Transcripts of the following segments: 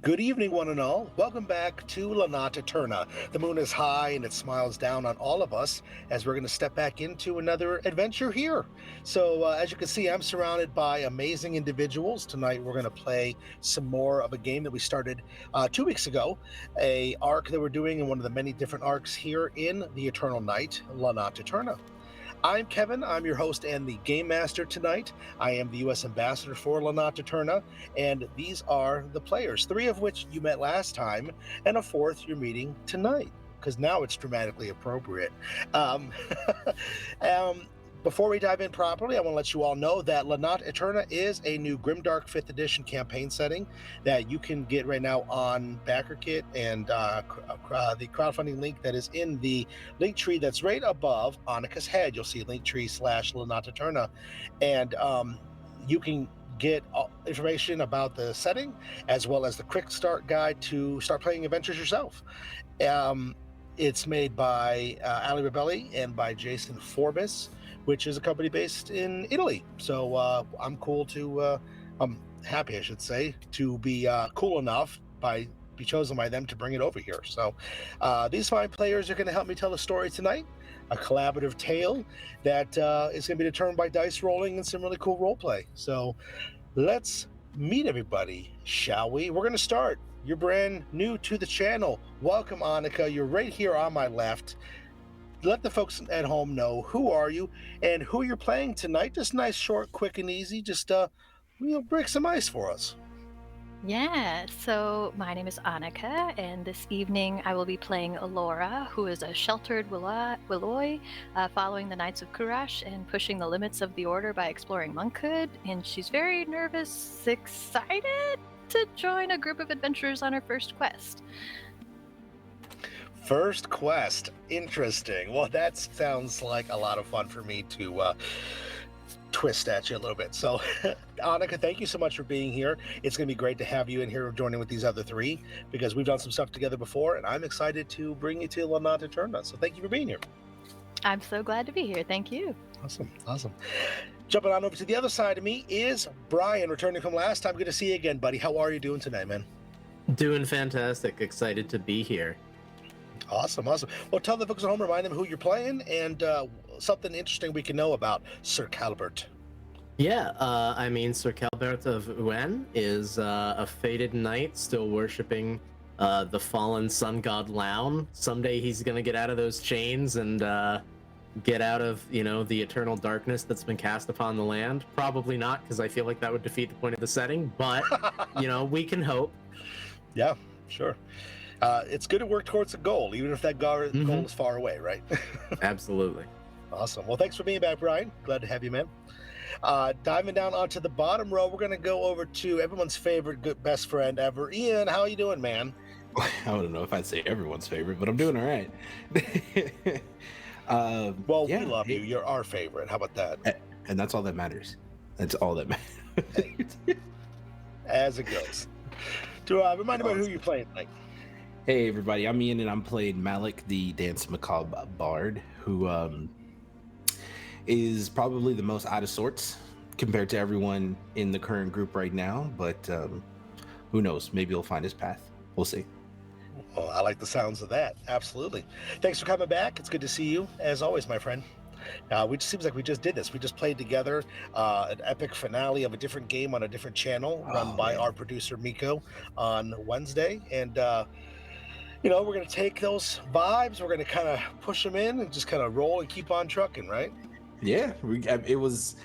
Good evening, one and all. Welcome back to Notte Eterna. The moon is high and it smiles down on all of us as we're going to step back into another adventure here. So, as you can see, I'm surrounded by amazing individuals. Tonight, we're going to play some more of a game that we started 2 weeks ago, a arc that we're doing in one of the many different arcs here in the Eternal Night, Notte Eterna. I'm Kevin. I'm your host and the game master tonight. I am the U.S. ambassador for Notte Eterna, and these are the players, 3 of which you met last time, and a 4th you're meeting tonight, because now it's dramatically appropriate. Before we dive in properly, I want to let you all know that Notte Eterna is a new Grimdark 5th edition campaign setting that you can get right now on BackerKit and the crowdfunding link that is in the link tree that's right above Annika's head. You'll see linktree/Notte Eterna, and you can get information about the setting as well as the quick start guide to start playing adventures yourself. It's made by Ali Rebelli and by Jason Forbes, which is a company based in Italy. So I'm happy, I should say, to be cool enough be chosen by them to bring it over here. So these 5 players are going to help me tell a story tonight, a collaborative tale that is going to be determined by dice rolling and some really cool role play. So let's meet everybody, shall we? We're going to start. You're brand new to the channel. Welcome, Annika. You're right here on my left. Let the folks at home know who are you and who you're playing tonight. Just nice, short, quick, and easy. Just break some ice for us. Yeah, so my name is Annika, and this evening I will be playing Alora, who is a sheltered Willoy, following the Knights of Kurash and pushing the limits of the Order by exploring monkhood. And she's very nervous, excited to join a group of adventurers on her first quest. First quest. Interesting. Well, that sounds like a lot of fun for me to twist at you a little bit. So, Annika, thank you so much for being here. It's going to be great to have you in here joining with these other 3 because we've done some stuff together before, and I'm excited to bring you to Notte Eterna. So thank you for being here. I'm so glad to be here. Thank you. Awesome. Jumping on over to the other side of me is Brian, returning from last time. Good to see you again, buddy. How are you doing tonight, man? Doing fantastic. Excited to be here. Awesome. Well, tell the folks at home, remind them who you're playing, and something interesting we can know about Sir Calbert. Yeah, Sir Calbert of Uen is a fated knight still worshipping the fallen sun god Laun. Someday he's going to get out of those chains and get out of, the eternal darkness that's been cast upon the land. Probably not, because I feel like that would defeat the point of the setting, but, we can hope. Yeah, sure. It's good to work towards a goal, even if that goal is far away, right? Absolutely. Awesome. Well, thanks for being back, Brian. Glad to have you, man. Diving down onto the bottom row, we're going to go over to everyone's favorite best friend ever. Ian, how are you doing, man? I don't know if I'd say everyone's favorite, but I'm doing all right. We love you. You're our favorite. How about that? And that's all that matters. That's all that matters. As it goes. To remind me who you're playing tonight. Hey everybody, I'm Ian and I'm playing Malik, the Dance Macabre Bard, who is probably the most out of sorts compared to everyone in the current group right now, but who knows, maybe he'll find his path. We'll see. Well, I like the sounds of that. Absolutely. Thanks for coming back. It's good to see you, as always, my friend. It seems like we just did this. We just played together an epic finale of a different game on a different channel run by our producer, Miko, on Wednesday, and we're going to take those vibes, we're going to kind of push them in and just kind of roll and keep on trucking, right? Yeah, it was,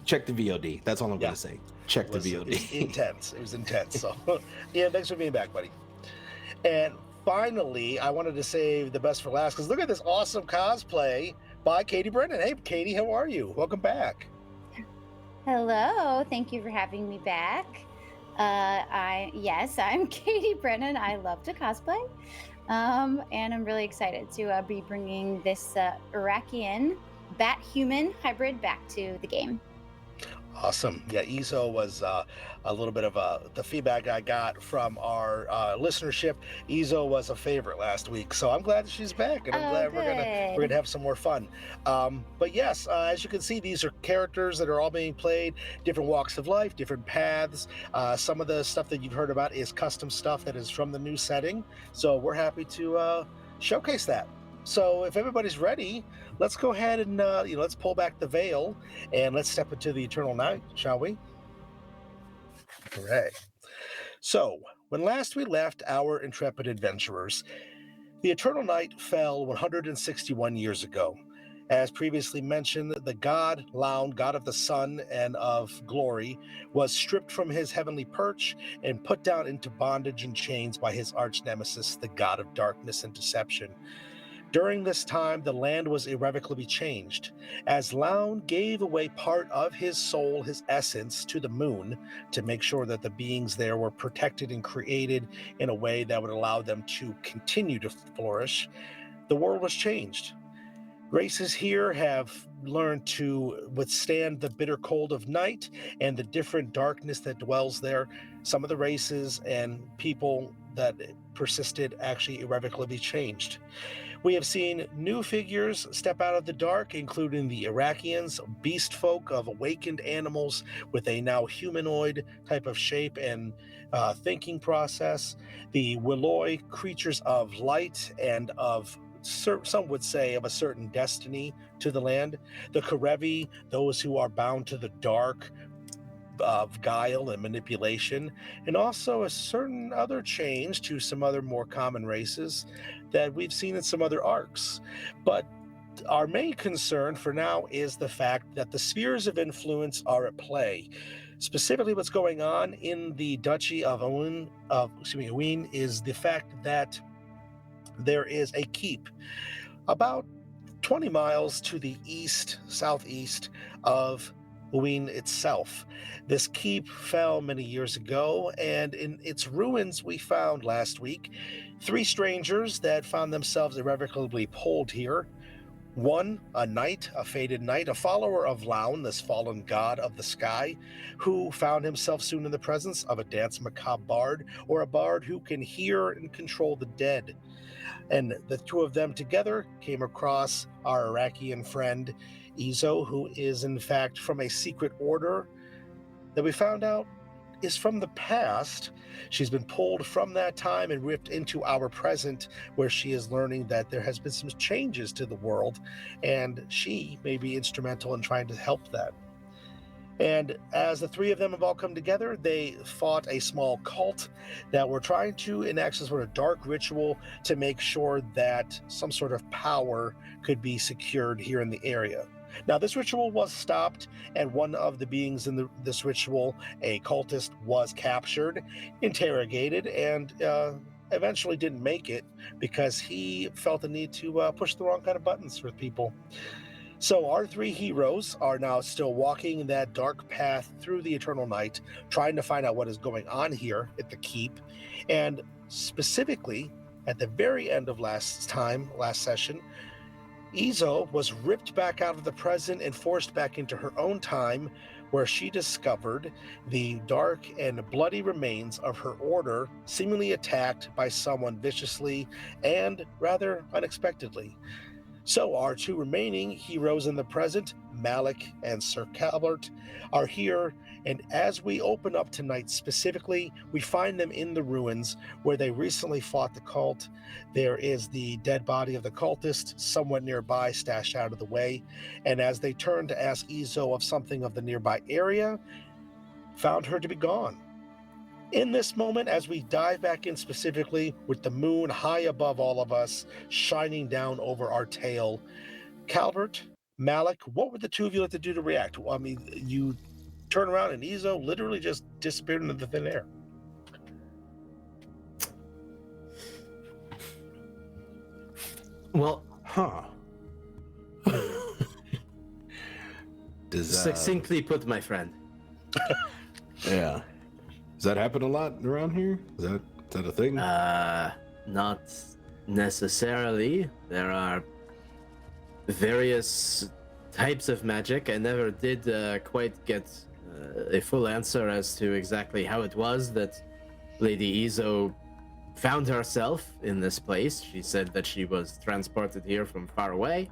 check the VOD. That's all I'm going to say. Check the VOD. It was intense. So, yeah, thanks for being back, buddy. And finally, I wanted to save the best for last, because look at this awesome cosplay by Katie Brennan. Hey, Katie, how are you? Welcome back. Hello. Thank you for having me back. I'm Katie Brennan. I love to cosplay, and I'm really excited to be bringing this Iraqian bat-human hybrid back to the game. Awesome. Yeah, Izo was a little bit of the feedback I got from our listenership. Izo was a favorite last week, so I'm glad that she's back, and I'm Oh, glad we're gonna good. have some more fun. But yes, as you can see, these are characters that are all being played, different walks of life, different paths. Some of the stuff that you've heard about is custom stuff that is from the new setting, so we're happy to showcase that. So if everybody's ready, let's go ahead and let's pull back the veil and let's step into the eternal night, shall we? Hooray. So, when last we left our intrepid adventurers, the eternal night fell 161 years ago. As previously mentioned, the god, Laun, god of the sun and of glory, was stripped from his heavenly perch and put down into bondage and chains by his arch nemesis, the god of darkness and deception. During this time, the land was irrevocably changed, as Laun gave away part of his soul, his essence, to the moon to make sure that the beings there were protected and created in a way that would allow them to continue to flourish. The world was changed. Races here have learned to withstand the bitter cold of night and the different darkness that dwells there. Some of the races and people that persisted actually irrevocably changed. We have seen new figures step out of the dark, including the Iraqians, beast folk of awakened animals with a now humanoid type of shape and thinking process, the Willoi, creatures of light and of some would say of a certain destiny to the land, the Karevi, those who are bound to the dark, of guile and manipulation, and also a certain other change to some other more common races that we've seen in some other arcs. But our main concern for now is the fact that the spheres of influence are at play. Specifically, what's going on in the Duchy of Owen, is the fact that there is a keep about 20 miles to the southeast of Uin itself. This keep fell many years ago, and in its ruins we found last week 3 strangers that found themselves irrevocably pulled here. One, a knight, a fated knight, a follower of Laun, this fallen god of the sky, who found himself soon in the presence of a dance macabre bard, or a bard who can hear and control the dead. And the two of them together came across our Iraqian friend, Izo, who is in fact from a secret order that we found out is from the past. She's been pulled from that time and ripped into our present, where she is learning that there has been some changes to the world, and she may be instrumental in trying to help that. And as the 3 of them have all come together, they fought a small cult that were trying to enact some sort of dark ritual to make sure that some sort of power could be secured here in the area. Now, this ritual was stopped, and one of the beings in this ritual, a cultist, was captured, interrogated, and eventually didn't make it because he felt the need to push the wrong kind of buttons for people. So our 3 heroes are now still walking that dark path through the eternal night, trying to find out what is going on here at the keep. And specifically, at the very end of last session, Izo was ripped back out of the present and forced back into her own time, where she discovered the dark and bloody remains of her order seemingly attacked by someone viciously and rather unexpectedly. So our 2 remaining heroes in the present, Malik and Scarlet, are here, and as we open up tonight specifically, we find them in the ruins where they recently fought the cult. There is the dead body of the cultist somewhat nearby, stashed out of the way, and as they turn to ask Izo of something of the nearby area, found her to be gone. In this moment, as we dive back in specifically with the moon high above all of us, shining down over our tail, Calvert, Malik, what would the 2 of you like to do to react? I mean, you turn around and Izo literally just disappeared into the thin air. Well, Huh. Does succinctly put, my friend. yeah. Does that happen a lot around here? Is that a thing? Not necessarily. There are various types of magic. I never did quite get a full answer as to exactly how it was that Lady Izo found herself in this place. She said that she was transported here from far away,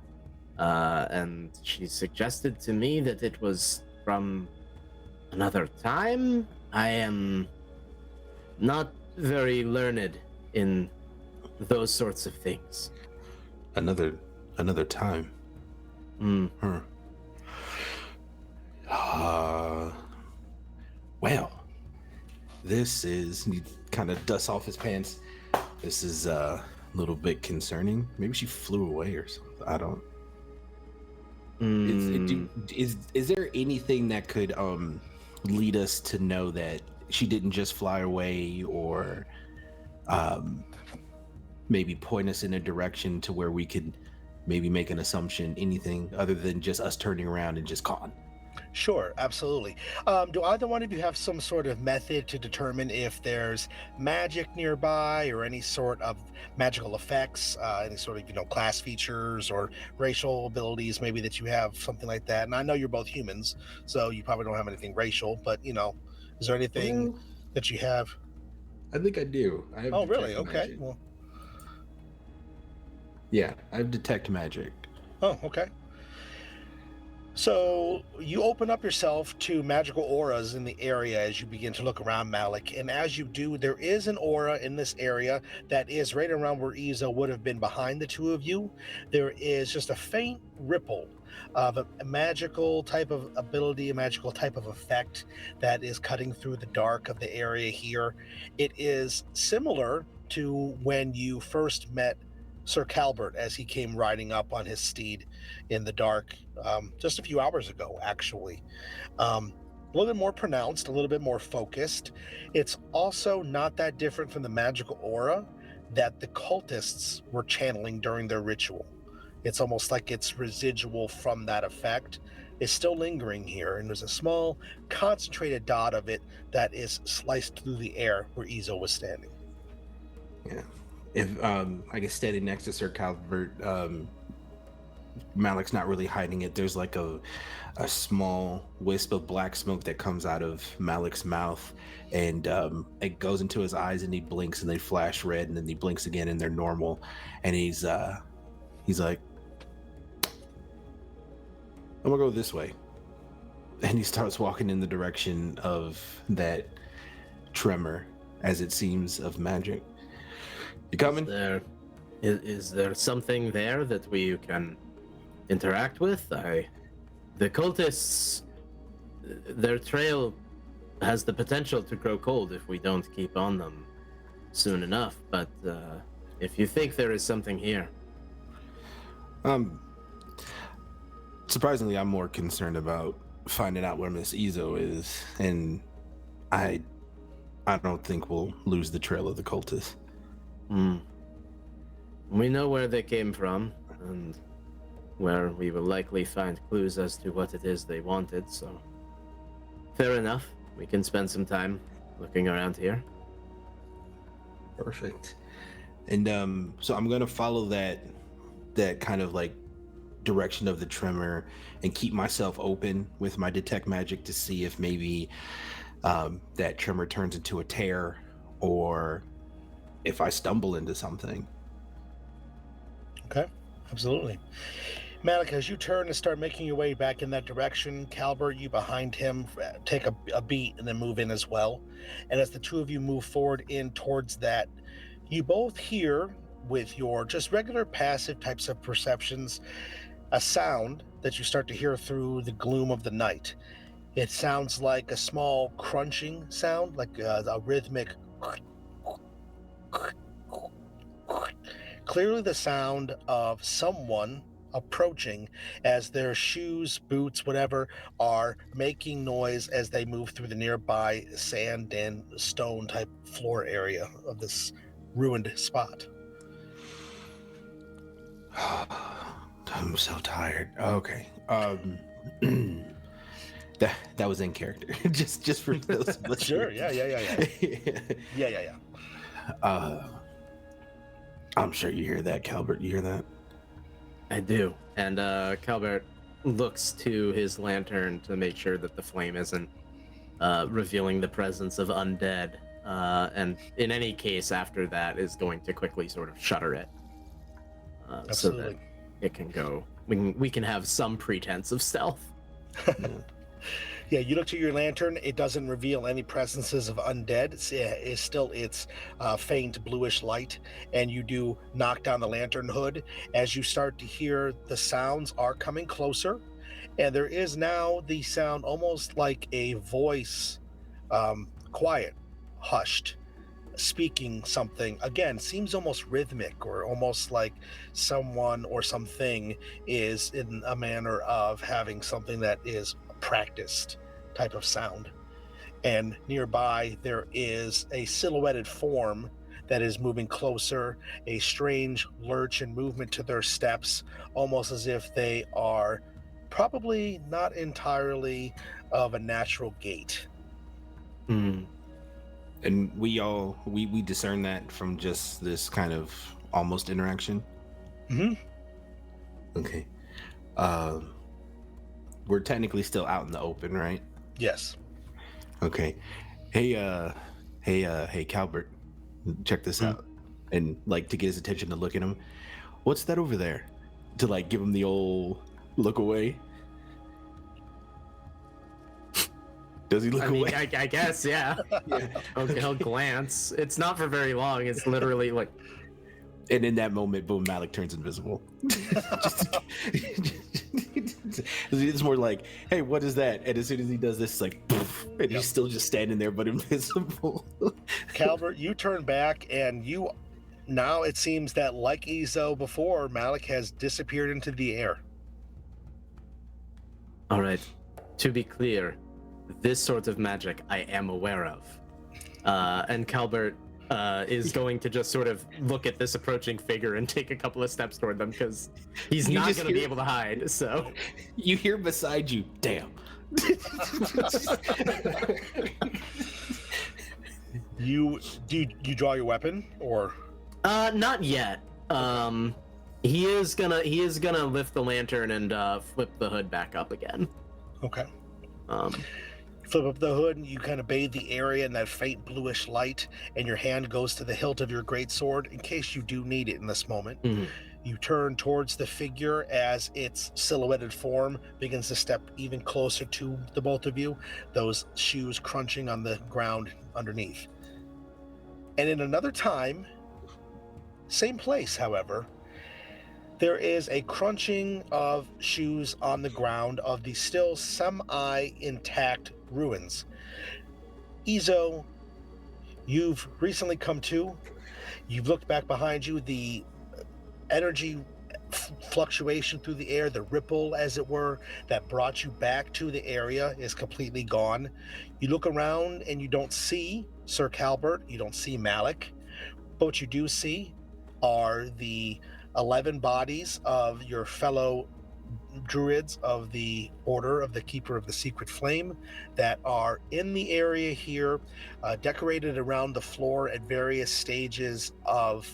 and she suggested to me that it was from another time. I am not very learned in those sorts of things. Another time. Huh. Well, this is, he kind of dusts off his pants. This is a little bit concerning. Maybe she flew away or something. I don't. Is there anything that could lead us to know that she didn't just fly away, or maybe point us in a direction to where we could maybe make an assumption? Anything other than just us turning around and just gone? Sure, absolutely. Do either one of you have some sort of method to determine if there's magic nearby or any sort of magical effects, any sort of, class features or racial abilities, maybe that you have something like that? And I know you're both humans, so you probably don't have anything racial, but, is there anything Well, that you have? I think I do. I have Oh, really? detect Okay. magic. Well, Yeah, I have detect magic. oh, okay. So you open up yourself to magical auras in the area as you begin to look around, Malik. And as you do, there is an aura in this area that is right around where Izo would have been behind the two of you. There is just a faint ripple of a magical type of ability, a magical type of effect that is cutting through the dark of the area here. It is similar to when you first met Sir Calbert as he came riding up on his steed in the dark just a few hours ago, actually. A little bit more pronounced, a little bit more focused. It's also not that different from the magical aura that the cultists were channeling during their ritual. It's almost like it's residual from that effect is still lingering here, and there's a small concentrated dot of it that is sliced through the air where Izo was standing. Yeah. If I guess standing next to Sir Calvert, Malik's not really hiding it. There's like a small wisp of black smoke that comes out of Malik's mouth, and it goes into his eyes, and he blinks, and they flash red, and then he blinks again, and they're normal. And he's like, I'm gonna go this way, and he starts walking in the direction of that tremor, as it seems, of magic. You coming? Is there something there that we can interact with? The cultists, their trail has the potential to grow cold if we don't keep on them soon enough. But if you think there is something here, surprisingly, I'm more concerned about finding out where Miss Izo is, and I don't think we'll lose the trail of the cultists. We know where they came from, and where we will likely find clues as to what it is they wanted, so fair enough. We can spend some time looking around here. Perfect. And so I'm gonna follow that kind of like direction of the tremor and keep myself open with my detect magic to see if maybe that tremor turns into a tear, or if I stumble into something. Okay, absolutely. Malik, as you turn and start making your way back in that direction, Calbert, you behind him, take a beat and then move in as well. And as the two of you move forward in towards that, you both hear, with your just regular passive types of perceptions, a sound that you start to hear through the gloom of the night. It sounds like a small crunching sound, like a rhythmic. Clearly the sound of someone approaching as their shoes, boots, whatever, are making noise as they move through the nearby sand and stone type floor area of this ruined spot. I'm so tired. Okay. That was in character. just for those listeners. Sure, yeah. I'm sure you hear that, Calbert. You hear that? I do. And Calbert looks to his lantern to make sure that the flame isn't revealing the presence of undead. And in any case, after that, is going to quickly sort of shutter it, so that Absolutely. it can go. We can have some pretense of stealth. Yeah, you look to your lantern. It doesn't reveal any presences of undead. It's still its faint bluish light, and you do knock down the lantern hood. As you start to hear the sounds are coming closer, and there is now the sound almost like a voice, quiet, hushed, speaking something. Again, seems almost rhythmic or almost like someone or something is in a manner of having something that is practiced type of sound. And nearby there is a silhouetted form that is moving closer, a strange lurch and movement to their steps, almost as if they are probably not entirely of a natural gait. Hmm. And we discern that from just this kind of almost interaction. Mm-hmm. Okay. We're technically still out in the open, right? Yes. Okay. Hey, Calbert, check this out. And like to get his attention to look at him. What's that over there? To like give him the old look away. Does he look I mean, away? I guess, yeah. Yeah. Okay, he'll glance. It's not for very long. It's literally like. And in that moment, boom, Malik turns invisible. It's more like, hey, what is that? And as soon as he does this, it's like, poof, and he's still just standing there, but invisible. Calvert, you turn back, and you now it seems that, like Ezo before, Malik has disappeared into the air. All right. To be clear, this sort of magic I am aware of. And Calbert is going to just sort of look at this approaching figure and take a couple of steps toward them because he's You not just going to be hear- able to hide. So You hear beside you, damn. You draw your weapon, or not yet. He is gonna lift the lantern and flip the hood back up again. okay? Um, Flip up the hood, and you kind of bathe the area in that faint bluish light, and your hand goes to the hilt of your greatsword in case you do need it in this moment. Mhm. You turn towards the figure as its silhouetted form begins to step even closer to the both of you, those shoes crunching on the ground underneath. And in another time, same place, however, there is a crunching of shoes on the ground of the still semi-intact ruins. Ezo, you've recently come to. You've looked back behind you. The energy fluctuation through the air, the ripple, as it were, that brought you back to the area is completely gone. You look around and you don't see Sir Calbert. You don't see Malik. But what you do see are the 11 bodies of your fellow druids of the Order of the Keeper of the Secret Flame that are in the area here, decorated around the floor at various stages of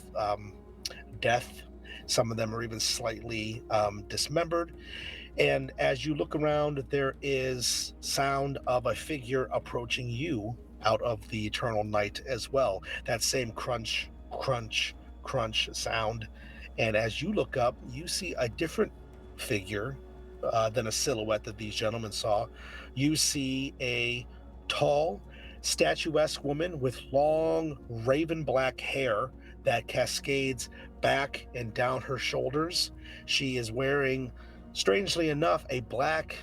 death. Some of them are even slightly dismembered. And as you look around, there is sound of a figure approaching you out of the eternal night as well. That same crunch, crunch, crunch sound. And as you look up, you see a different figure than a silhouette that these gentlemen saw. You see a tall, statuesque woman with long, raven black hair that cascades back and down her shoulders. She is wearing, strangely enough, a black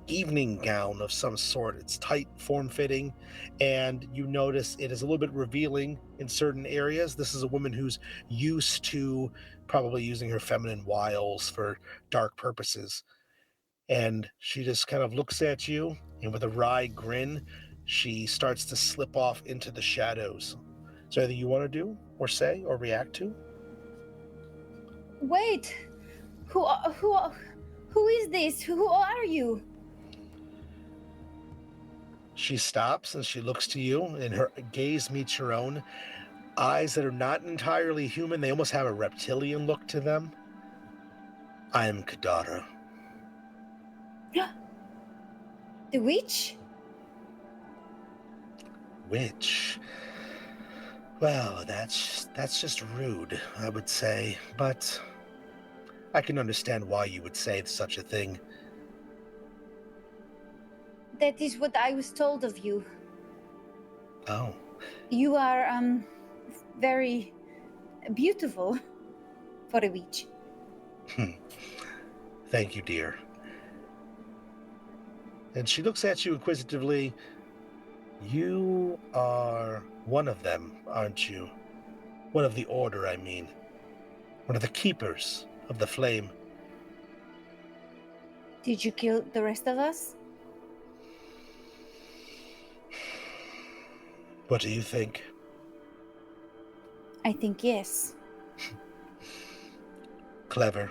evening gown of some sort. It's tight, form-fitting, and you notice it is a little bit revealing in certain areas. This is a woman who's used to probably using her feminine wiles for dark purposes. And she just kind of looks at you, and with a wry grin, she starts to slip off into the shadows. Is there anything you want to do, or say, or react to? Wait, who is this? Who are you? She stops and she looks to you, and her gaze meets your own. Eyes that are not entirely human, they almost have a reptilian look to them. I am Kadara. The witch? witch. Well, that's just rude, I would say, but I can understand why you would say such a thing. That is what I was told of you. Oh, You are very beautiful for a witch. thank you, dear. And she looks at you inquisitively. You are one of them, aren't you? One of the Order, I mean. One of the keepers of the flame. Did you kill the rest of us? What do you think? I think yes. Clever.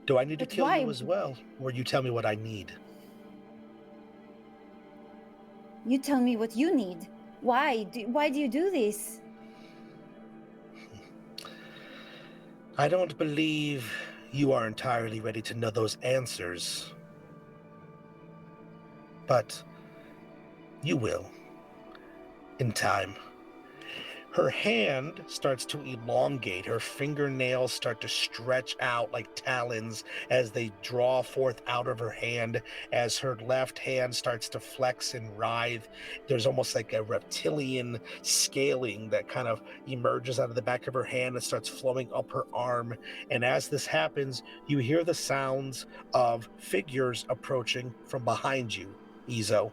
Do I need to But kill why? you as well? Or you tell me what I need? You tell me what you need. Why do you do this? I don't believe you are entirely ready to know those answers. But you will. In time. Her hand starts to elongate. Her fingernails start to stretch out like talons as they draw forth out of her hand. As her left hand starts to flex and writhe, there's almost like a reptilian scaling that kind of emerges out of the back of her hand and starts flowing up her arm. And as this happens, you hear the sounds of figures approaching from behind you, Izo.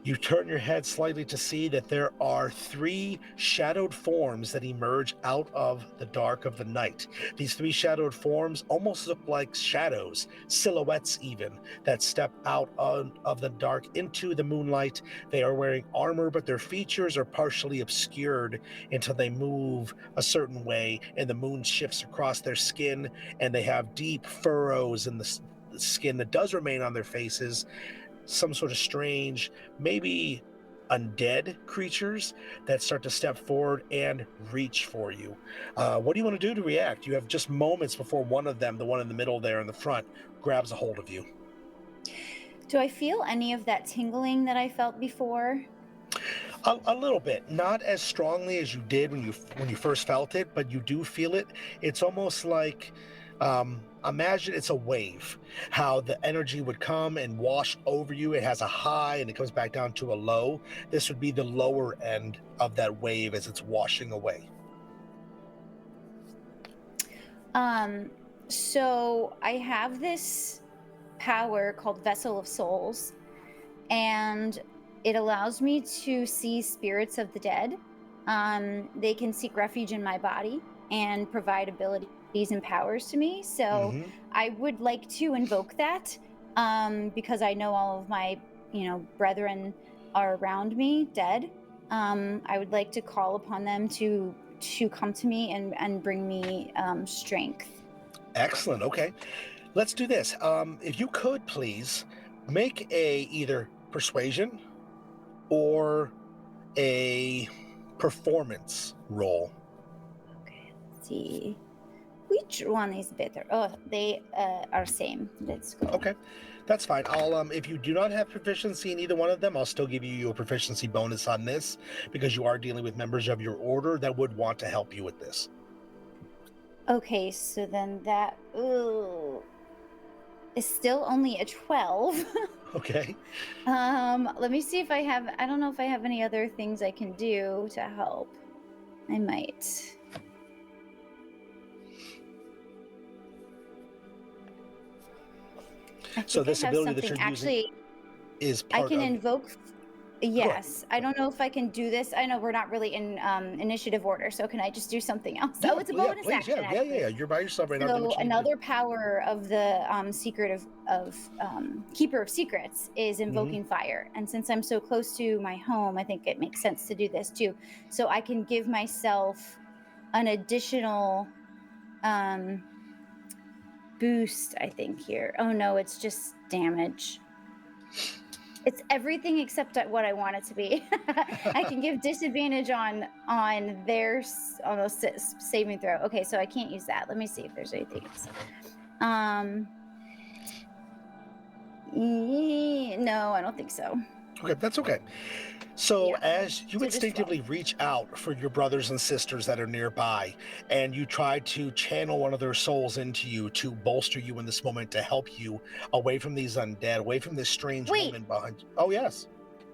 You turn your head slightly to see that there are 3 shadowed forms that emerge out of the dark of the night. These 3 shadowed forms almost look like shadows, silhouettes even, that step out of the dark into the moonlight. They are wearing armor, but their features are partially obscured until they move a certain way, and the moon shifts across their skin, and they have deep furrows in the skin that does remain on their faces. Some sort of strange, maybe undead creatures that start to step forward and reach for you. What do you want to do to react? You have just moments before one of them, the one in the middle there in the front, grabs a hold of you. Do I feel any of that tingling that I felt before? A little bit, not as strongly as you did when you first felt it, but you do feel it. It's almost like imagine it's a wave, how the energy would come and wash over you. It has a high and it comes back down to a low. This would be the lower end of that wave as it's washing away. So I have this power called Vessel of Souls, and it allows me to see spirits of the dead. They can seek refuge in my body and provide abilities and powers to me. So I would like to invoke that because I know all of my, brethren are around me, dead. I would like to call upon them to come to me and bring me strength. Excellent. Okay, let's do this. If you could please make a either persuasion or a performance roll. Okay, let's see. Which one is better? Oh, they are same. Let's go. Okay, that's fine. I'll if you do not have proficiency in either one of them, I'll still give you a proficiency bonus on this because you are dealing with members of your order that would want to help you with this. Okay, so then that is still only a 12. Okay. Let me see if I don't know if I have any other things I can do to help. I might. So this ability that you're actually using is part I can of... invoke. Yes, I don't know if I can do this. I know we're not really in initiative order, so can I just do something else? Yeah, Oh, it's a bonus please, action. Yeah. You're by yourself right now. Do So what you need to do. another power of the secret of Keeper of Secrets is invoking fire. And since I'm so close to my home, I think it makes sense to do this too. So I can give myself an additional boost, I think, here. Oh no, it's just damage. It's everything except what I want it to be. I can give disadvantage on their saving throw. Okay, so I can't use that. Let me see if there's anything else. No, I don't think so. Okay, that's okay. So Yeah. as you So just instinctively reach out for your brothers and sisters that are nearby, and you try to channel one of their souls into you to bolster you in this moment to help you away from these undead, away from this strange Wait. woman behind you. Oh, yes.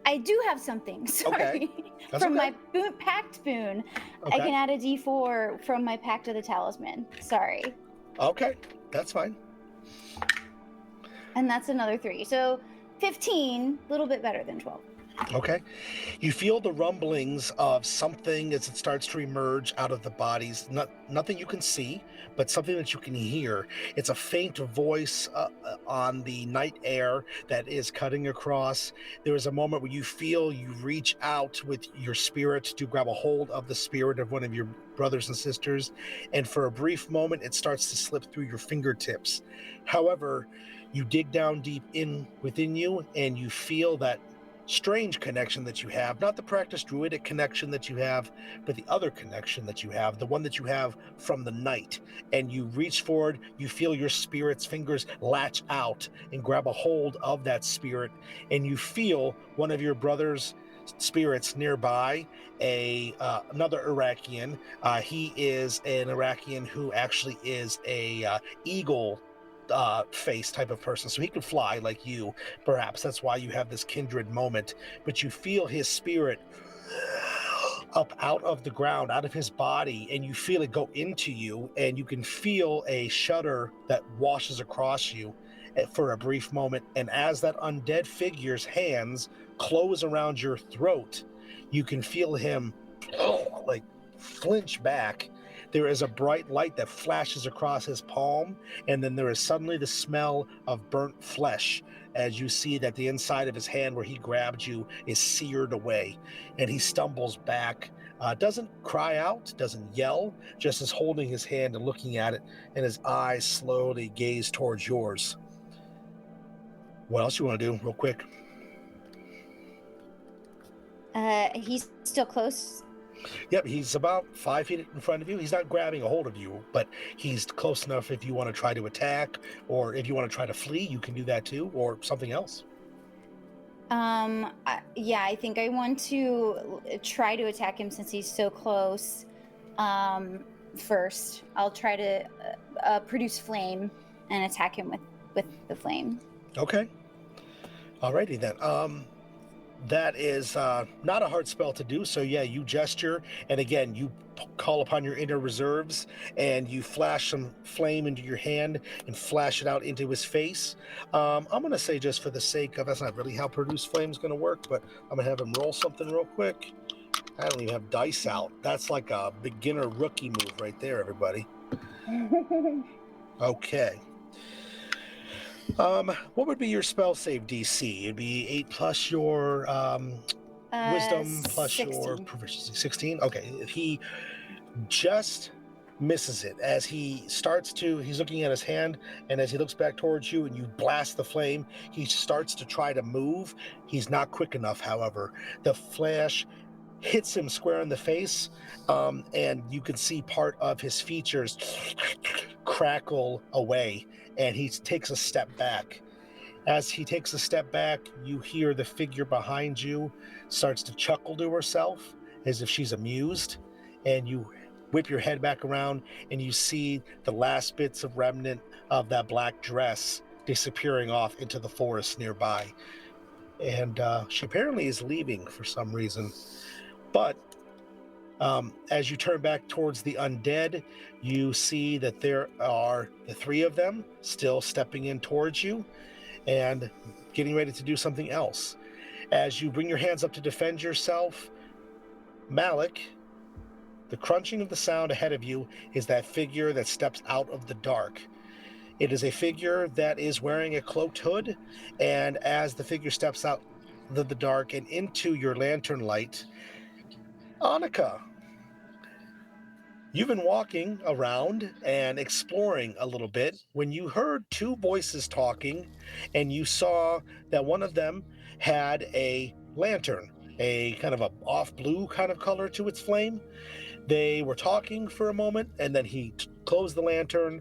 I do have something. Sorry. That's From okay. my pact boon, I Okay. can add a D4 from my pact of the talisman. Sorry. Okay, that's fine. And that's another 3. So 15, a little bit better than 12. Okay. You feel the rumblings of something as it starts to emerge out of the bodies. Nothing you can see, but something that you can hear. It's a faint voice on the night air that is cutting across. There is a moment where you feel you reach out with your spirit to grab a hold of the spirit of one of your brothers and sisters, and for a brief moment, it starts to slip through your fingertips. However, you dig down deep in within you, and you feel that strange connection that you have, not the practiced druidic connection that you have, but the other connection that you have, the one that you have from the night. And you reach forward, you feel your spirit's fingers latch out and grab a hold of that spirit, and you feel one of your brother's spirits nearby, another Iraqian. He is an Iraqian who actually is a eagle face type of person, so he could fly like you. Perhaps that's why you have this kindred moment, but you feel his spirit up out of the ground, out of his body, and you feel it go into you, and you can feel a shudder that washes across you for a brief moment. And as that undead figure's hands close around your throat, you can feel him like flinch back. There is a bright light that flashes across his palm, and then there is suddenly the smell of burnt flesh as you see that the inside of his hand where he grabbed you is seared away, and he stumbles back, doesn't cry out, doesn't yell, just is holding his hand and looking at it, and his eyes slowly gaze towards yours. What else you want to do real quick? He's still close. Yep, he's about 5 feet in front of you. He's not grabbing a hold of you, but he's close enough if you want to try to attack, or if you want to try to flee, you can do that too, or something else. Yeah, I think I want to try to attack him since he's so close. First, I'll try to produce flame and attack him with the flame. Okay. Alrighty then. That is not a hard spell to do, so yeah, you gesture, and again, you call upon your inner reserves, and you flash some flame into your hand and flash it out into his face. I'm going to say, just for the sake of, that's not really how produce flame is going to work, but I'm going to have him roll something real quick. I don't even have dice out. That's like a beginner rookie move right there, everybody. Okay. What would be your spell save DC? It'd be 8 plus your wisdom plus 16. your proficiency. 16? Okay. He just misses it as he's looking at his hand, and as he looks back towards you and you blast the flame, he starts to try to move. He's not quick enough, however. The flash hits him square in the face, and you can see part of his features crackle away, and he takes a step back. As he takes a step back, you hear the figure behind you starts to chuckle to herself as if she's amused, and you whip your head back around and you see the last bits of remnant of that black dress disappearing off into the forest nearby. And she apparently is leaving for some reason. But as you turn back towards the undead, you see that there are the 3 of them still stepping in towards you and getting ready to do something else. As you bring your hands up to defend yourself, Malik, the crunching of the sound ahead of you is that figure that steps out of the dark. It is a figure that is wearing a cloaked hood, and as the figure steps out of the dark and into your lantern light, Annika, you've been walking around and exploring a little bit when you heard 2 voices talking, and you saw that one of them had a lantern, a kind of a off blue kind of color to its flame. They were talking for a moment, and then he closed the lantern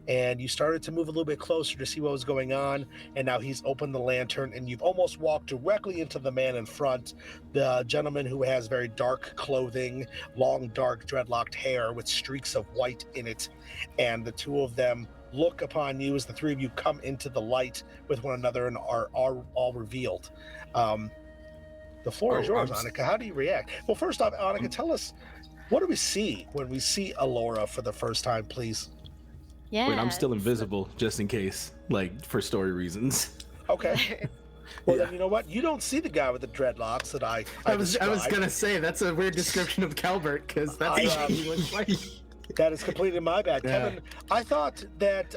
and you started to move a little bit closer to see what was going on, and now he's opened the lantern, and you've almost walked directly into the man in front, the gentleman who has very dark clothing, long, dark, dreadlocked hair with streaks of white in it, and the two of them look upon you as the three of you come into the light with one another and are all revealed. The floor is yours, Annika. How do you react? Well, first off, Annika, tell us, what do we see when we see Alora for the first time, please? Yeah. Wait, I'm still invisible, just in case, like, for story reasons. Okay. Well, then you know what? You don't see the guy with the dreadlocks that I was gonna say that's a weird description of Calbert, because that's what he looks like. That is completely my bad, Yeah. Kevin. I thought that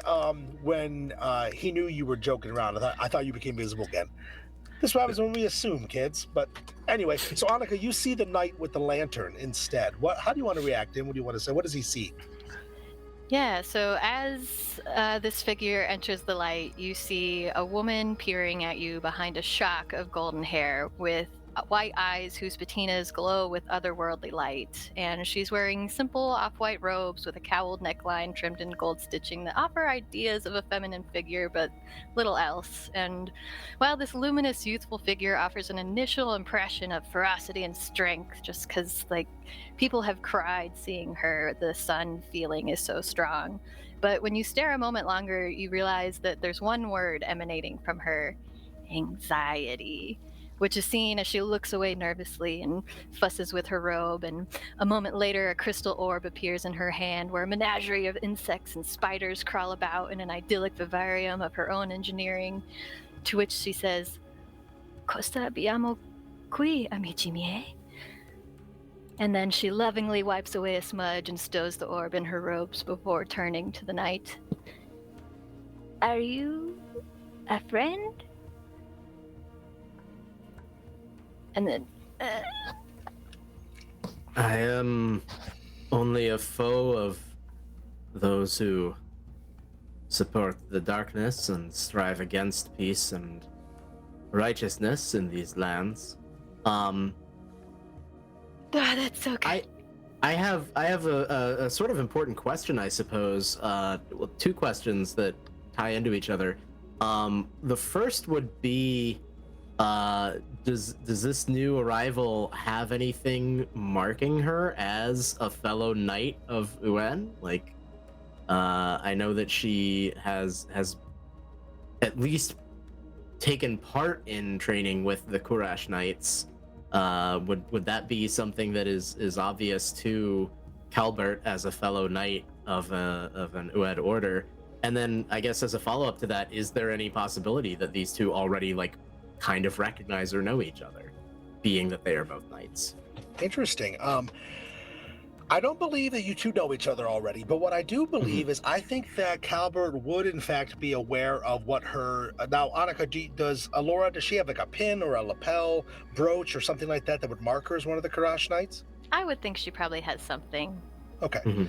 when he knew you were joking around, I thought you became visible again. This is what happens when we assume, kids. But anyway, so Annika, you see the knight with the lantern instead. How do you want to react, and what do you want to say? What does he see? Yeah, so as this figure enters the light, you see a woman peering at you behind a shock of golden hair with white eyes whose patinas glow with otherworldly light. And she's wearing simple off-white robes with a cowled neckline trimmed in gold stitching that offer ideas of a feminine figure, but little else. And while this luminous, youthful figure offers an initial impression of ferocity and strength, just because, like, people have cried seeing her, the sun feeling is so strong. But when you stare a moment longer, you realize that there's one word emanating from her: anxiety, which is seen as she looks away nervously and fusses with her robe. And a moment later, a crystal orb appears in her hand where a menagerie of insects and spiders crawl about in an idyllic vivarium of her own engineering, to which she says, "Cosa abbiamo qui, amici miei?" And then she lovingly wipes away a smudge and stows the orb in her robes before turning to the knight. "Are you a friend?" And then, I am only a foe of those who support the darkness and strive against peace and righteousness in these lands. that's so good. I have a sort of important question, I suppose. Well, two questions that tie into each other. The first would be, does this new arrival have anything marking her as a fellow knight of Uen? Like, I know that she has at least taken part in training with the Kurash Knights. Would that be something that is obvious to Calbert as a fellow knight of an Ued order? And then, I guess as a follow-up to that, is there any possibility that these two already, like, kind of recognize or know each other, being that they are both knights? Interesting. I don't believe that you two know each other already, but what I do believe is I think that Calbert would in fact be aware of what her... Now, Annika, does Alora, does she have like a pin or a lapel, brooch or something like that that would mark her as one of the Karash Knights? I would think she probably has something. Okay.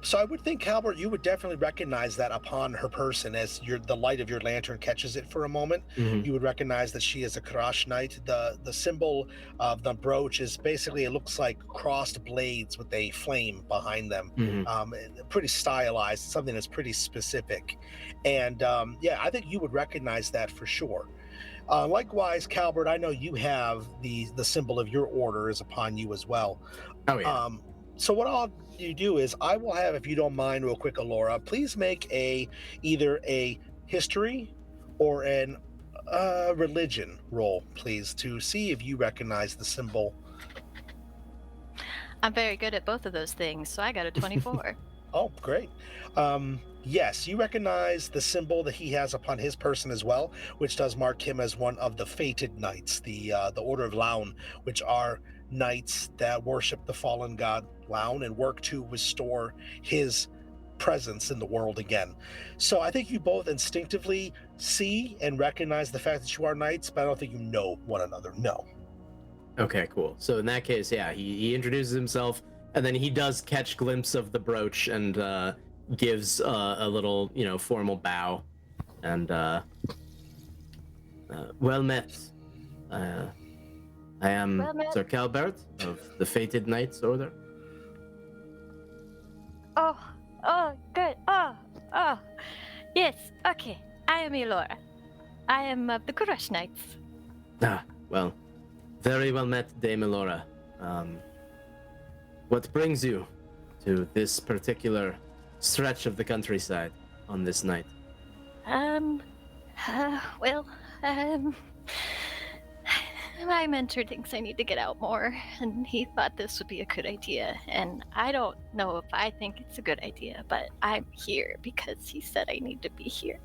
So I would think, Calbert, you would definitely recognize that upon her person as the light of your lantern catches it for a moment. You would recognize that she is a Karash Knight. The symbol of the brooch is basically, it looks like crossed blades with a flame behind them. Pretty stylized, something that's pretty specific. And yeah, I think you would recognize that for sure. Likewise, Calbert, I know you have the symbol of your order is upon you as well. Oh yeah. So what I'll do is I will have, if you don't mind, real quick, Alora, please make either a history or an religion roll, please, to see if you recognize the symbol. I'm very good at both of those things, so I got a 24. Oh, great. Yes, you recognize the symbol that he has upon his person as well, which does mark him as one of the fated knights, the Order of Laun, which are knights that worship the fallen god Laun and work to restore his presence in the world again. So I think you both instinctively see and recognize the fact that you are knights, but I don't think you know one another. No. Okay, cool. So in that case, yeah, he introduces himself, and then he does catch glimpse of the brooch and gives a little, formal bow, and well met. I am Well met. Sir Calbert of the Fated Knights Order. Oh, good. Oh, yes. Okay. I am Elora. I am of the Kurush Knights. Ah, well, very well met, Dame Elora. What brings you to this particular stretch of the countryside on this night? My mentor thinks I need to get out more, and he thought this would be a good idea. And I don't know if I think it's a good idea, but I'm here because he said I need to be here.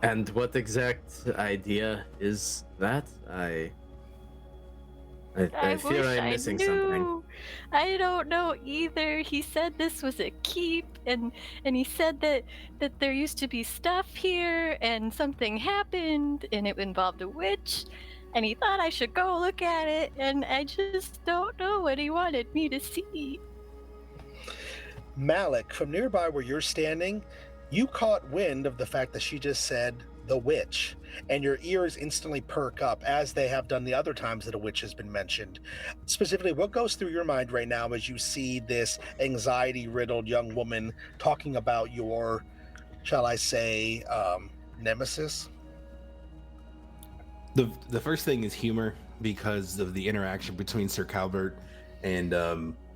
And what exact idea is that? I fear wish I'm missing knew. something. I don't know either. He said this was a keep, and he said that there used to be stuff here, and something happened, and it involved a witch, and he thought I should go look at it, and I just don't know what he wanted me to see. Malik, from nearby where you're standing, you caught wind of the fact that she just said the witch, and your ears instantly perk up, as they have done the other times that a witch has been mentioned. Specifically, what goes through your mind right now as you see this anxiety-riddled young woman talking about your, shall I say, nemesis? The first thing is humor, because of the interaction between Sir Calbert and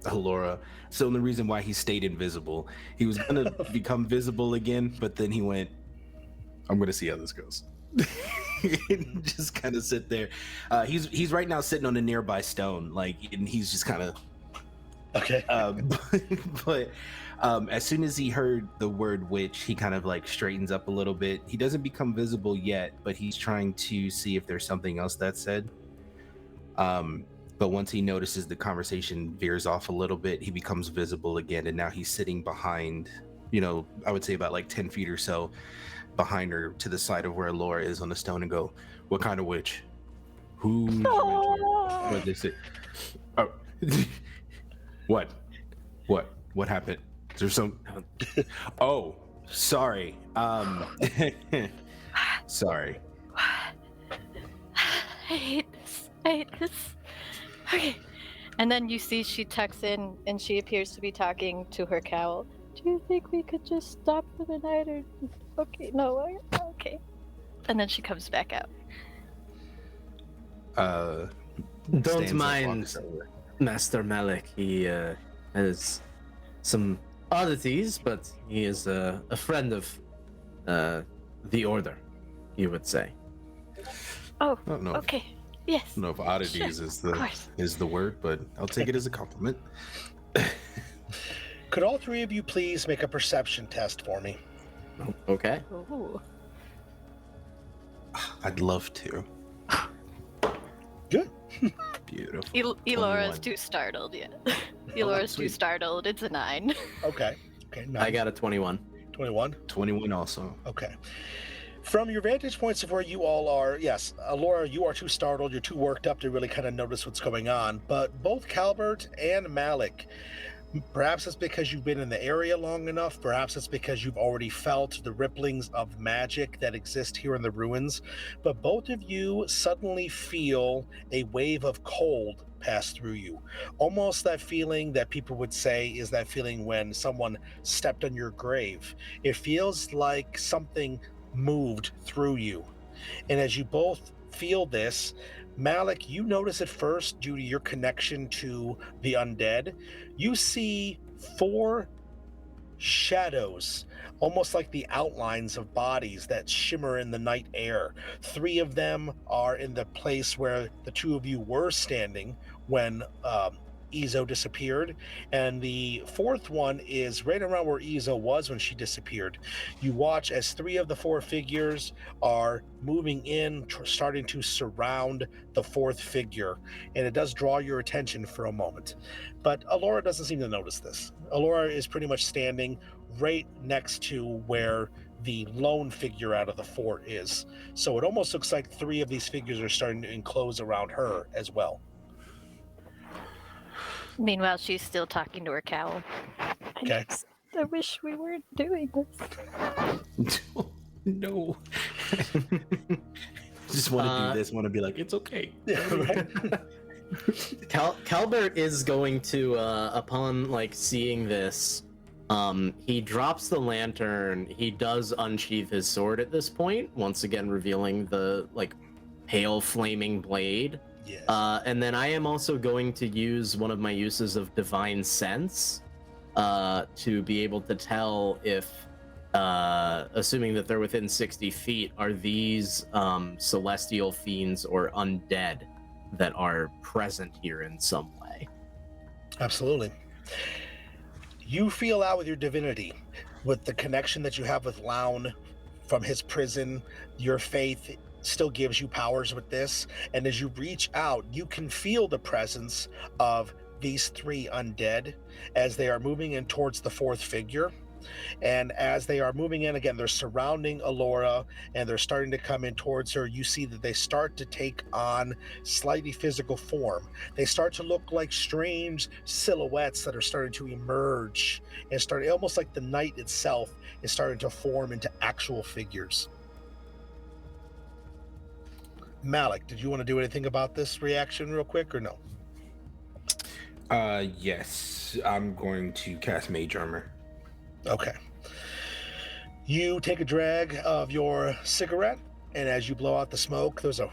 Alora. So the reason why he stayed invisible, he was gonna become visible again, but then he went, I'm gonna see how this goes. And just kind of sit there. He's right now sitting on a nearby stone, like, and he's just kind of Okay. but as soon as he heard the word witch, he kind of like straightens up a little bit. He doesn't become visible yet, but he's trying to see if there's something else that's said. But once he notices the conversation veers off a little bit, he becomes visible again, and now he's sitting behind, I would say about like 10 feet or so behind her, to the side of where Laura is on the stone, and go, what kind of witch? Who's what they say? Oh. What happened? Is there some? Oh, sorry. Sorry. I hate this. Okay. And then you see she tucks in, and she appears to be talking to her cowl. Do you think we could just stop for the night, or... Okay, no, okay. And then she comes back out. Don't mind Master Malik. He has some oddities, but he is a friend of the Order, you would say. Oh, I don't know. okay. Yes. I don't know if oddities is the word, but I'll take it as a compliment. Could all three of you please make a perception test for me? Okay. Ooh. I'd love to. Good. Beautiful. Elora's too startled yet. Elora's too startled. It's a 9. Okay. Nice. I got a 21. 21? 21 also. Okay. From your vantage points of where you all are, yes, Laura, you are too startled, you're too worked up to really kind of notice what's going on. But both Calbert and Malik, perhaps it's because you've been in the area long enough, perhaps it's because you've already felt the ripplings of magic that exist here in the ruins, but both of you suddenly feel a wave of cold pass through you. Almost that feeling that people would say is that feeling when someone stepped on your grave. It feels like something moved through you. And as you both feel this, Malik, you notice it first due to your connection to the undead. You see 4 shadows, almost like the outlines of bodies that shimmer in the night air. 3 of them are in the place where the 2 of you were standing when Izo disappeared, and the 4th one is right around where Izo was when she disappeared. You watch as 3 of the 4 figures are moving in, starting to surround the 4th figure, and it does draw your attention for a moment. But Alora doesn't seem to notice this. Alora is pretty much standing right next to where the lone figure out of the 4 is. So it almost looks like 3 of these figures are starting to enclose around her as well. Meanwhile, she's still talking to her cowl. Okay. I wish we weren't doing this. No. Just want to do this, want to be like, it's okay. Yeah, right. Calbert is going to, upon like seeing this, He drops the lantern. He does unsheath his sword at this point, once again revealing the like pale flaming blade. Yes. And then I am also going to use one of my uses of divine sense to be able to tell if, assuming that they're within 60 feet, are these celestial fiends or undead that are present here in some way. Absolutely. You feel out with your divinity, with the connection that you have with Loun from his prison. Your faith still gives you powers with this, and as you reach out, you can feel the presence of these three undead as they are moving in towards the fourth figure. And as they are moving in again, they're surrounding Alora and they're starting to come in towards her. You see that they start to take on slightly physical form. They start to look like strange silhouettes that are starting to emerge and start almost like the night itself is starting to form into actual figures. Malik, did you want to do anything about this reaction real quick or no? Yes, I'm going to cast Mage Armor. Okay. You take a drag of your cigarette, and as you blow out the smoke, there's a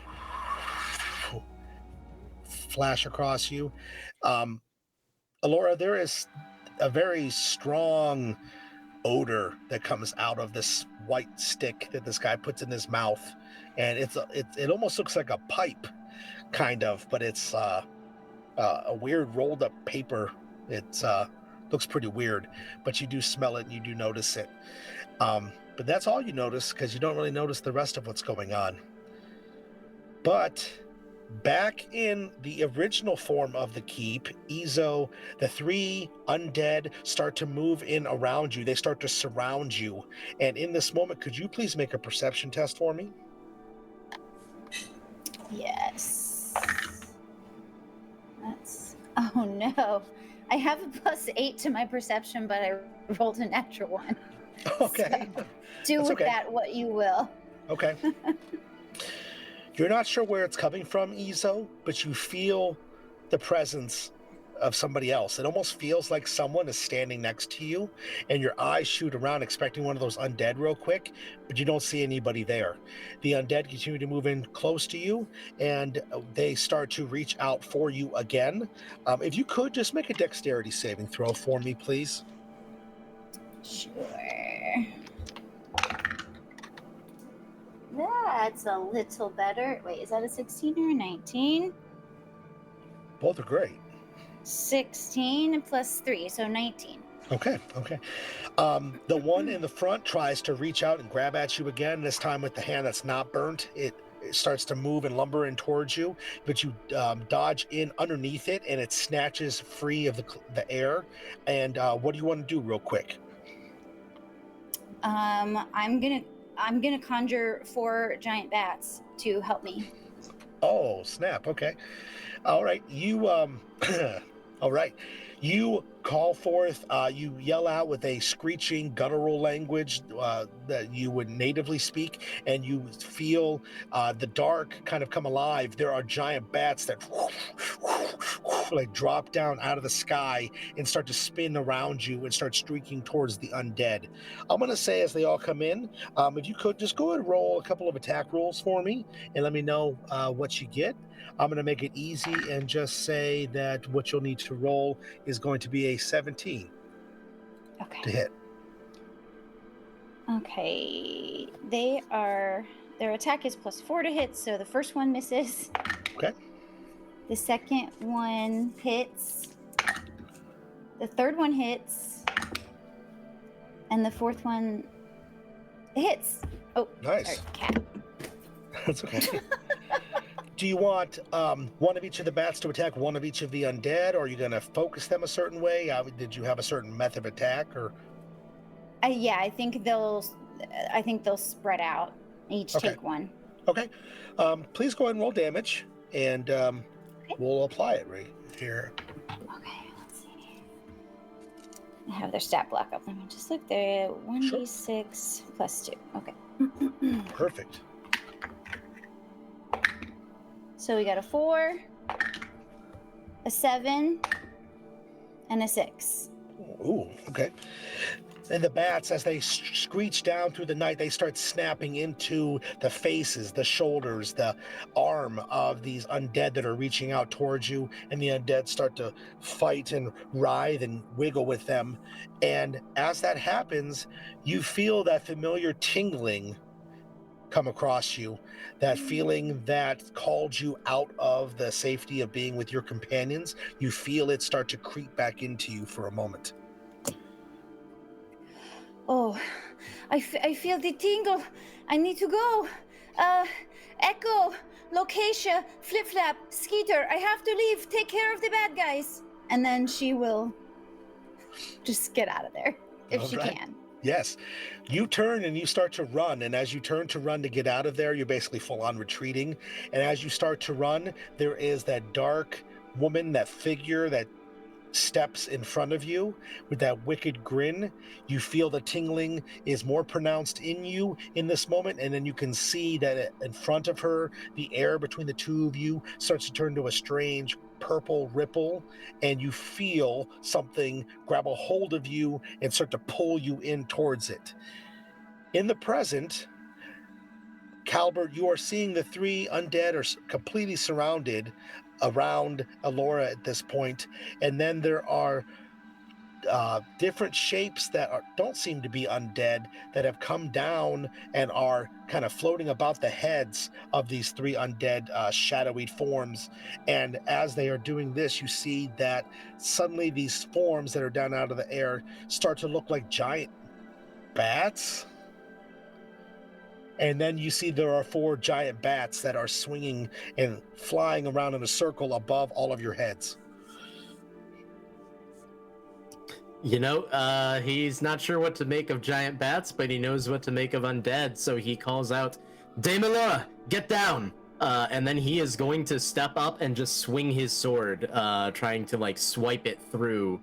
flash across you. Alora, there is a very strong odor that comes out of this white stick that this guy puts in his mouth, and it almost looks like a pipe, kind of, but it's a weird rolled up paper. It looks pretty weird, but you do smell it and you do notice it. But that's all you notice, because you don't really notice the rest of what's going on. But back in the original form of the keep, Izo, the three undead start to move in around you. They start to surround you. And in this moment, could you please make a perception test for me? Yes. Oh no. I have a +8 to my perception, but I rolled a natural one. Okay. So do That's with okay. that what you will. Okay. You're not sure where it's coming from, Izo, but you feel the presence of somebody else. It almost feels like someone is standing next to you, and your eyes shoot around expecting one of those undead real quick, but you don't see anybody there. The undead continue to move in close to you, and they start to reach out for you again. If you could just make a dexterity saving throw for me, please. Sure. That's a little better. Wait, is that a 16 or a 19? Both are great. 16 plus 3, so 19. Okay. The one in the front tries to reach out and grab at you again, this time with the hand that's not burnt. It starts to move and lumber in towards you, but you dodge in underneath it, and it snatches free of the air. And what do you want to do real quick? I'm gonna conjure 4 giant bats to help me. Oh, snap. Okay. All right. You all right. You call forth, you yell out with a screeching guttural language that you would natively speak, and you feel the dark kind of come alive. There are giant bats that like drop down out of the sky and start to spin around you and start streaking towards the undead. I'm going to say, as they all come in, if you could just go ahead and roll a couple of attack rolls for me and let me know what you get. I'm going to make it easy and just say that what you'll need to roll is going to be a 17 Okay. to hit. Okay. Their attack is +4 to hit, so the first one misses. Okay. The second one hits. The third one hits. And the fourth one hits. Oh, Nice. sorry, cat. That's okay. Do you want one of each of the bats to attack one of each of the undead, or are you going to focus them a certain way? Did you have a certain method of attack, or? Yeah, I think they'll spread out. Each Okay. take one. Okay. Please go ahead and roll damage, and we'll apply it right here. Okay, let's see. I have their stat block up. Let me just look there. 1d6 plus 2. Okay. Perfect. So we got a 4, a 7, and a 6. Ooh, okay. And the bats, as they screech down through the night, they start snapping into the faces, the shoulders, the arm of these undead that are reaching out towards you. And the undead start to fight and writhe and wiggle with them. And as that happens, you feel that familiar tingling come across you, that feeling that called you out of the safety of being with your companions. You feel it start to creep back into you for a moment. Oh, I feel the tingle. I need to go. Echo, Locatia, Flip Flap, Skeeter, I have to leave. Take care of the bad guys. And then she will just get out of there if she can. Yes. You turn and you start to run. And as you turn to run to get out of there, you're basically full on retreating. And as you start to run, there is that dark woman, that figure that steps in front of you with that wicked grin. You feel the tingling is more pronounced in you in this moment, and then you can see that in front of her, the air between the two of you starts to turn to a strange purple ripple, and you feel something grab a hold of you and start to pull you in towards it. In the present, Calbert, you are seeing the three undead are completely surrounded around Alora at this point, and then there are different shapes that don't seem to be undead that have come down and are kind of floating about the heads of these three undead shadowy forms. And as they are doing this, you see that suddenly these forms that are down out of the air start to look like giant bats. And then you see there are 4 giant bats that are swinging and flying around in a circle above all of your heads. You know, he's not sure what to make of giant bats, but he knows what to make of undead, so he calls out, Dame Alora, get down! And then he is going to step up and just swing his sword, trying to, like, swipe it through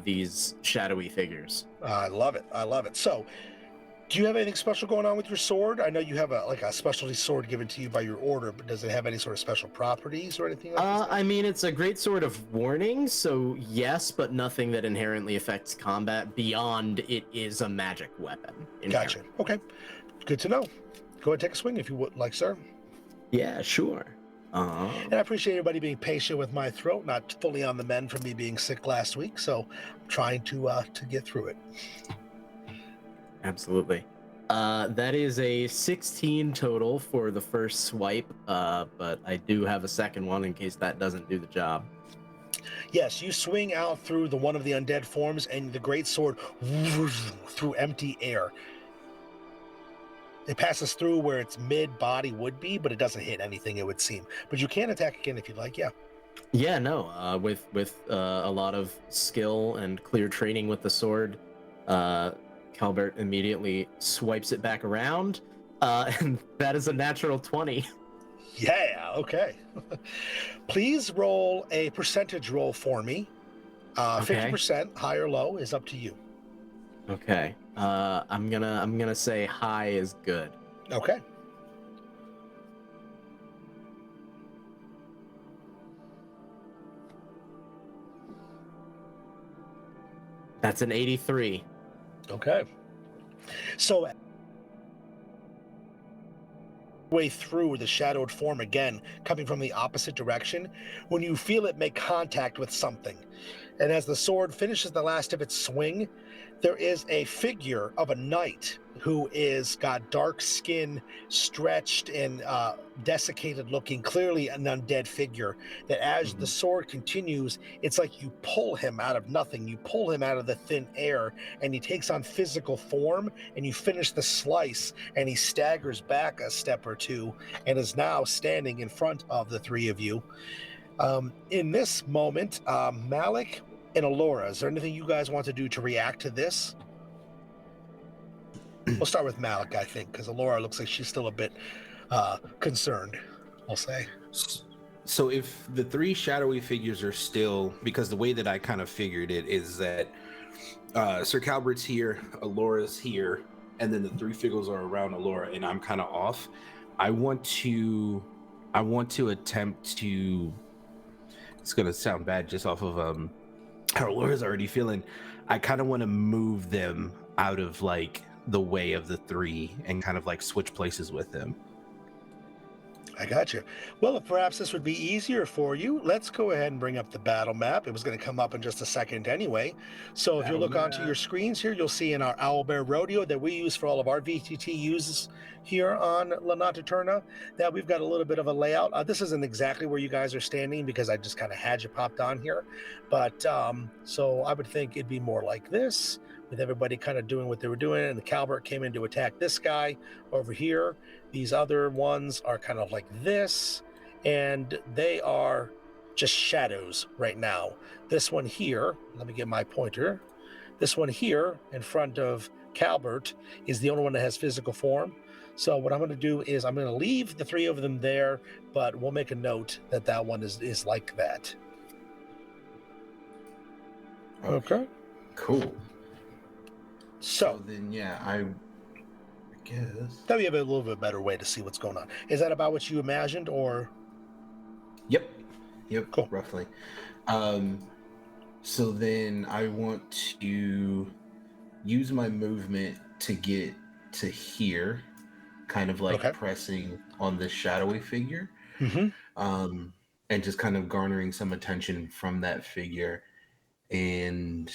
these shadowy figures. I love it. I love it. So, do you have anything special going on with your sword? I know you have a specialty sword given to you by your order, but does it have any sort of special properties or anything like that? I mean, it's a great sword of warning, so yes, but nothing that inherently affects combat beyond it is a magic weapon. Gotcha. Okay. Good to know. Go ahead and take a swing if you would like, sir. Yeah, sure. And I appreciate everybody being patient with my throat, not fully on the mend from me being sick last week, so I'm trying to get through it. Absolutely. That is a 16 total for the first swipe, but I do have a second one in case that doesn't do the job. Yes, you swing out through one of the undead forms, and the great sword through empty air. It passes through where its mid-body would be, but it doesn't hit anything, it would seem. But you can attack again if you'd like, yeah. Yeah, no, with a lot of skill and clear training with the sword, Calbert immediately swipes it back around, and that is a natural 20. Yeah, okay. Please roll a percentage roll for me. 50%, high or low, is up to you. Okay. I'm gonna say high is good. Okay. That's an 83. Okay. So way through the shadowed form again, coming from the opposite direction, when you feel it make contact with something. And as the sword finishes the last of its swing, there is a figure of a knight who is got dark skin, stretched and desiccated looking, clearly an undead figure, that as the sword continues, it's like you pull him out of nothing. You pull him out of the thin air, and he takes on physical form, and you finish the slice, and he staggers back a step or two, and is now standing in front of the three of you. In this moment, Malik and Alora, is there anything you guys want to do to react to this? We'll start with Malik, I think, because Alora looks like she's still a bit concerned, I'll say. So if the 3 shadowy figures are still, because the way that I kind of figured it is that Sir Calbert's here, Alora's here, and then the 3 figures are around Alora, and I'm kind of off. I want to attempt to, it's going to sound bad just off of how Alora's already feeling. I kind of want to move them out of like the way of the three and kind of like switch places with them. I got you. Well, if perhaps this would be easier for you, let's go ahead and bring up the battle map. It was going to come up in just a second anyway. So if you look onto your screens here, you'll see in our Owlbear Rodeo that we use for all of our VTT uses here on La Notte Eterna, that we've got a little bit of a layout. This isn't exactly where you guys are standing because I just kind of had you popped on here. But so I would think it'd be more like this, with everybody kind of doing what they were doing. And the Calvert came in to attack this guy over here. These other ones are kind of like this, and they are just shadows right now. This one here, let me get my pointer. This one here in front of Calvert is the only one that has physical form. So what I'm going to do is I'm going to leave the three of them there, but we'll make a note that that one is like that. Okay. Cool. So then, yeah, I guess. Now we have a little bit better way to see what's going on. Is that about what you imagined, or? Yep. Cool. Roughly. So then I want to use my movement to get to here, kind of like pressing on this shadowy figure, and just kind of garnering some attention from that figure. And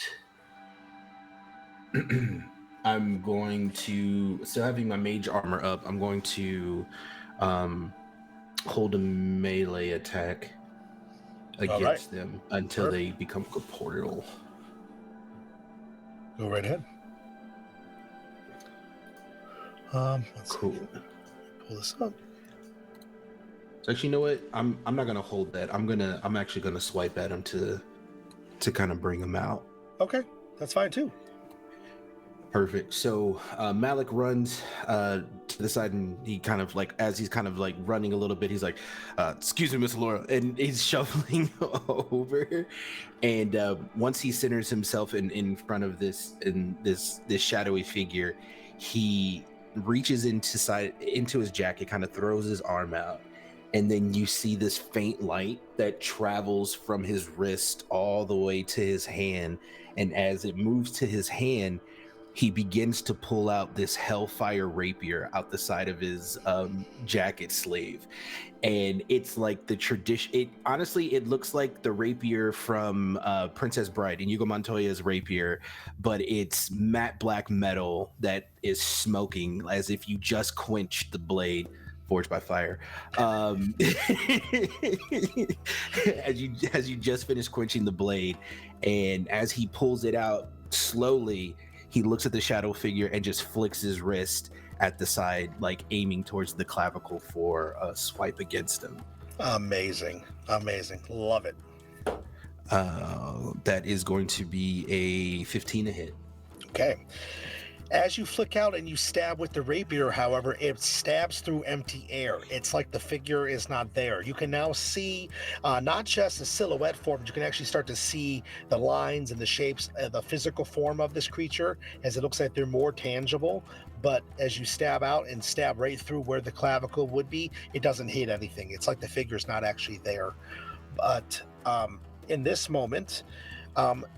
I'm going to, still having my mage armor up, I'm going to hold a melee attack against them until they become corporeal. Go right ahead. Cool. Pull this up. So actually, you know what? I'm not gonna hold that. I'm actually gonna swipe at him to kind of bring him out. Okay, that's fine too. Perfect. So Malik runs to the side, and he kind of like, as he's kind of like running a little bit, he's like, "Excuse me, Miss Laura," and he's shuffling over. And once he centers himself in front of this shadowy figure, he reaches into his jacket, kind of throws his arm out, and then you see this faint light that travels from his wrist all the way to his hand. And as it moves to his hand, he begins to pull out this hellfire rapier out the side of his jacket sleeve. And it's like the tradition. It looks like the rapier from Princess Bride, Inigo Montoya's rapier, but it's matte black metal that is smoking as if you just quenched the blade, forged by fire. As you just finished quenching the blade, and as he pulls it out slowly, he looks at the shadow figure and just flicks his wrist at the side, like aiming towards the clavicle for a swipe against him. Amazing. Love it. That is going to be a 15 to hit. Okay. As you flick out and you stab with the rapier, however, it stabs through empty air. It's like the figure is not there. You can now see not just the silhouette form, but you can actually start to see the lines and the shapes, the physical form of this creature, as it looks like they're more tangible. But as you stab out and stab right through where the clavicle would be, it doesn't hit anything. It's like the figure's not actually there. But in this moment,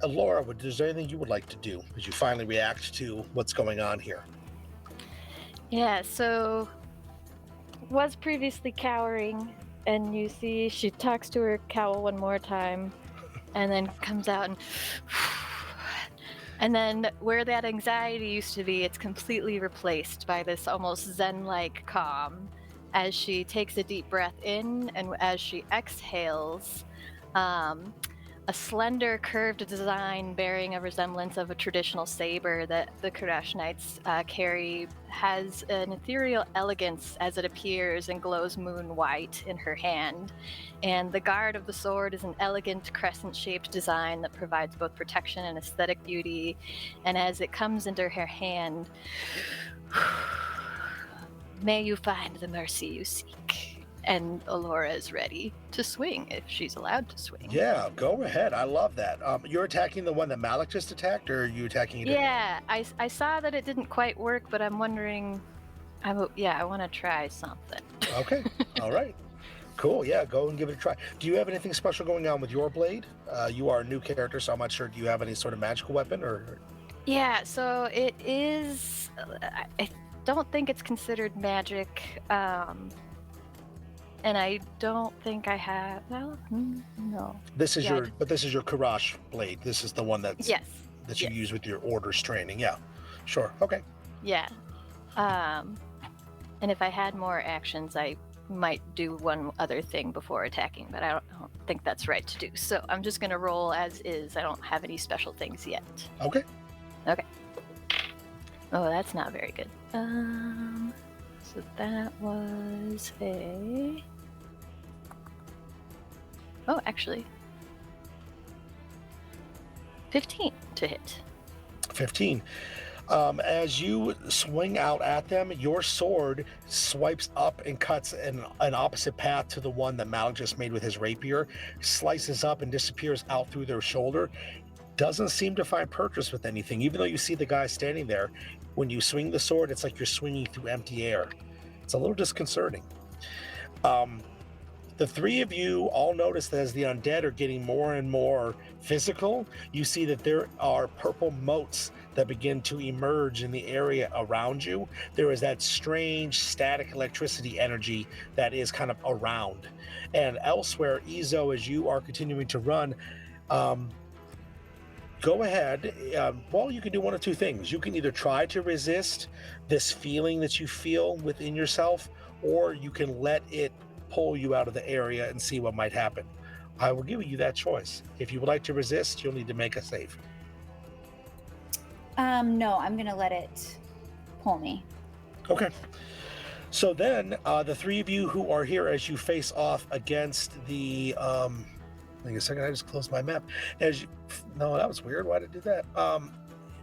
Laura, is there anything you would like to do as you finally react to what's going on here? Yeah, so was previously cowering, and you see she talks to her cowl one more time, and then comes out and then where that anxiety used to be, it's completely replaced by this almost zen-like calm as she takes a deep breath in, and as she exhales, a slender, curved design bearing a resemblance of a traditional saber that the Kurash Knights carry has an ethereal elegance as it appears and glows moon white in her hand. And the guard of the sword is an elegant crescent-shaped design that provides both protection and aesthetic beauty. And as it comes into her hand, may you find the mercy you seek. And Alora is ready to swing if she's allowed to swing. Yeah, go ahead. I love that. You're attacking the one that Malik just attacked, or are you attacking it? Yeah, I saw that it didn't quite work, but I'm wondering. I want to try something. Okay. All right. Cool. Yeah, go and give it a try. Do you have anything special going on with your blade? You are a new character, so I'm not sure. Do you have any sort of magical weapon or? Yeah, so it is. I don't think it's considered magic, and I don't think I have. Well, no. This is Yeah, this is your Karash blade. This is the one that Yes. you yes. use with your orders training. Yeah, sure. Okay. Yeah. And if I had more actions, I might do one other thing before attacking, but I don't think that's right to do. So I'm just gonna roll as is. I don't have any special things yet. Okay. Oh, that's not very good. So that was a. Oh, actually, 15 to hit. 15. As you swing out at them, your sword swipes up and cuts an opposite path to the one that Malik just made with his rapier, slices up and disappears out through their shoulder. Doesn't seem to find purchase with anything, even though you see the guy standing there. When you swing the sword, it's like you're swinging through empty air. It's a little disconcerting. The three of you all notice that as the undead are getting more and more physical, you see that there are purple motes that begin to emerge in the area around you. There is that strange static electricity energy that is kind of around. And elsewhere, Izo, as you are continuing to run, go ahead. Well, you can do one of two things. You can either try to resist this feeling that you feel within yourself, or you can let it pull you out of the area and see what might happen. I will give you that choice. If you would like to resist, you'll need to make a save. No, I'm gonna let it pull me. Okay. So then, the three of you who are here as you face off against the, wait a second, I just closed my map. No, that was weird. Why did I do that?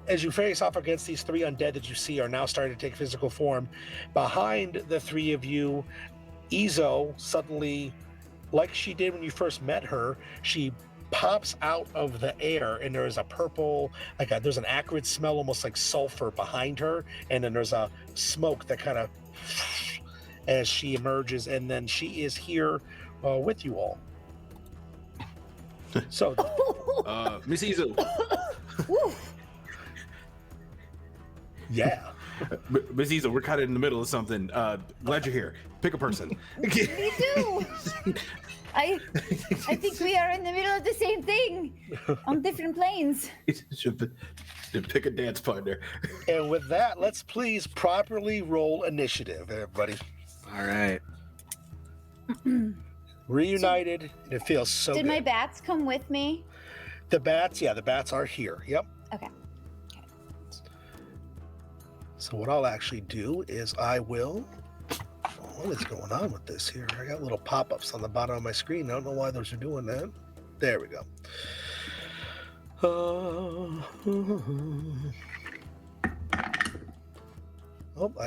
As you face off against these three undead that you see are now starting to take physical form, behind the three of you, Izo suddenly, like she did when you first met her, she pops out of the air, and there is a purple, there's an acrid smell, almost like sulfur behind her, and then there's a smoke that kind of as she emerges, and then she is here with you all. So, Miss Izo. yeah. Miss Izo, we're kind of in the middle of something. Glad you're here. Pick a person. Me too. I think we are in the middle of the same thing on different planes. Pick a dance partner. And with that, let's please properly roll initiative, everybody. All right. Reunited, and it feels so Did good. my bats come with me? The bats are here. Yep. Okay. So what I'll actually do is I will. What is going on with this here? I got little pop-ups on the bottom of my screen. I don't know why those are doing that. There we go.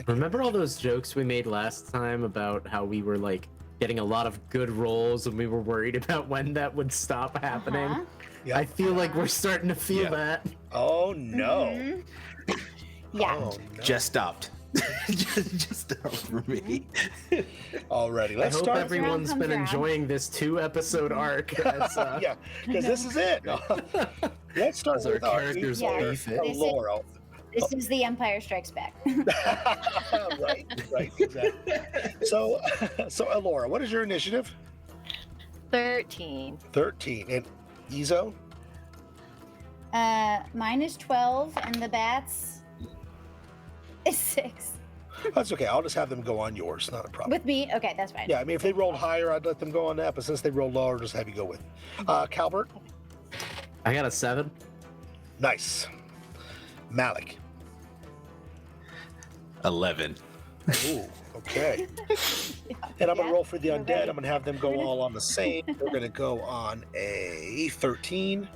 Remember all those jokes we made last time about how we were like getting a lot of good rolls and we were worried about when that would stop happening? Uh-huh. Yep. I feel like we're starting to feel Yeah. that. Oh no. Mhm. Yeah. Oh, no. Just stopped. just stopped for me. Alrighty. I Let's hope start. everyone's comes been around. enjoying this 2-episode arc. As, Yeah, because this is it. Let's start as our with our characters Yeah. beef it. This is- Laura. This is the Empire Strikes Back. right, exactly. So Elora, what is your initiative? 13. 13. And Izo? Mine is 12, and the bats is 6. That's okay. I'll just have them go on yours. Not a problem. With me? Okay, that's fine. Yeah, I mean, if they rolled higher, I'd let them go on that. But since they rolled lower, I'll just have you go with. Calbert? I got a 7. Nice. Malik? 11. Ooh, okay. And I'm going to roll for the undead. I'm going to have them go all on the same. We're going to go on a 13.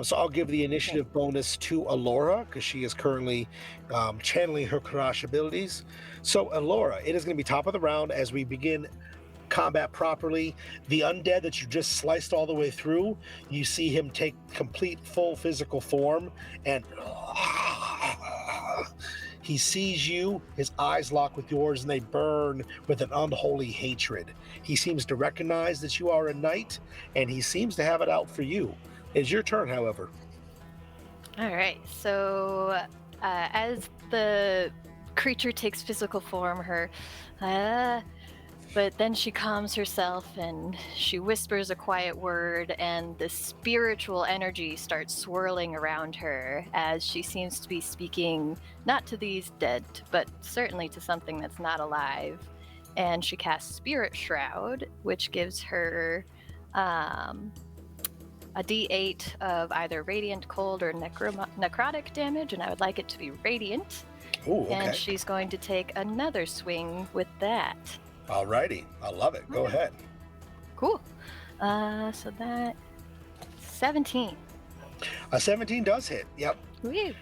So I'll give the initiative bonus to Elora because she is currently channeling her Karash abilities. So Elora, it is going to be top of the round as we begin combat properly. The undead that you just sliced all the way through, you see him take complete full physical form, and He sees you, his eyes lock with yours, and they burn with an unholy hatred. He seems to recognize that you are a knight, and he seems to have it out for you. It's your turn, however. All right. So, as the creature takes physical form, but then she calms herself and she whispers a quiet word, and the spiritual energy starts swirling around her as she seems to be speaking not to these dead, but certainly to something that's not alive. And she casts Spirit Shroud, which gives her a d8 of either radiant, cold, or necrotic damage, and I would like it to be radiant. Ooh, okay. And she's going to take another swing with that. Alrighty, I love it. Go ahead. Cool. So that 17. A 17 does hit. Yep. Woo.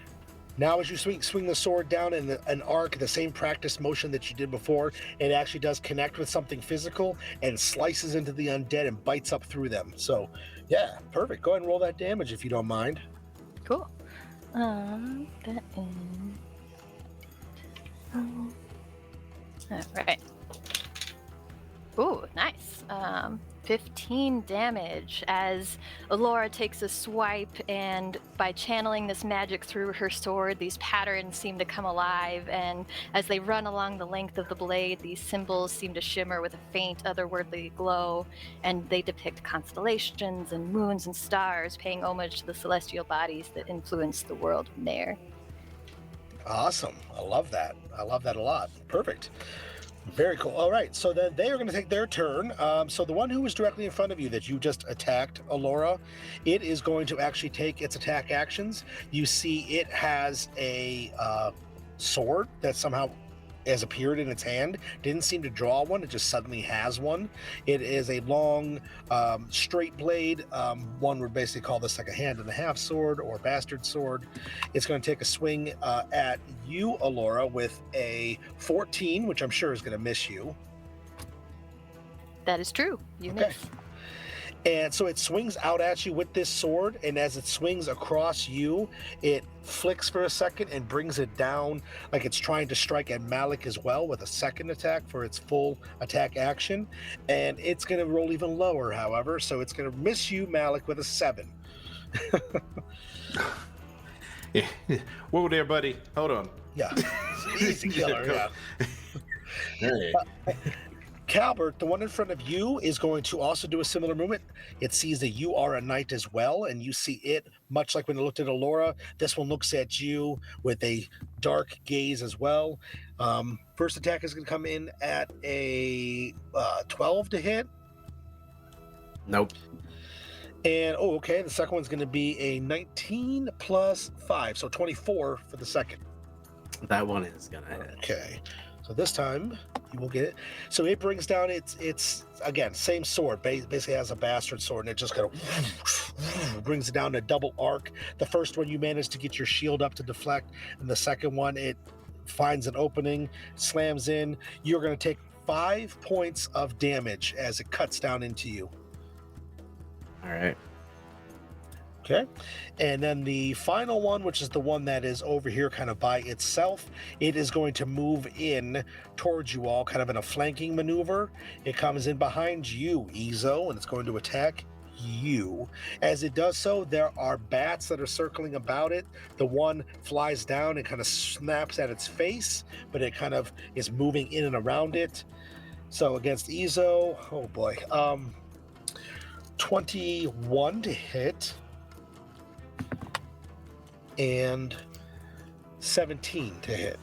Now, as you swing the sword down in an arc, the same practice motion that you did before, it actually does connect with something physical and slices into the undead and bites up through them. So, yeah, perfect. Go ahead and roll that damage if you don't mind. Cool. That is. All right. Ooh, nice. 15 damage as Alora takes a swipe, and by channeling this magic through her sword, these patterns seem to come alive, and as they run along the length of the blade, these symbols seem to shimmer with a faint, otherworldly glow, and they depict constellations and moons and stars, paying homage to the celestial bodies that influence the world from there. Awesome. I love that. I love that a lot. Perfect. Very cool. All right, so then they are going to take their turn. So the one who was directly in front of you that you just attacked, Alora, it is going to actually take its attack actions. You see it has a sword that somehow has appeared in its hand. Didn't seem to draw one, it just suddenly has one. It is a long, straight blade. One would basically call this like a hand and a half sword or bastard sword. It's going to take a swing at you, Alora, with a 14, which I'm sure is going to miss you. That is true. You Okay. miss. And so it swings out at you with this sword, and as it swings across you, it flicks for a second and brings it down like it's trying to strike at Malik as well with a second attack for its full attack action. And it's going to roll even lower, however, so it's going to miss you, Malik, with a 7. Yeah. Whoa there, buddy. Hold on. Yeah. Easy killer, yeah. All right. Calbert, the one in front of you, is going to also do a similar movement. It sees that you are a knight as well, and you see it, much like when it looked at Alora, this one looks at you with a dark gaze as well. First attack is going to come in at a 12 to hit. Nope. And, okay, the second one's going to be a 19 plus 5, so 24 for the second. That one is gonna hit. Okay. So this time you will get it. So it brings down its again, same sword, basically has a bastard sword, and it just kind of brings it down a double arc. The first one you manage to get your shield up to deflect, and the second one it finds an opening, slams in. You're going to take 5 points of damage as it cuts down into you. All right. Okay. And then the final one, which is the one that is over here kind of by itself, it is going to move in towards you all, kind of in a flanking maneuver. It comes in behind you, Izo, and it's going to attack you. As it does so, there are bats that are circling about it. The one flies down and kind of snaps at its face, but it kind of is moving in and around it. So against Izo, oh boy, 21 to hit. And 17 to hit.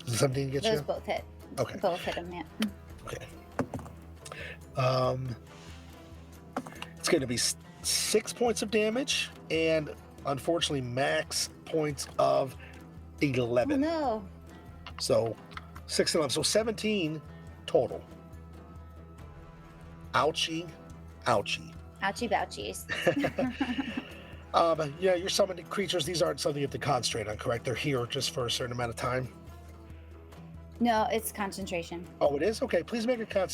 Does 17 get Those you? both hit. Okay. Both hit him, yeah. Okay. It's going to be 6 points of damage, and unfortunately, max points of 11. Oh no. So 6 and 11. So 17 total. Ouchie. Ouchie. Ouchie bouchies. Yeah, you're summoning creatures. These aren't something you have to concentrate on, correct? They're here just for a certain amount of time. No, it's concentration. Oh, it is? Okay, please make a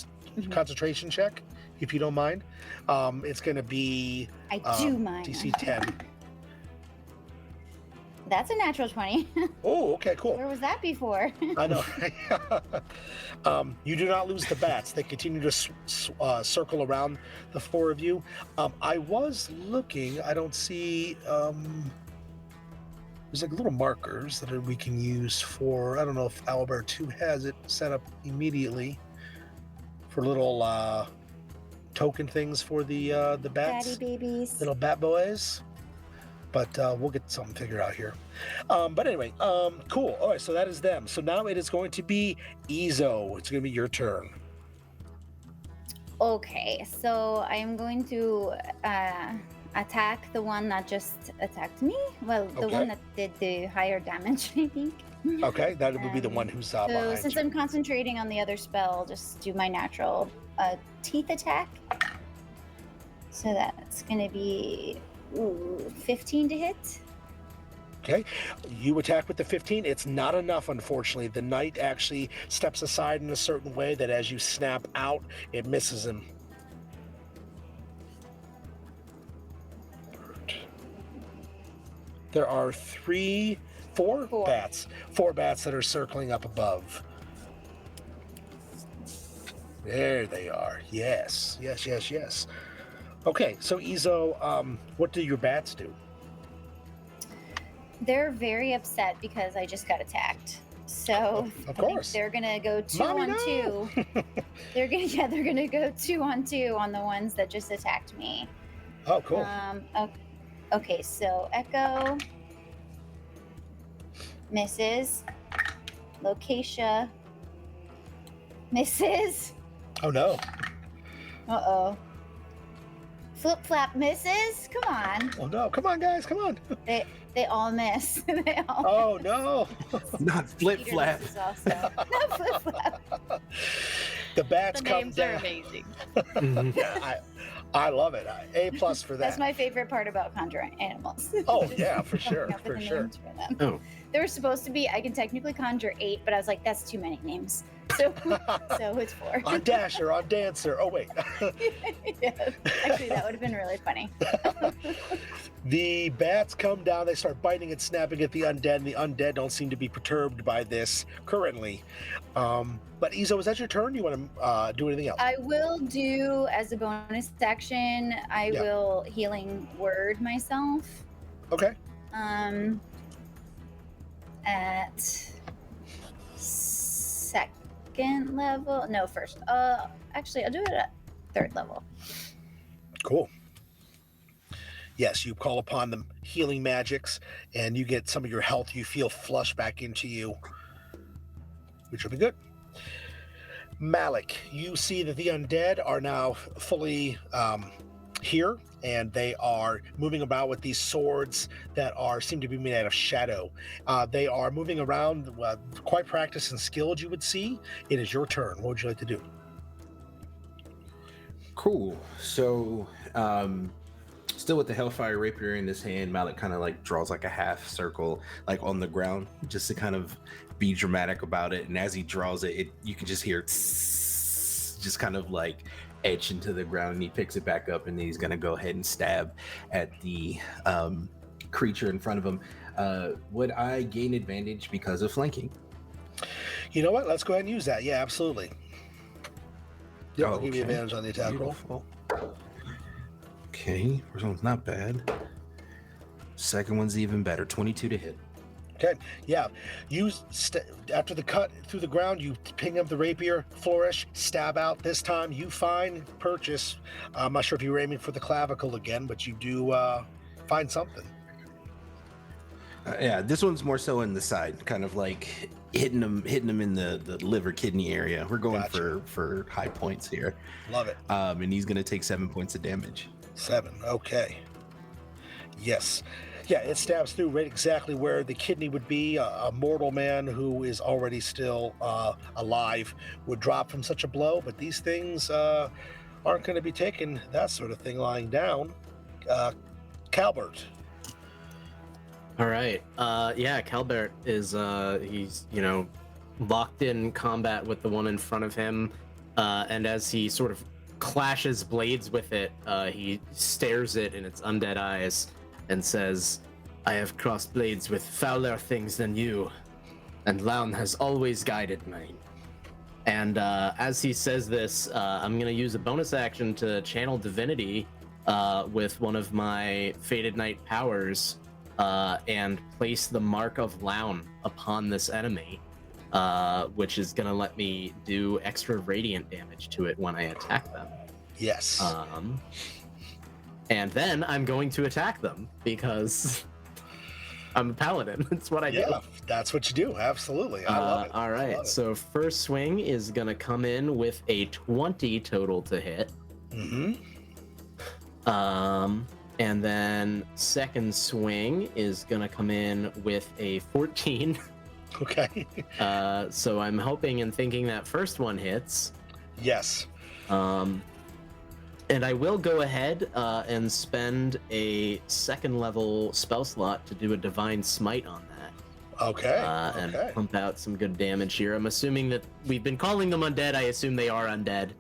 concentration check, if you don't mind. It's going to be I do mind. DC 10. That's a natural 20. Oh, okay, cool. Where was that before? I know. You do not lose the bats. They continue to circle around the four of you. I was looking. I don't see. There's like little markers that we can use for. I don't know if Albert 2 has it set up immediately for little token things for the bats. Daddy babies. Little bat boys. But we'll get something figured out here. But anyway, cool. All right, so that is them. So now it is going to be Ezo. It's going to be your turn. Okay, so I am going to attack the one that just attacked me. Well, the Okay. one that did the higher damage, I think. Okay, that would be the one who's So behind since you. I'm concentrating on the other spell, I'll just do my natural teeth attack. So that's going to be 15 to hit. Okay, you attack with the 15. It's not enough, unfortunately. The knight actually steps aside in a certain way that as you snap out, it misses him. There are four Four. bats. 4 bats that are circling up above. There they are. Yes. Okay, so Ezo, what do your bats do? They're very upset because I just got attacked. So Of I think course. they're gonna go 2 Mommy, on no! 2. They're gonna go 2 on 2 on the ones that just attacked me. Oh, cool. Okay, so Echo misses. Locatia misses. Oh, no. Uh-oh. Flip Flap misses. Come on. Oh, no. Come on, guys. Come on. They all miss. They all Oh, miss. no. Not flip Peter flap. misses also. No, Flip Flap. The bats The come names are down. amazing. Mhm. Yeah, I love it. A+ for that. That's my favorite part about conjure animals. Oh, Just yeah, for coming sure, up with for the sure. names for them. Oh. There were supposed to be, I can technically conjure 8, but I was like, that's too many names. So it's 4. On Dasher, on Dancer. Oh, wait. Yeah. Actually, that would have been really funny. The bats come down. They start biting and snapping at the undead, and the undead don't seem to be perturbed by this currently. But Ezo, is that your turn? You want to do anything else? I will do, as a bonus action, I Yeah. will healing word myself. Okay. At second level. No, first. Actually, I'll do it at 3rd level. Cool. Yes, you call upon the healing magics, and you get some of your health. You feel flush back into you, which will be good. Malik, you see that the undead are now fully here, and they are moving about with these swords that seem to be made out of shadow. They are moving around, quite practiced and skilled, you would see. It is your turn. What would you like to do? Cool. So, still with the Hellfire Rapier in his hand, Malik kind of like draws like a half circle, like on the ground, just to kind of be dramatic about it. And as he draws it, you can just hear it just kind of like etch into the ground. And he picks it back up, and then he's gonna go ahead and stab at the creature in front of him. Would I gain advantage because of flanking? You know what? Let's go ahead and use that. Yeah, absolutely. Yeah, I'll give you Okay. advantage on the attack roll. Beautiful. Okay, first one's not bad. Second one's even better. 22 to hit. Okay, yeah. You after the cut through the ground, you ping up the rapier, flourish, stab out. This time, you find purchase. I'm not sure if you were aiming for the clavicle again, but you do find something. Yeah, this one's more so in the side, kind of like hitting him in the liver kidney area. We're going Gotcha. for high points here. Love it. And he's gonna take 7 points of damage. 7. Okay. Yes. Yeah, it stabs through right exactly where the kidney would be. A mortal man who is already still alive would drop from such a blow, but these things aren't going to be taking that sort of thing lying down. Calbert. All right. Yeah, Calbert is he's locked in combat with the one in front of him, and as he sort of clashes blades with it, he stares it in its undead eyes and says, I have crossed blades with fouler things than you, and Laun has always guided me. And as he says this, I'm going to use a bonus action to channel divinity with one of my Fated Knight powers and place the mark of Laun upon this enemy, which is going to let me do extra radiant damage to it when I attack them. Yes. And then I'm going to attack them because I'm a paladin. That's what I do. Yeah, that's what you do. Absolutely. I love it. All right. So first swing is going to come in with a 20 total to hit. Mm-hmm. And then second swing is going to come in with a 14. Okay. So I'm hoping and thinking that first one hits. Yes. And I will go ahead and spend a second level spell slot to do a Divine Smite on that. Okay. And pump out some good damage here. I'm assuming that we've been calling them undead. I assume they are undead.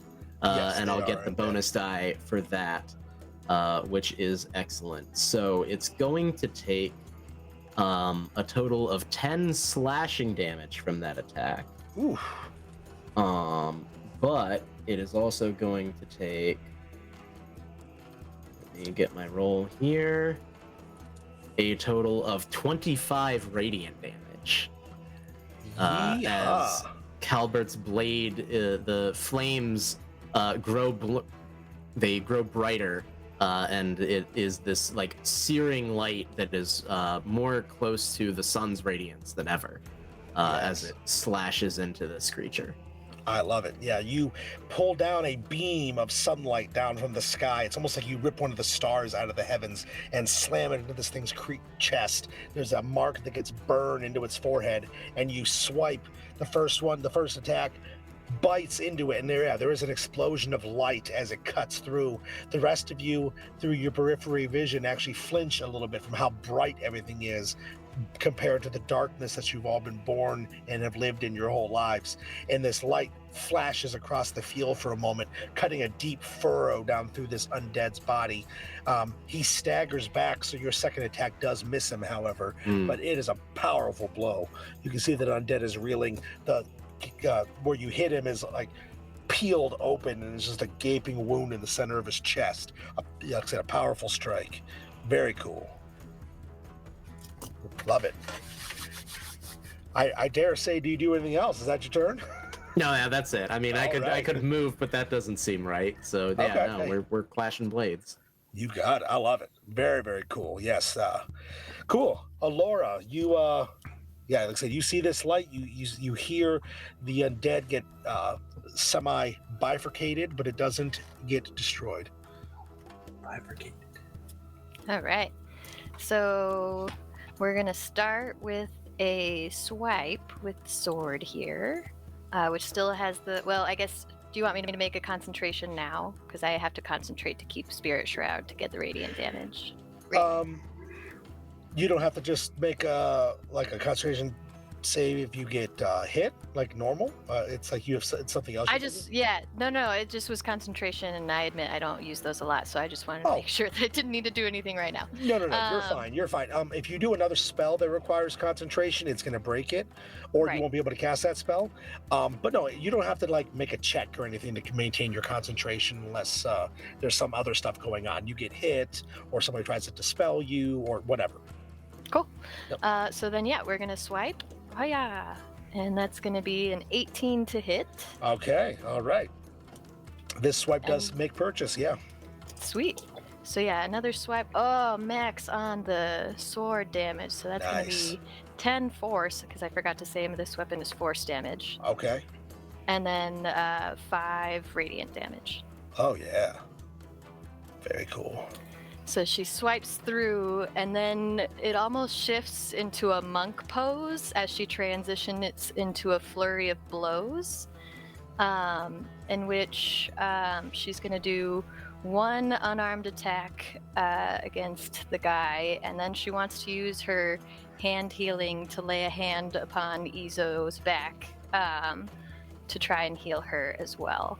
Yes, and they I'll are get the undead. bonus die for that, which is excellent. So it's going to take a total of 10 slashing damage from that attack. Ooh. But it is also going to take... Let me get my roll here. A total of 25 radiant damage. As Calbert's blade, the flames grow brighter, and it is this like searing light that is more close to the sun's radiance than ever, as it slashes into this creature. I love it. Yeah, you pull down a beam of sunlight down from the sky. It's almost like you rip one of the stars out of the heavens and slam it into this thing's chest. There's a mark that gets burned into its forehead, and you swipe the first one. The first attack bites into it, and there is an explosion of light as it cuts through. The rest of you, through your periphery vision, actually flinch a little bit from how bright everything is compared to the darkness that you've all been born and have lived in your whole lives. And this light flashes across the field for a moment, cutting a deep furrow down through this undead's body. He staggers back, so your second attack does miss him, however, but it is a powerful blow. You can see that undead is reeling. The where you hit him is like peeled open, and it's just a gaping wound in the center of his chest. Like I said, a powerful strike. Very cool. Love it. I dare say, do you do anything else? Is that your turn? No, yeah, that's it. I mean, I could move, but that doesn't seem right. So yeah, Okay. we're clashing blades. You got it. I love it. Very, very cool. Yes. Cool. Alora, you like I said, you see this light, you hear the undead get semi bifurcated, but it doesn't get destroyed. Bifurcated. All right. So we're going to start with a swipe with the sword here, which still has the... Well, I guess... Do you want me to make a concentration now? Because I have to concentrate to keep Spirit Shroud to get the radiant damage. You don't have to just make a concentration save if you get hit, like normal. It's like it's something else. It just was concentration, and I admit I don't use those a lot, so I just wanted to make sure that I didn't need to do anything right now. No, you're fine. If you do another spell that requires concentration, it's going to break it, or you won't be able to cast that spell. But no, you don't have to make a check or anything to maintain your concentration unless there's some other stuff going on. You get hit, or somebody tries to dispel you, or whatever. Cool. Yep. So then, we're going to swipe. Oh, yeah. And that's going to be an 18 to hit. Okay. All right. This swipe does make purchase. Yeah. Sweet. So, another swipe. Oh, max on the sword damage. So that's going to be 10 force, because I forgot to say this weapon is force damage. Okay. And then 5 radiant damage. Oh, yeah. Very cool. So she swipes through, and then it almost shifts into a monk pose as she transitions into a flurry of blows, in which she's going to do one unarmed attack against the guy, and then she wants to use her hand healing to lay a hand upon Izo's back to try and heal her as well.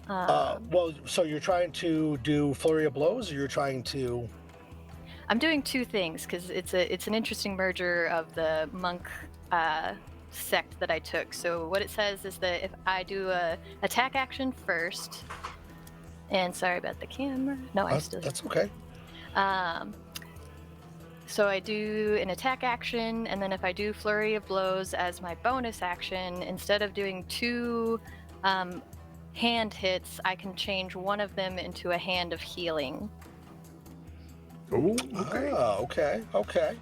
So you're trying to do flurry of blows, or you're trying to... I'm doing two things because it's an interesting merger of the monk sect that I took. So what it says is that if I do a attack action first, and sorry about the camera. No, I'm still here. That's okay. So I do an attack action, and then if I do Flurry of Blows as my bonus action, instead of doing 2 hand hits, I can change one of them into a hand of healing. Ooh, okay. Oh, okay.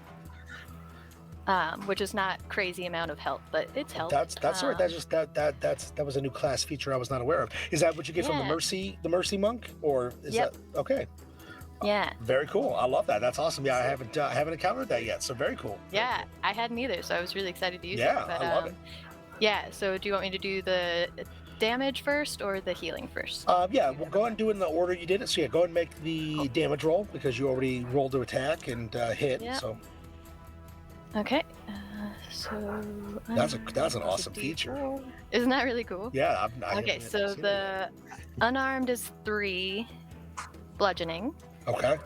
Which is not crazy amount of health, but it's help. That's all right. That was a new class feature I was not aware of. Is that what you get from the Mercy monk, or is that okay? Yeah. Very cool. I love that. That's awesome. Yeah, I haven't encountered that yet, so very cool. Yeah, I hadn't either, so I was really excited to use it. Yeah, But, I love it. Yeah. So do you want me to do the damage first or the healing first? Yeah, we'll go ahead and do it in the order you did it. So yeah, go ahead and make the damage roll because you already rolled to attack and hit. Yep. So Okay. So that's an awesome feature. Isn't that really cool? Yeah. Okay, so the unarmed is 3 bludgeoning. Okay.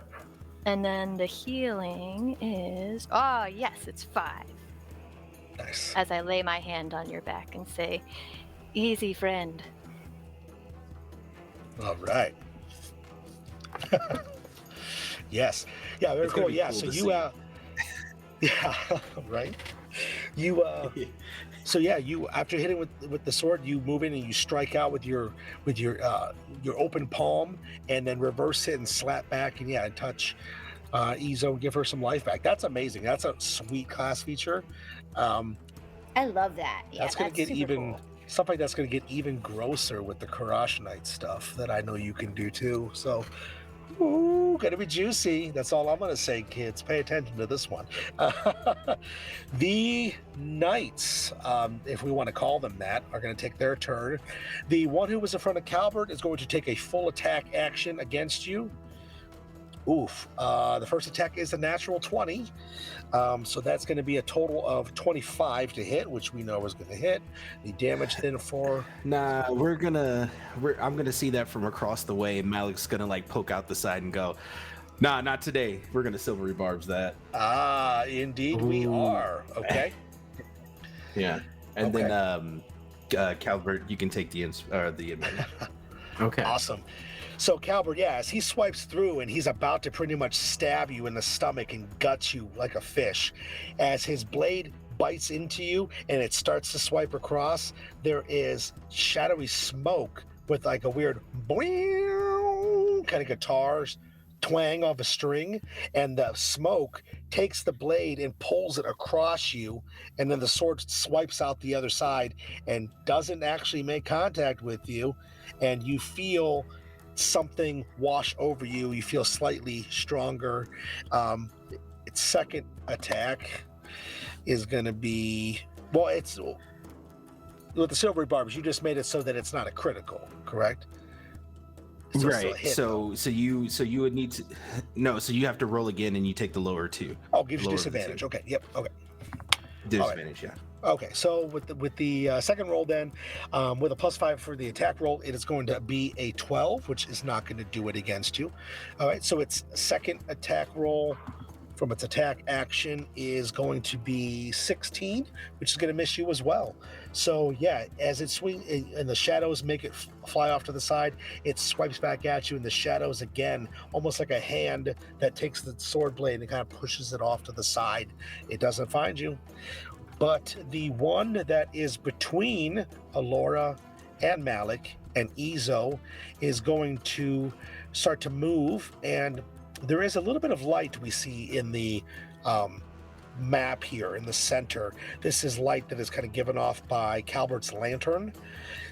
And then the healing is it's 5. Nice. As I lay my hand on your back and say, "Easy, friend." All right. Yes. Yeah. Very It's gonna cool. be Yeah. cool So to you see. yeah. Right. You So yeah, you after hitting with the sword, you move in and you strike out with your open palm, and then reverse it and slap back and touch Izo and give her some life back. That's amazing. That's a sweet class feature. I love that. Yeah, that's gonna get super even cool. stuff like that's gonna get even grosser with the Karash Knight stuff that I know you can do too. So. Ooh, gonna be juicy. That's all I'm gonna say, kids. Pay attention to this one. The knights, if we want to call them that, are going to take their turn. The one who was in front of Calvert is going to take a full attack action against you. Oof. The first attack is a natural 20. So that's going to be a total of 25 to hit, which we know is going to hit. The damage then for... Nah, I'm gonna see that from across the way. Malik's gonna like poke out the side and go, "Nah, not today. We're gonna silvery barbs that." Indeed we are. Okay. Yeah, and then Calvert, you can take the advantage. Okay. Awesome. So Calvert, as he swipes through and he's about to pretty much stab you in the stomach and gut you like a fish, as his blade bites into you and it starts to swipe across, there is shadowy smoke with like a weird boing kind of guitar twang of a string, and the smoke takes the blade and pulls it across you, and then the sword swipes out the other side and doesn't actually make contact with you, and you feel something wash over you. You feel slightly stronger. Its second attack is going to be, well, it's with the silvery barbs. You just made it so that it's not a critical, correct? It's still a Right. hit, So you would need to so you have to roll again and you take the lower 2. oh, gives you lower of the disadvantage. two. Okay. Yep. Okay. Disadvantage, yeah. Okay, so with the second roll then, with a +5 for the attack roll, it is going to be a 12, which is not going to do it against you. All right, so its second attack roll from its attack action is going to be 16, which is going to miss you as well. So yeah, as it swings and the shadows make it fly off to the side, it swipes back at you in the shadows again, almost like a hand that takes the sword blade and kind of pushes it off to the side. It doesn't find you. But the one that is between Alora and Malik and Izo is going to start to move, and there is a little bit of light we see in the map here in the center. This is light that is kind of given off by Calvert's lantern.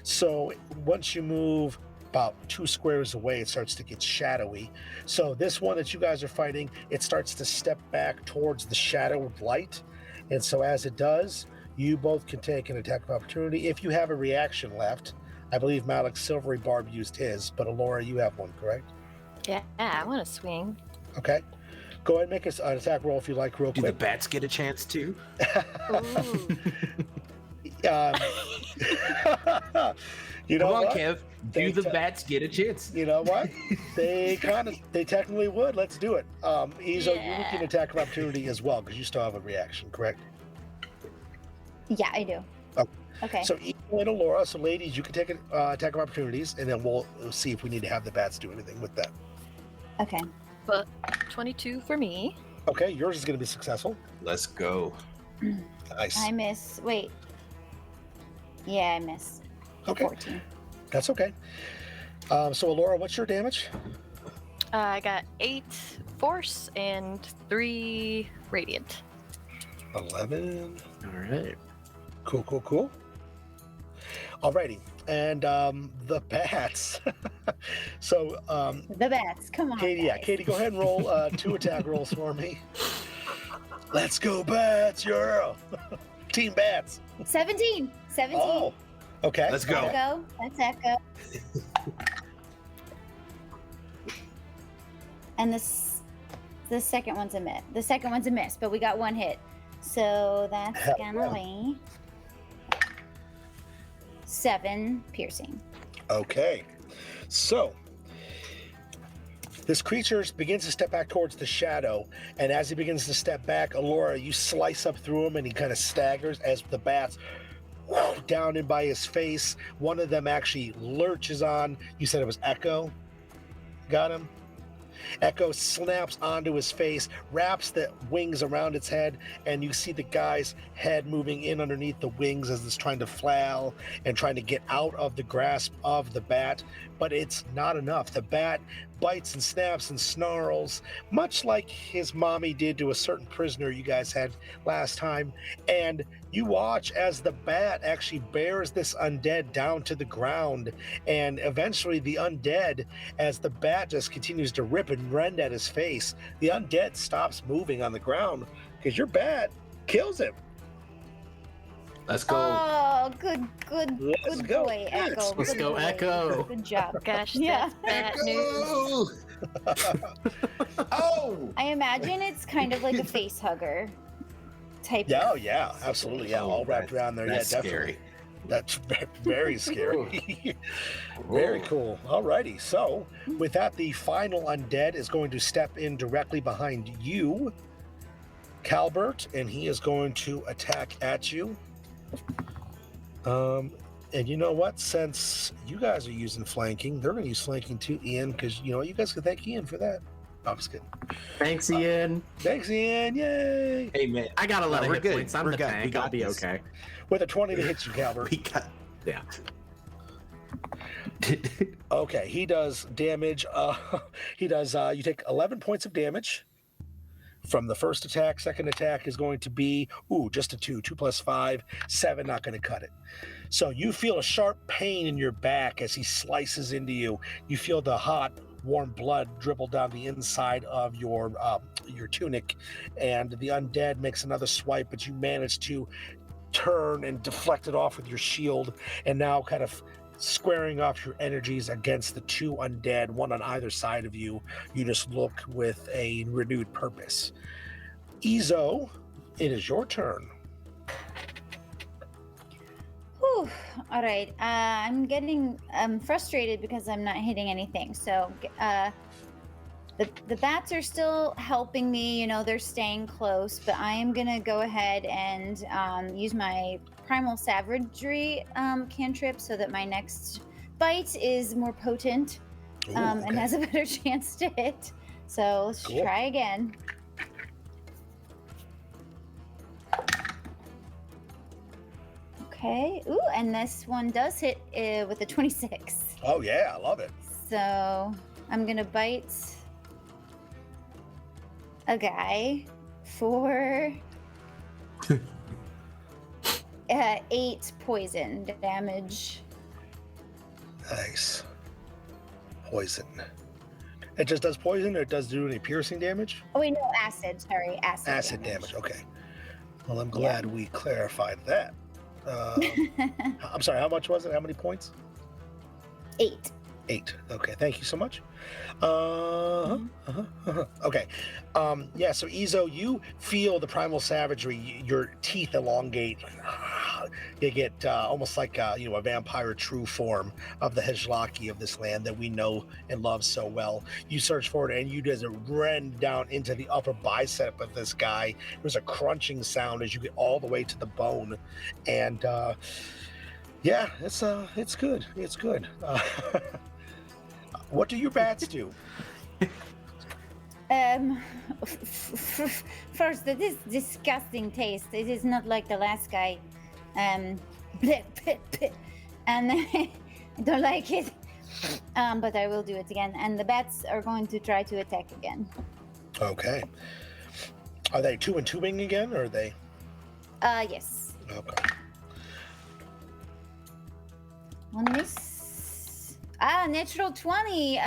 So once you move about 2 squares away, it starts to get shadowy. So this one that you guys are fighting, it starts to step back towards the shadow of light. And so as it does, you both can take an attack of opportunity if you have a reaction left. I believe Malik's silvery barb used his, but Alora, you have one, correct? Yeah, I want to swing. Okay. Go ahead and make an attack roll if you like, real Do the quick. bats get a chance too? Ooh. You know Come on, what? Kev. Do the bats get a chance? You know what? They technically would. Let's do it. Izo, you can attack of opportunity as well because you still have a reaction, correct? Yeah, I do. Oh. Okay. So Izo and Laura, so ladies, you can take an attack of opportunities, and then we'll see if we need to have the bats do anything with that. Okay. But 22 for me. Okay, yours is going to be successful. Let's go. Nice. I miss. Wait. Yeah, I miss. Okay. 14. That's okay. So Laura, what's your damage? I got 8 force and 3 radiant. 11. All right. Cool. Alrighty. And the bats. So The bats. Come on. Katie, guys. Katie, go ahead and roll 2 attack rolls for me. Let's go, bats! Yeah, Team Bats. 17. 17. Oh, okay. Let's go. Echo. That's Echo. And the second one's a miss. The second one's a miss, but we got 1 hit. So that's Hell gonna be 7 piercing. Okay. So this creature begins to step back towards the shadow, and as he begins to step back, Alora, you slice up through him, and he kind of staggers as the bats down in by his face. One of them actually lurches on. You said it was Echo. Got him? Echo snaps onto his face, wraps the wings around its head, and you see the guy's head moving in underneath the wings as it's trying to flail and trying to get out of the grasp of the bat. But it's not enough. The bat bites and snaps and snarls, much like his mommy did to a certain prisoner you guys had last time. And you watch as the bat actually bears this undead down to the ground. And eventually the undead, as the bat just continues to rip and rend at his face, the undead stops moving on the ground because your bat kills him. Let's go. Oh, good Let's go. boy, Echo. Let's Good go, boy. Echo. Good job. Gosh, Yeah. that's bad news. Oh! I imagine it's kind of like a face hugger type. Yeah, oh, yeah, absolutely. Yeah, all wrapped around there. That's Yeah, definitely. scary. That's very scary. Very cool. Alrighty. So, with that, the final undead is going to step in directly behind you, Calbert, and he is going to attack at you. And you know what? Since you guys are using flanking, they're going to use flanking too, Ian, because you know you guys can thank Ian for that. No, I'm just kidding. Thanks, Ian. Thanks, Ian. Yay! Hey, man. I got a lot No, of we're hit good. points. I'm We're the good. We tank. got I'll be this. okay. With a 20 to hit you, Calbert. We got. Yeah. Okay, he does damage. He does. You take 11 points of damage from the first attack. Second attack is going to be just a 2. 2 plus 5, 7. Not going to cut it. So you feel a sharp pain in your back as he slices into you. You feel the hot, warm blood dribble down the inside of your tunic, and the undead makes another swipe, but you manage to turn and deflect it off with your shield, and now kind of squaring off your energies against the 2 undead, one on either side of you. You just look with a renewed purpose. Izo, it is your turn. Whew. All right. I'm getting frustrated because I'm not hitting anything. So the bats are still helping me. You know, they're staying close, but I am gonna go ahead and use my primal savagery cantrip so that my next bite is more potent and has a better chance to hit. So let's try again. Okay. Ooh, and this one does hit with a 26. Oh yeah, I love it. So I'm gonna bite a guy for 8 poison damage. Nice. Poison. It just does poison, or it does do any piercing damage? Oh wait, no, acid. Sorry, acid. Acid damage. Okay. Well, I'm glad we clarified that. I'm sorry. How much was it? How many points? 8. 8. Okay. Thank you so much. Okay. Yeah. So Izo, you feel the primal savagery. Your teeth elongate. you get almost like a vampire true form of the Hejlaki of this land that we know and love so well. You search for it, and you just rend down into the upper bicep of this guy. There's a crunching sound as you get all the way to the bone, and yeah, it's good. It's good. What do your bats do? First, it is disgusting taste. It is not like the last guy. Bleh, bleh, bleh. And I don't like it. But I will do it again. And the bats are going to try to attack again. Okay. Are they 2 and 2ing again, or are they? Yes. Okay. One miss. Natural 20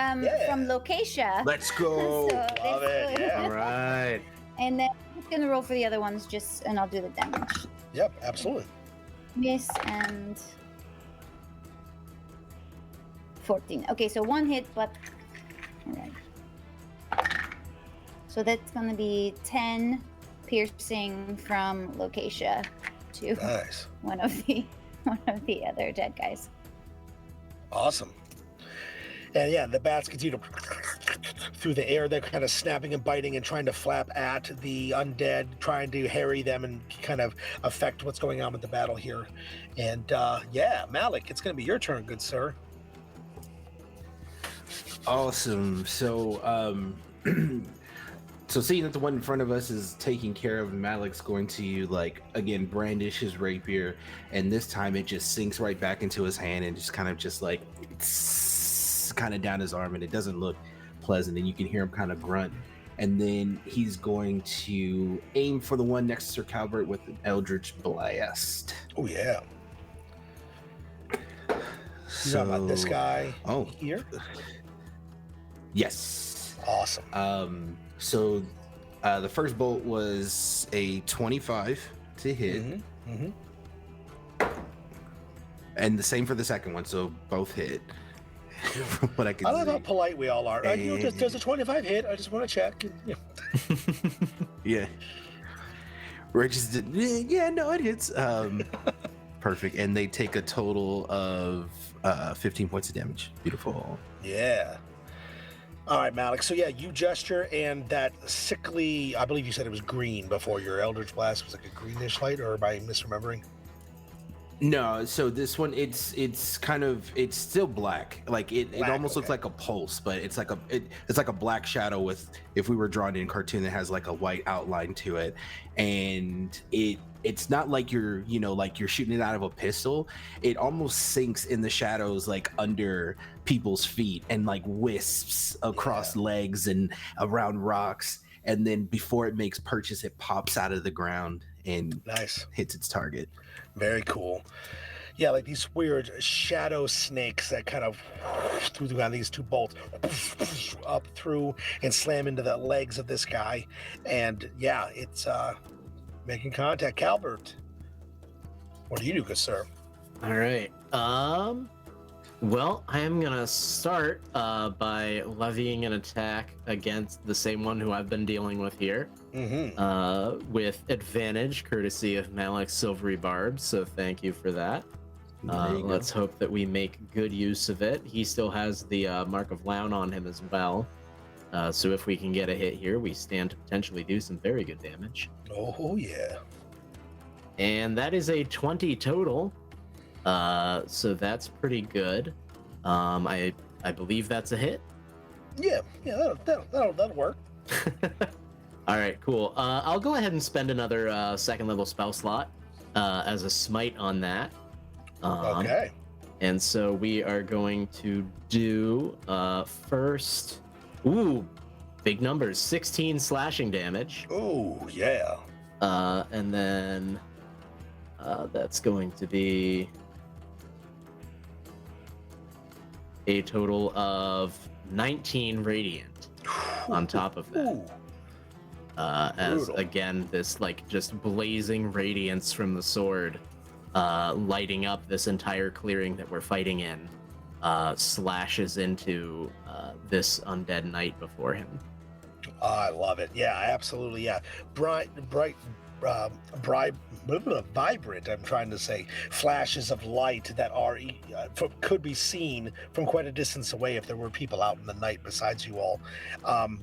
from Locatia. Let's go. So Love that's it, good. yeah. All right. And then I'm just gonna roll for the other ones, and I'll do the damage. Yep, absolutely. Miss and 14. Okay, so 1 hit, but all right. So that's gonna be 10 piercing from Locatia to Nice. one of the other dead guys. Awesome. And yeah, the bats continue to through the air. They're kind of snapping and biting and trying to flap at the undead, trying to harry them and kind of affect what's going on with the battle here. And yeah, Malik, it's going to be your turn, good sir. Awesome. So, so seeing that the one in front of us is taking care of, Malik's going to again brandish his rapier, and this time it just sinks right back into his hand and just kind of down his arm, and it doesn't look pleasant, and you can hear him kind of grunt. And then he's going to aim for the one next to Sir Calvert with an Eldritch Blast. Oh yeah. You talking about this guy here? Yes. Awesome. So the first bolt was a 25 to hit. And the same for the second one, so both hit. From what I can I love see. how polite we all are. Does a 25 hit? I just want to check. Yeah. Yeah. Rick just did, yeah, no, it hits. Perfect. And they take a total of 15 points of damage. Beautiful. Yeah. All right, Malik. So yeah, you gesture, and that sickly, I believe you said it was green before your Eldritch Blast was like a greenish light, or am I misremembering? No, so this one it's still black. It Black, almost looks okay. like a pulse, but it's like a black shadow with, if we were drawing it in cartoon, that has like a white outline to it. And it's not like you're shooting it out of a pistol. It almost sinks in the shadows under people's feet and wisps across legs and around rocks. And then before it makes purchase, it pops out of the ground and Nice. hits its target. Very cool. Yeah, like these weird shadow snakes that kind of through these two bolts up through and slam into the legs of this guy. And yeah, it's making contact. Calvert, what do you do, good sir? All right. Well, I am gonna start by levying an attack against the same one who I've been dealing with here, with advantage, courtesy of Malik's silvery barbs. So thank you for that. Let's hope that we make good use of it. He still has the Mark of Loun on him as well. So if we can get a hit here, we stand to potentially do some very good damage. Oh yeah. And that is a 20 total. So that's pretty good. I believe that's a hit. Yeah, that'll work. All right, cool. I'll go ahead and spend another second level spell slot as a smite on that. Okay. And so we are going to do first. Ooh, big numbers. 16 slashing damage. Oh yeah. And then that's going to be a total of 19 radiant on top of that. Ooh. As Brutal. again, this just blazing radiance from the sword lighting up this entire clearing that we're fighting in slashes into this undead knight before him. I love it. Yeah, absolutely. Yeah, bright vibrant, I'm trying to say, flashes of light that are could be seen from quite a distance away if there were people out in the night besides you all.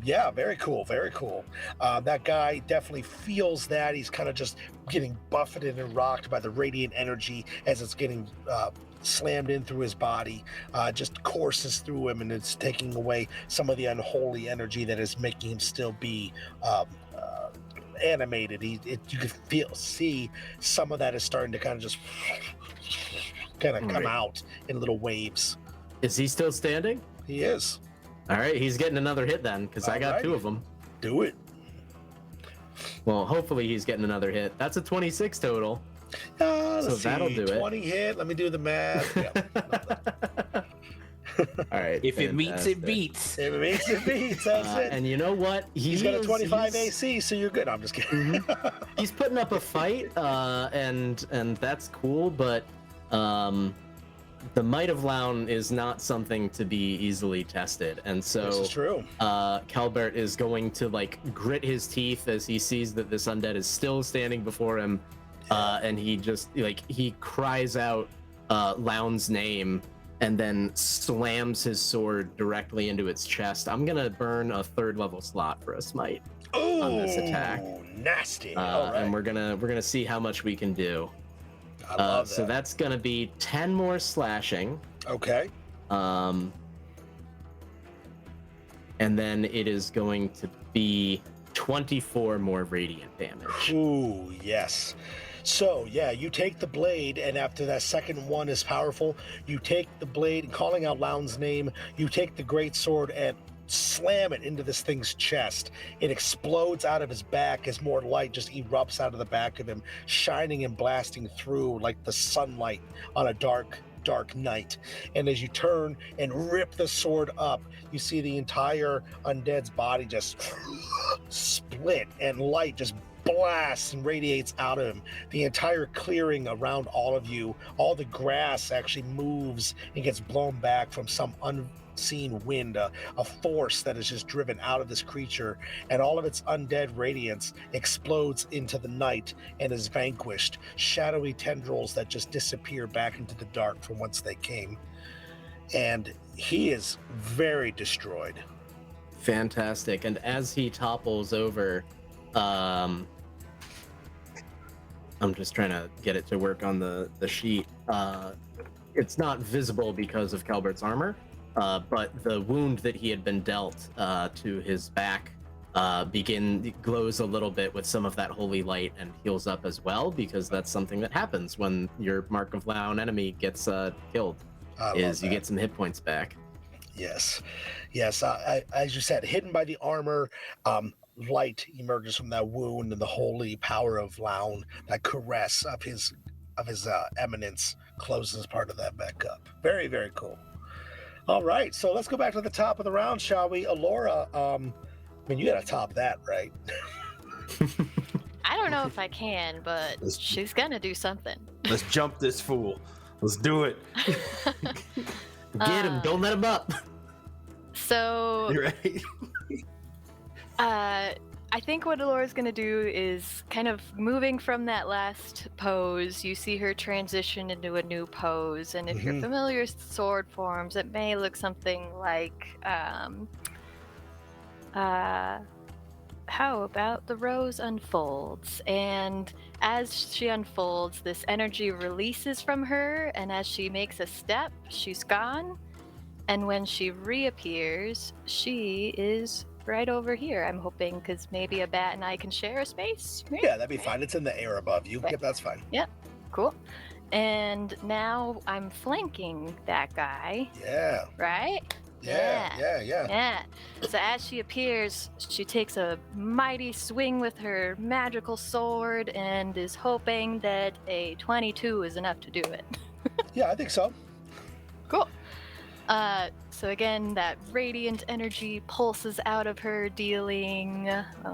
Yeah, very cool, very cool. That guy definitely feels that. He's kind of just getting buffeted and rocked by the radiant energy as it's getting slammed in through his body, just courses through him, and it's taking away some of the unholy energy that is making him still be animated. You could see some of that is starting to kind of just come out in little waves. Is he still standing? He is. All right, he's getting another hit then, because I got 2 of them. Do it. Well, hopefully he's getting another hit. That's a 26 total. Let's see. That'll do it. 20 hit. Let me do the math. Yeah. All right. If it meets, it beats. If it meets, it beats. That's it. And you know what? He's got a 25 AC, so you're good. I'm just kidding. He's putting up a fight, and that's cool, but the might of Loun is not something to be easily tested, and so this is true. Calbert is going to grit his teeth as he sees that this undead is still standing before him, and he just he cries out Loun's name and then slams his sword directly into its chest. I'm gonna burn a 3rd level slot for a smite on this attack. Nasty. And we're gonna see how much we can do. I love that. So that's gonna be 10 more slashing. Okay. And then it is going to be 24 more radiant damage. Ooh, yes. So, yeah, you take the blade, and after that second one is powerful, you take the blade, calling out Loun's name, you take the great sword and slam it into this thing's chest. It explodes out of his back as more light just erupts out of the back of him, shining and blasting through like the sunlight on a dark night. And as you turn and rip the sword up, you see the entire undead's body just split, and light just blasts and radiates out of him. The entire clearing around all of you, all the grass actually moves and gets blown back from some unseen wind, a force that is just driven out of this creature, and all of its undead radiance explodes into the night and is vanquished. Shadowy tendrils that just disappear back into the dark from whence they came. And he is very destroyed. Fantastic. And as he topples over, I'm just trying to get it to work on the sheet. It's not visible because of Calbert's armor, but the wound that he had been dealt to his back glows a little bit with some of that holy light and heals up as well, because that's something that happens when your Mark of Loun enemy gets killed, is you get some hit points back. Yes. As you said, hidden by the armor, light emerges from that wound, and the holy power of Loun, that caress of his eminence, closes part of that back up. Very, very cool. All right, so let's go back to the top of the round, shall we? Alora, you gotta top that, right? I don't know if I can, but she's gonna do something. Let's jump this fool. Let's do it. Get him! Don't let him up. So, You're right. I think what Alora's gonna do is kind of moving from that last pose. You see her transition into a new pose, and if you're familiar with sword forms, it may look something like, how about the rose unfolds? And as she unfolds, this energy releases from her, and as she makes a step, she's gone. And when she reappears, she is right over here, I'm hoping, because maybe a bat and I can share a space. Right? Yeah, that'd be fine. It's in the air above you. Okay. Yep, that's fine. Yep, cool. And now I'm flanking that guy. Yeah. Right? Yeah. So as she appears, she takes a mighty swing with her magical sword and is hoping that a 22 is enough to do it. Yeah, I think so. Cool. So again, that radiant energy pulses out of her, dealing,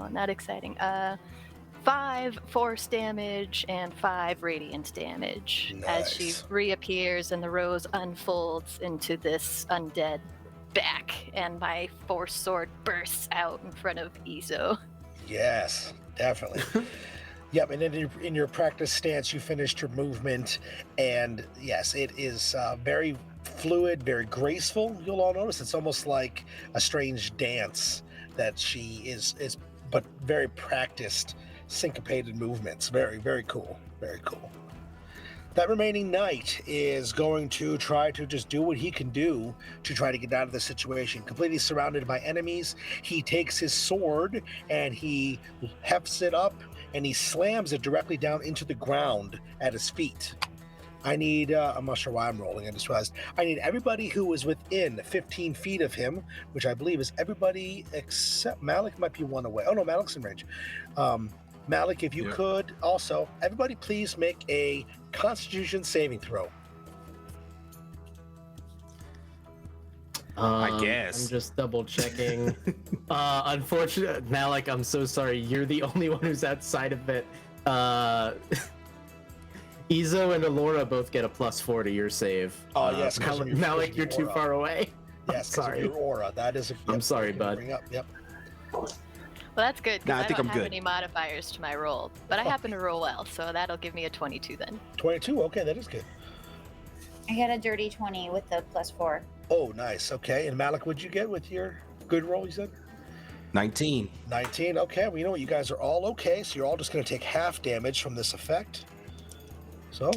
not exciting, 5 force damage and 5 radiant damage. Nice. As she reappears and the rose unfolds into this undead back, and my force sword bursts out in front of Izo. Yes, definitely. Yep, and then in your practice stance, you finished your movement, and yes, it is very fluid, very graceful. You'll all notice it's almost like a strange dance that she is, but very practiced, syncopated movements. Very, very cool. Very cool. That remaining knight is going to try to just do what he can do to try to get out of the situation. Completely surrounded by enemies, he takes his sword and he hefts it up and he slams it directly down into the ground at his feet. I need, I'm not sure why I'm rolling, I just realized. I need everybody who is within 15 feet of him, which I believe is everybody except Malik might be one away. Oh no, Malik's in range. Malik, if you could also, everybody please make a Constitution saving throw. I guess. I'm just double checking. Unfortunately, Malik, I'm so sorry. You're the only one who's outside of it. Izo and Alora both get a +4 to your save. Oh, yes. Malik, you're too far away. Yes, sorry. Your aura. That is. I'm sorry, bud. Yep. Well, that's good, because Nah, I I think don't I'm have good. any modifiers to my roll. But I happen to roll well, so that'll give me a 22 then. 22. Okay, that is good. I got a dirty 20 with the +4. Oh, nice. Okay, and Malik, what'd you get with your good roll? You said 19. 19. Okay, well, you know what? You guys are all okay, so you're all just going to take half damage from this effect. So.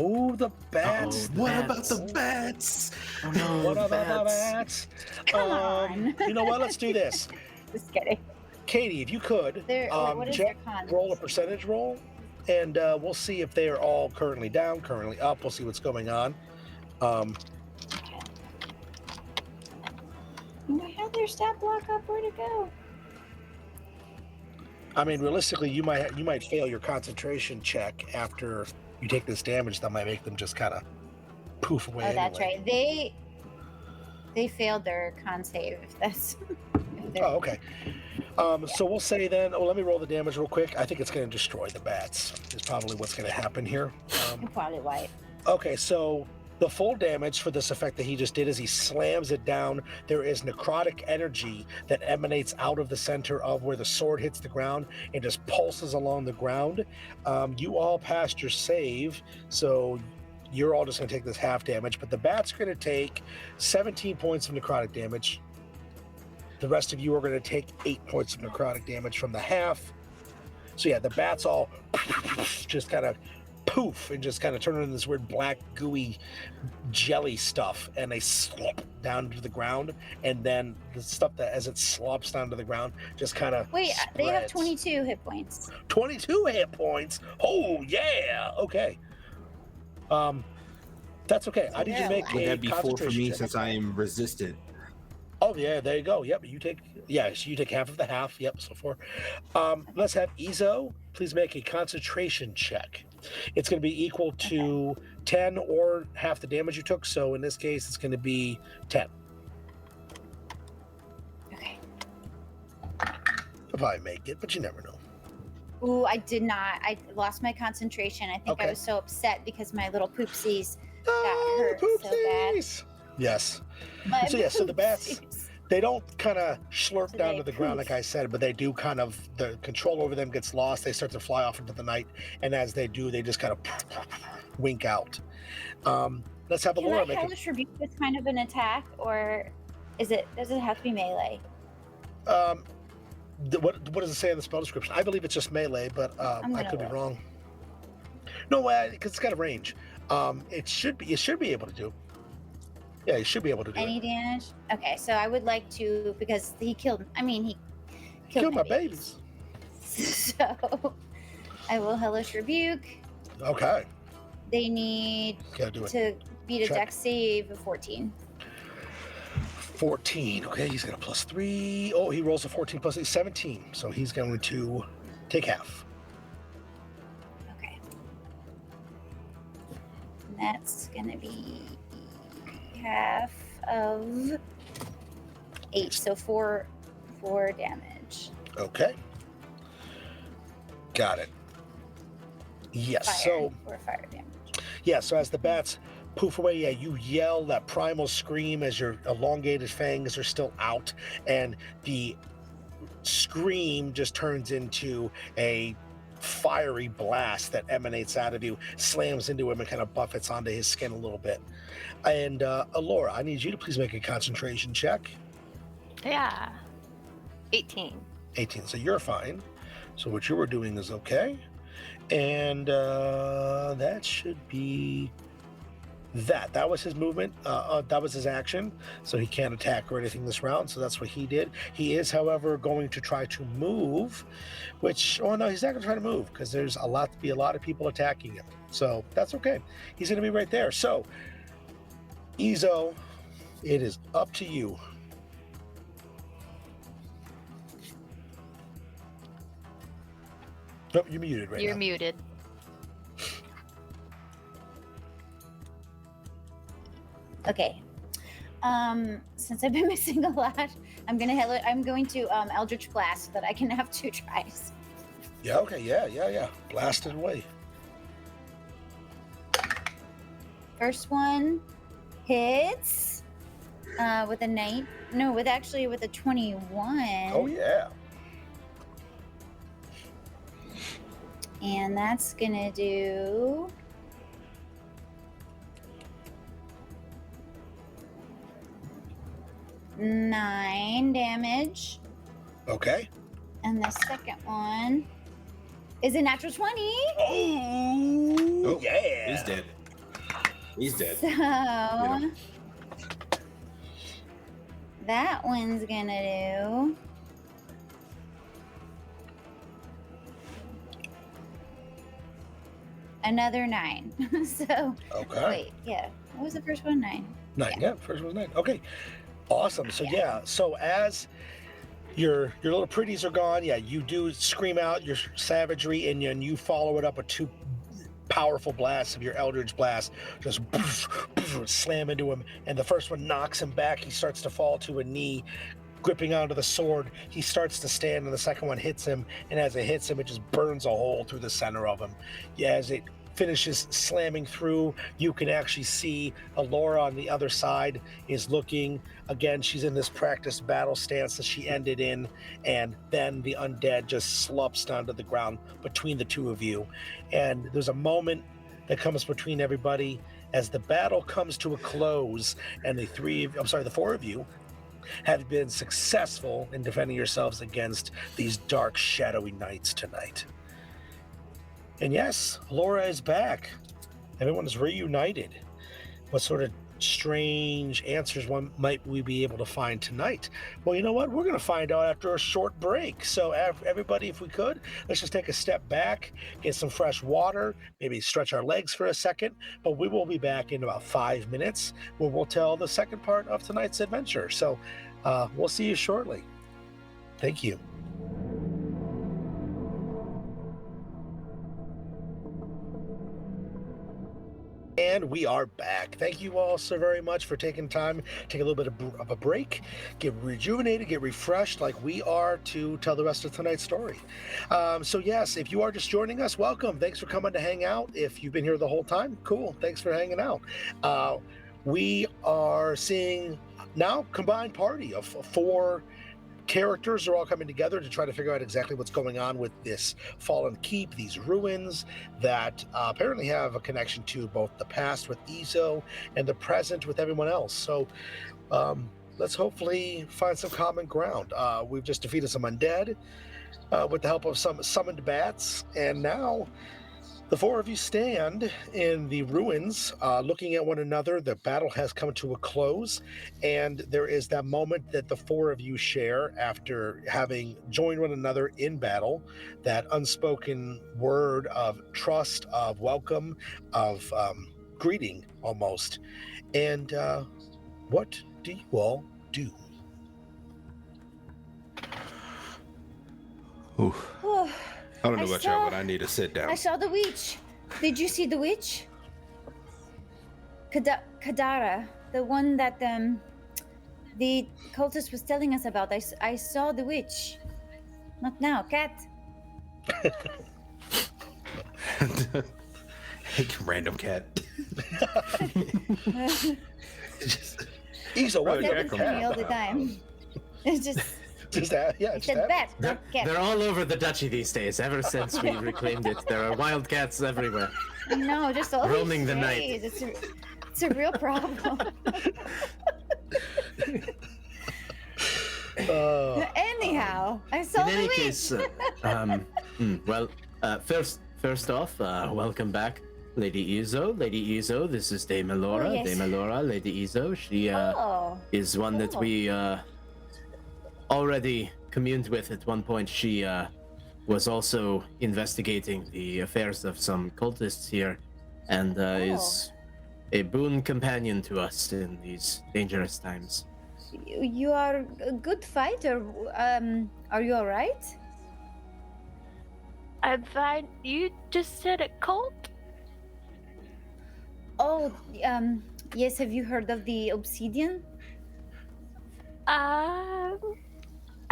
Oh, the bats. Oh, What bats. about the bats? Oh no, What the about the bats. bats? Come on. You know what? Let's do this. Just kidding. Katie, if you could, What is their Jack, con? roll a percentage roll, and we'll see if they are all currently down, currently up. We'll see what's going on. Okay. I had their stat block up. Where'd it go? I mean, realistically, you might fail your concentration check after you take this damage. That might make them just kind of poof away. Oh, that's anyway. right. They failed their con save. If they're- Oh, okay. So we'll say then. Oh, let me roll the damage real quick. I think it's going to destroy the bats. Is probably what's going to happen here. You're probably right. Okay, so the full damage for this effect that he just did is he slams it down. There is necrotic energy that emanates out of the center of where the sword hits the ground and just pulses along the ground. You all passed your save, so you're all just going to take this half damage, but the bats are going to take 17 points of necrotic damage. The rest of you are going to take 8 points of necrotic damage from the half. So yeah, the bats all just kind of poof and just kind of turn into this weird black gooey jelly stuff, and they slop down to the ground, and then the stuff that as it slops down to the ground just kind of Wait, they have spreads. 22 hit points. 22 hit points. Oh yeah, okay. That's okay. I need you to make Would a that be 4 for concentration me check. since I am resistant? Oh yeah, there you go. Yep, you take so you take half of the half. Yep, so 4. Let's have Izo please make a concentration check. It's going to be equal to 10 or half the damage you took. So in this case, it's going to be 10. Okay. I'll probably make it, but you never know. Ooh, I did not. I lost my concentration. I think Okay. I was so upset because my little poopsies Oh, hurt so bad. poopsies! Yes. My So, yeah, so the bats- poopsies. They don't kind of slurp So down they to the ground poof. like I said, but they do kind of, the control over them gets lost. They start to fly off into the night, and as they do, they just kind of wink out. Let's have Can Alora I make it. hellish rebuke this kind of an attack, or does it have to be melee? What does it say in the spell description? I believe it's just melee, but I gonna could be look. wrong. No, because it's got a range. It should be able to do. Yeah, you should be able to do Any it. damage? Okay, so I would like to, because he killed. I mean, he Kill my babies. So I will hellish rebuke. Okay, They need gotta do it. to beat a Check. dex save of 14. 14. Okay, he's got a +3. Oh, he rolls a 14 plus 8, 17. So he's going to take half. Okay. And that's gonna be half of 8, so 4 damage. Okay. Got it. Yes. Fire. So 4 fire damage. yeah. So as the bats poof away, yeah, you yell that primal scream as your elongated fangs are still out, and the scream just turns into a fiery blast that emanates out of you, slams into him, and kind of buffets onto his skin a little bit. And Alora, I need you to please make a concentration check. Yeah. 18. 18. So you're fine. So what you were doing is okay. And that should be that. That was his movement. That was his action. So he can't attack or anything this round. So that's what he did. He is, however, going to try to move, which, oh no, he's not going to try to move because there's a lot of people attacking him. So that's okay. He's going to be right there. So, Izo, it is up to you. Nope, you're muted right now. You're muted. Okay. Since I've been missing a lot, I'm going to Eldritch Blast so that I can have 2 tries. Yeah, okay, yeah. Blast it away. First one hits with a with a 21. Oh yeah. And that's gonna do 9 damage. Okay. And the second one is a natural 20. Oh yeah. He's dead. He's dead. So Yeah. that one's gonna do another 9. So Okay. wait, yeah. What was the first one? 9. 9. Yeah, first one was 9. Okay. Awesome. So yeah. So as your little pretties are gone, yeah, you do scream out your savagery, and you follow it up with 2 powerful blasts of your Eldritch Blast, just slam into him, and the first one knocks him back. He starts to fall to a knee, gripping onto the sword. He starts to stand, and the second one hits him, and as it hits him, it just burns a hole through the center of him. Yeah, as it finishes slamming through, you can actually see Alora on the other side is looking. Again, she's in this practice battle stance that she ended in, and then the undead just slops down to the ground between the 2 of you. And there's a moment that comes between everybody as the battle comes to a close, and the 4 of you have been successful in defending yourselves against these dark, shadowy knights tonight. And yes, Laura is back. Everyone is reunited. What sort of strange answers might we be able to find tonight? Well, you know what? We're going to find out after a short break. So everybody, if we could, let's just take a step back, get some fresh water, maybe stretch our legs for a second. But we will be back in about 5 minutes where we'll tell the second part of tonight's adventure. So we'll see you shortly. Thank you. And we are back. Thank you all so very much for taking time, take a little bit of a break, get rejuvenated, get refreshed like we are to tell the rest of tonight's story. So yes, if you are just joining us, welcome. Thanks for coming to hang out. If you've been here the whole time, cool. Thanks for hanging out. We are seeing now combined party of 4 characters are all coming together to try to figure out exactly what's going on with this fallen keep, these ruins that apparently have a connection to both the past with Izo and the present with everyone else. So let's hopefully find some common ground. We've just defeated some undead with the help of some summoned bats, and now the 4 of you stand in the ruins, looking at one another. The battle has come to a close, and there is that moment that the 4 of you share after having joined one another in battle, that unspoken word of trust, of welcome, of greeting almost. And what do you all do? Oof. I don't know about y'all, but I need to sit down. I saw the witch. Did you see the witch? Kadara, the one that the cultist was telling us about. I saw the witch. Not now, cat. Random cat. Izo, what It happens to me all the time. It's just Just I said bat, not cat. They're all over the duchy these days. Ever since we reclaimed it, there are wildcats everywhere. No, just all Roaming these the night. strays. It's a real problem. Anyhow, I saw In the any witch. case, first off, welcome back, Lady Izo. Lady Izo, this is Dame Elora. Oh, yes. Dame Elora, Lady Izo. She Oh, is one that cool. we already communed with at one point. She was also investigating the affairs of some cultists here, and is a boon companion to us in these dangerous times. You are a good fighter. Are you all right? I'm fine. You just said a cult? Oh, yes. Have you heard of the obsidian? I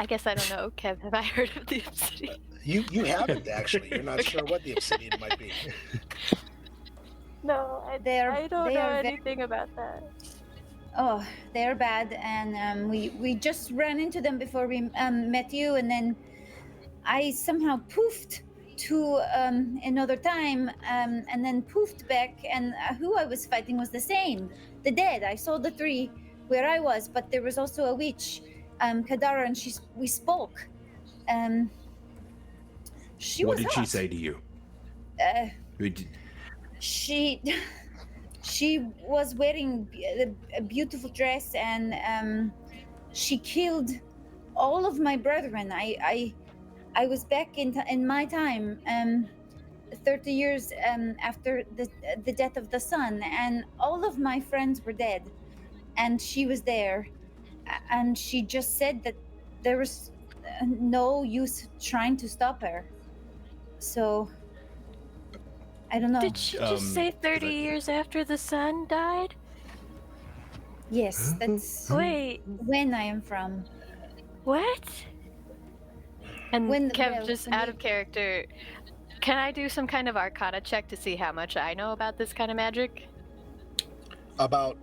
guess I don't know. Kev, have I heard of the obsidian? You haven't actually. You're not sure what the obsidian might be. No, I don't know anything about that. Oh, they're bad, and we just ran into them before we met you, and then I somehow poofed to another time, and then poofed back, and who I was fighting was the same, the dead. I saw the three where I was, but there was also a witch, Kadara, and we spoke. She What was did she hot. say to you? She was wearing a beautiful dress, and she killed all of my brethren. I was back in my time, 30 years after the death of the sun, and all of my friends were dead, and she was there, and she just said that there was no use trying to stop her. So I don't know. Did she just say 30 years after the sun died? Yes, that's Wait, when I am from. what? And Kev, well, just when out the- of character, can I do some kind of arcana check to see how much I know about this kind of magic? About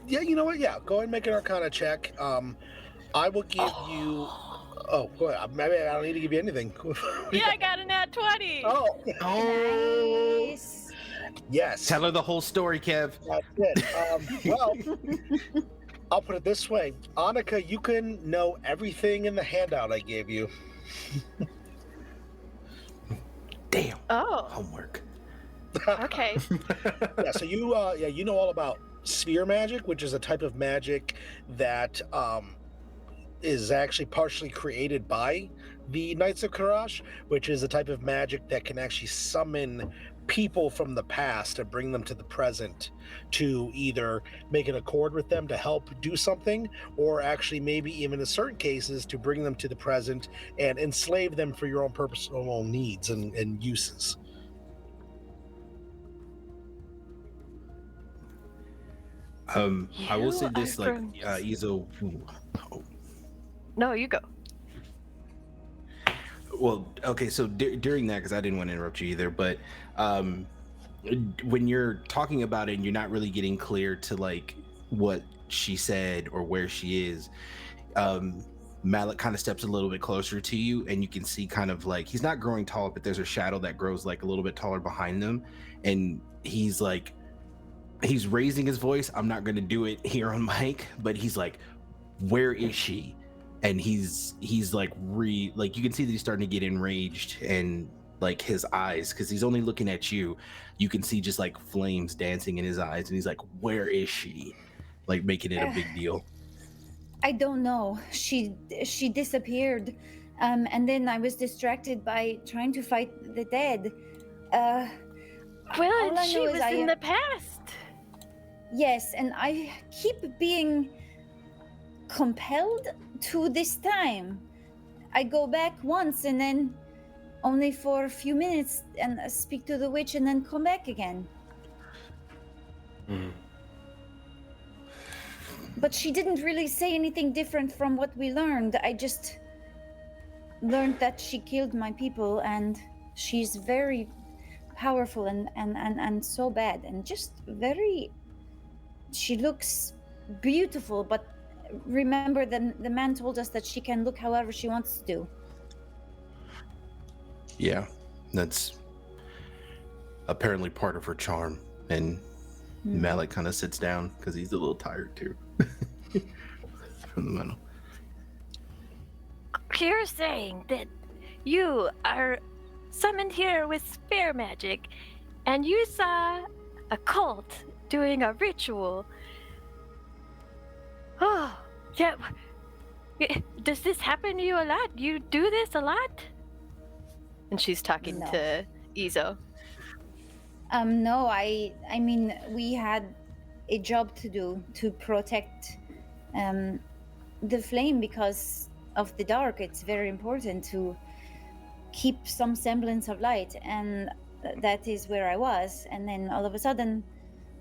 yeah, you know what? Yeah, go ahead and make an Arcana check. I will give you. Oh, boy, maybe I don't need to give you anything. Yeah, I got a nat 20! Oh, Nice. yes. Tell her the whole story, Kev. That's it. Well, I'll put it this way, Annika, you can know everything in the handout I gave you. Damn. Oh, Homework. okay. Yeah, so you know all about sphere magic, which is a type of magic that is actually partially created by the Knights of Karash, which is a type of magic that can actually summon people from the past and bring them to the present to either make an accord with them to help do something, or actually maybe even in certain cases to bring them to the present and enslave them for your own personal needs and uses. I will say You this, are like, from- Izo. No, you go. Well, okay, so during that, because I didn't want to interrupt you either, but when you're talking about it and you're not really getting clear to like what she said or where she is, Malik kind of steps a little bit closer to you, and you can see kind of like he's not growing tall, but there's a shadow that grows like a little bit taller behind them, and he's raising his voice. I'm not going to do it here on mic, but he's like, "Where is she?" And he's like like you can see that he's starting to get enraged, and like his eyes, because he's only looking at you, you can see just like flames dancing in his eyes, and he's like, "Where is she?" Like making it a big deal. I don't know. She disappeared, and then I was distracted by trying to fight the dead. All Well, I she know is was in the past. Yes, and I keep being compelled to this time. I go back once and then only for a few minutes and speak to the witch and then come back again. But she didn't really say anything different from what we learned. I just learned that she killed my people, and she's very powerful and so bad, and just very... She looks beautiful, but remember, the man told us that she can look however she wants to do. Yeah, that's apparently part of her charm. And Malik kind of sits down because he's a little tired too from the metal. You're saying that you are summoned here with spear magic, and you saw a cult doing a ritual. Oh, yeah. Does this happen to you a lot? You do this a lot? And she's talking No. to Izo. No, I mean, we had a job to do to protect the flame because of the dark. It's very important to keep some semblance of light, and that is where I was. And then all of a sudden,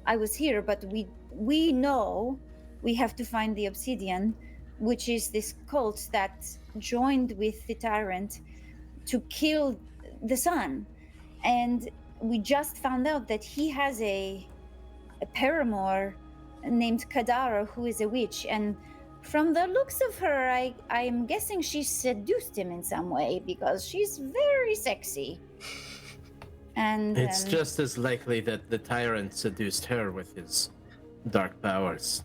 I was here. But we know we have to find the obsidian, which is this cult that joined with the tyrant to kill the sun. And we just found out that he has a paramour named Kadara, who is a witch, and from the looks of her, I'm guessing she seduced him in some way because she's very sexy. And It's just as likely that the tyrant seduced her with his dark powers.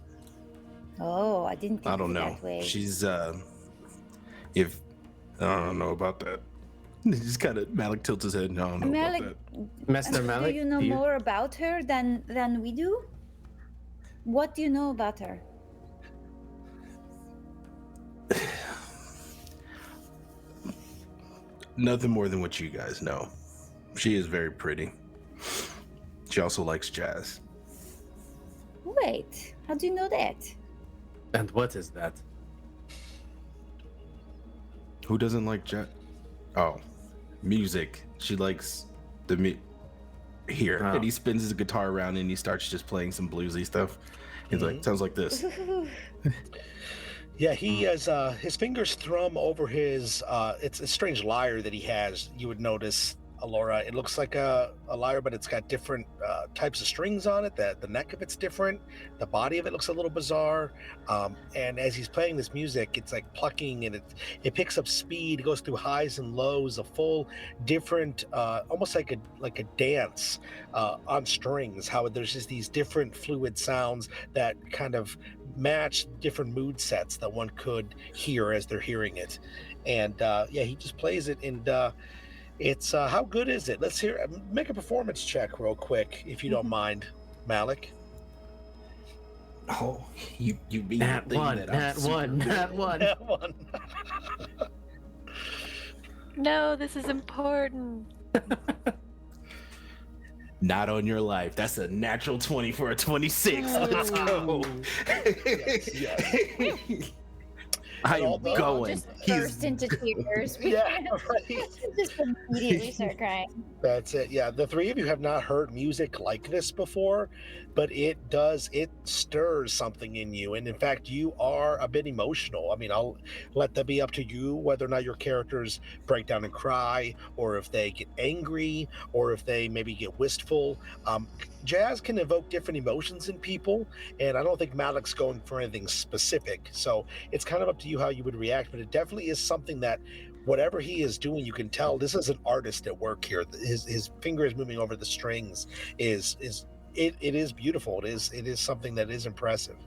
Oh, I didn't think I of don't it know. that way. She's if I don't know about that. Just kind of Malik tilts his head. No, I don't know Malik, about Master do Malik, you know more about her than we do? What do you know about her? that. Nothing more than what you guys know. She is very pretty. She also likes jazz. Wait, how do you know that? And what is that? Who doesn't like jazz? Oh, music. She likes the here. Oh. And he spins his guitar around and he starts just playing some bluesy stuff. He's like, sounds like this. Yeah, he has his fingers thrum over his. It's a strange lyre that he has. You would notice, Alora. It looks like a lyre, but it's got different types of strings on it. The neck of it's different. The body of it looks a little bizarre. And as he's playing this music, it's like plucking, and it picks up speed. It goes through highs and lows, a full different, almost like a dance on strings. How there's just these different fluid sounds that kind of match different mood sets that one could hear as they're hearing it. And yeah, he just plays it, and it's how good is it? Let's hear. Make a performance check real quick, if you don't mind, Malik. Oh, you mean Nat the thing one, that I'm nat super one, good nat at? one. That one. No, this is important. Not on your life. That's a natural 20 for a 26. Let's go. Yes. I And am although- going. Just He's burst into tears. Yeah, right. Just immediately start crying. That's it. Yeah, the three of you have not heard music like this before, but it stirs something in you. And in fact, you are a bit emotional. I mean, I'll let that be up to you whether or not your characters break down and cry, or if they get angry, or if they maybe get wistful. Jazz can evoke different emotions in people, and I don't think Malik's going for anything specific. So it's kind of up to you how you would react, but it definitely is something that whatever he is doing, you can tell this is an artist at work here. His fingers moving over the strings it is beautiful. It is something that is impressive.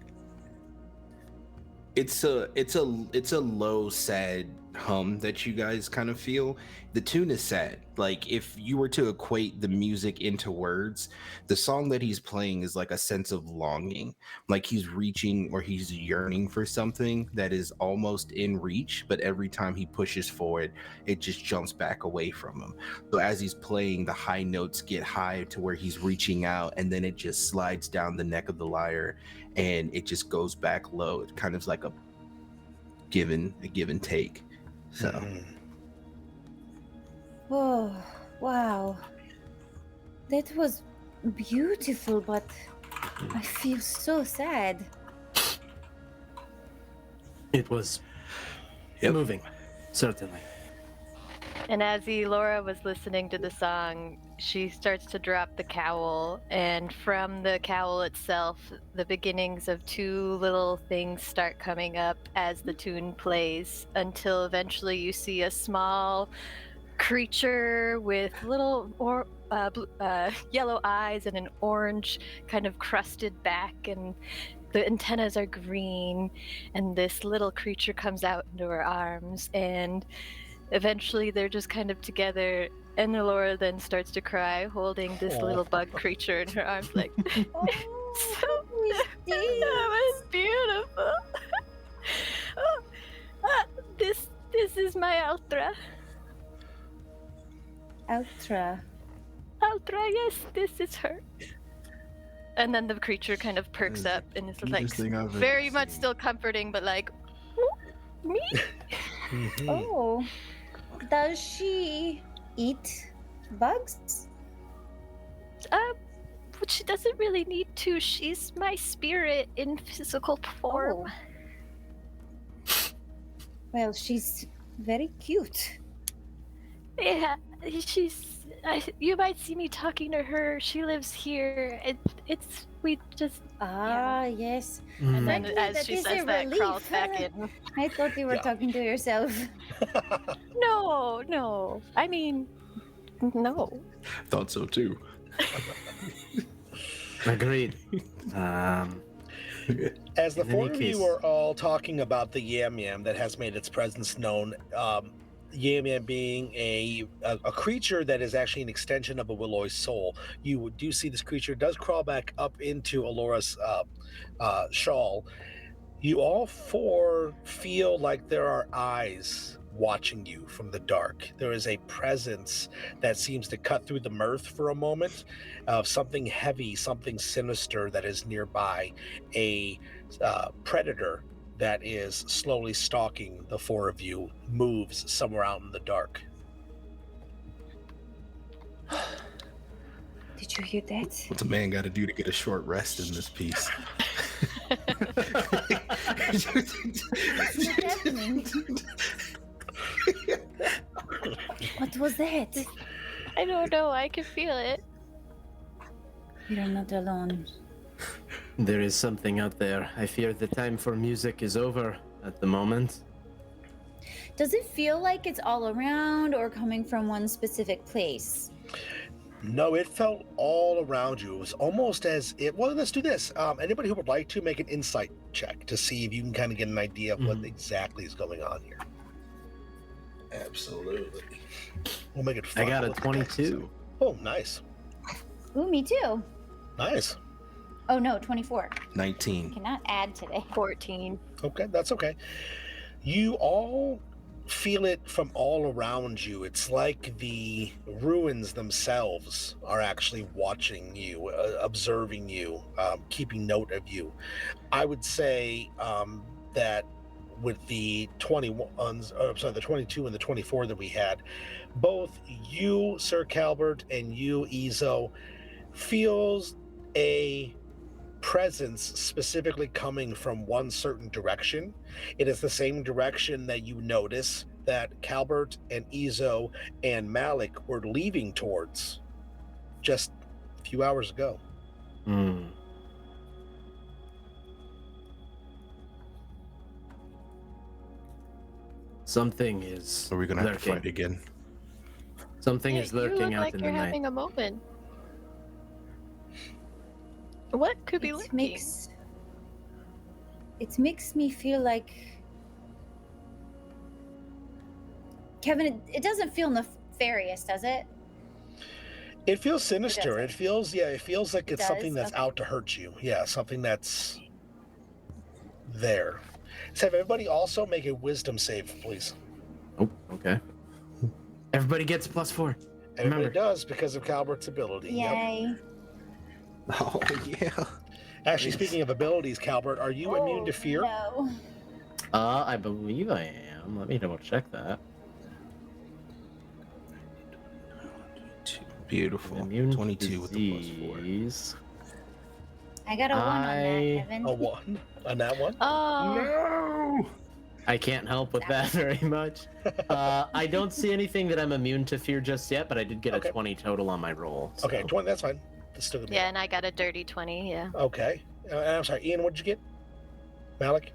it's a low sad hum that you guys kind of feel. The tune is sad. Like if you were to equate the music into words, the song that he's playing is like a sense of longing, like he's reaching or he's yearning for something that is almost in reach, but every time he pushes forward it just jumps back away from him. So as he's playing, the high notes get high to where he's reaching out, and then it just slides down the neck of the lyre and it just goes back low. It kind of like a give and take. So Oh, wow. That was beautiful, but I feel so sad. It was Yep. moving, certainly. And as Laura was listening to the song, she starts to drop the cowl, and from the cowl itself, the beginnings of two little things start coming up as the tune plays, until eventually you see a small creature with little yellow eyes and an orange kind of crusted back, and the antennas are green, and this little creature comes out into her arms, and eventually they're just kind of together, and Laura then starts to cry, holding this little bug creature in her arms, like, Oh, so we that was beautiful. Oh, this is my Ultra. Ultra. Ultra, yes, this is her. And then the creature kind of perks That is up and is the like, cutest thing I've ever very much seen. still comforting, but like, me? Mhm. Oh. Does she eat bugs? But she doesn't really need to. She's my spirit in physical form. Oh. Well, she's very cute. Yeah, you might see me talking to her. She lives here. We just. Yes. And then Frankly, as that she is says a that, relief. crawls back in. I thought you were Yeah. talking to yourself. No. I mean, no. Thought so too. Agreed. As the In four any of case- you are all talking about the Yam Yam that has made its presence known, Yam Yam being a creature that is actually an extension of a Willoy's soul, you do see this creature does crawl back up into Alora's shawl. You all four feel like there are eyes watching you from the dark. There is a presence that seems to cut through the mirth for a moment of something heavy, something sinister that is nearby, a predator that is slowly stalking the four of you, moves somewhere out in the dark. Did you hear that? What's a man got to do to get a short rest in this piece? What's happening? What was that? I don't know. I can feel it. You're not alone. There is something out there. I fear the time for music is over at the moment. Does it feel like it's all around or coming from one specific place? No, it felt all around you. It was almost as if, well, let's do this. Anybody who would like to make an insight check to see if you can kind of get an idea of what exactly is going on here. Absolutely. We'll make it fun. I got a We'll- 22. Oh, nice. Ooh, me too. Nice. Oh no, 24. 19. Cannot add today. 14. Okay, that's okay. You all feel it from all around you. It's like the ruins themselves are actually watching you, observing you, keeping note of you. I would say that with the 22 and the 24 that we had, both you, Sir Calbert, and you, Ezo, feels a presence specifically coming from one certain direction. It is the same direction that you notice that Calbert and Ezo and Malik were leaving towards just a few hours ago. Hmm. Something is Are we going to have to lurking. fight again? Something Yeah, is you lurking look out like in you're the night. having a moment. What could be lurking? It makes me feel like Kevin, it doesn't feel nefarious, does it? It feels sinister. doesn't. It feels like it's does? something that's Okay. out to hurt you. Yeah, something that's there. So have everybody also make a wisdom save, please. Oh, okay. Everybody gets +4. Everybody Remember. does because of Calbert's ability. Yep. Yay. Oh, yeah. Actually, speaking of abilities, Calbert, are you immune to fear? No. I believe I am. Let me double check that. Beautiful. Immune 22 with the +4. disease. I got a 1 on that, I- Kevin. A one on that one? Oh, No! I can't help with that very much. I don't see anything that I'm immune to fear just yet, but I did get Okay. a 20 total on my roll. So. Okay, 20. That's fine. That's still gonna be Yeah, and I got a dirty 20. Yeah. okay. I'm sorry, Ian. What did you get? Malik.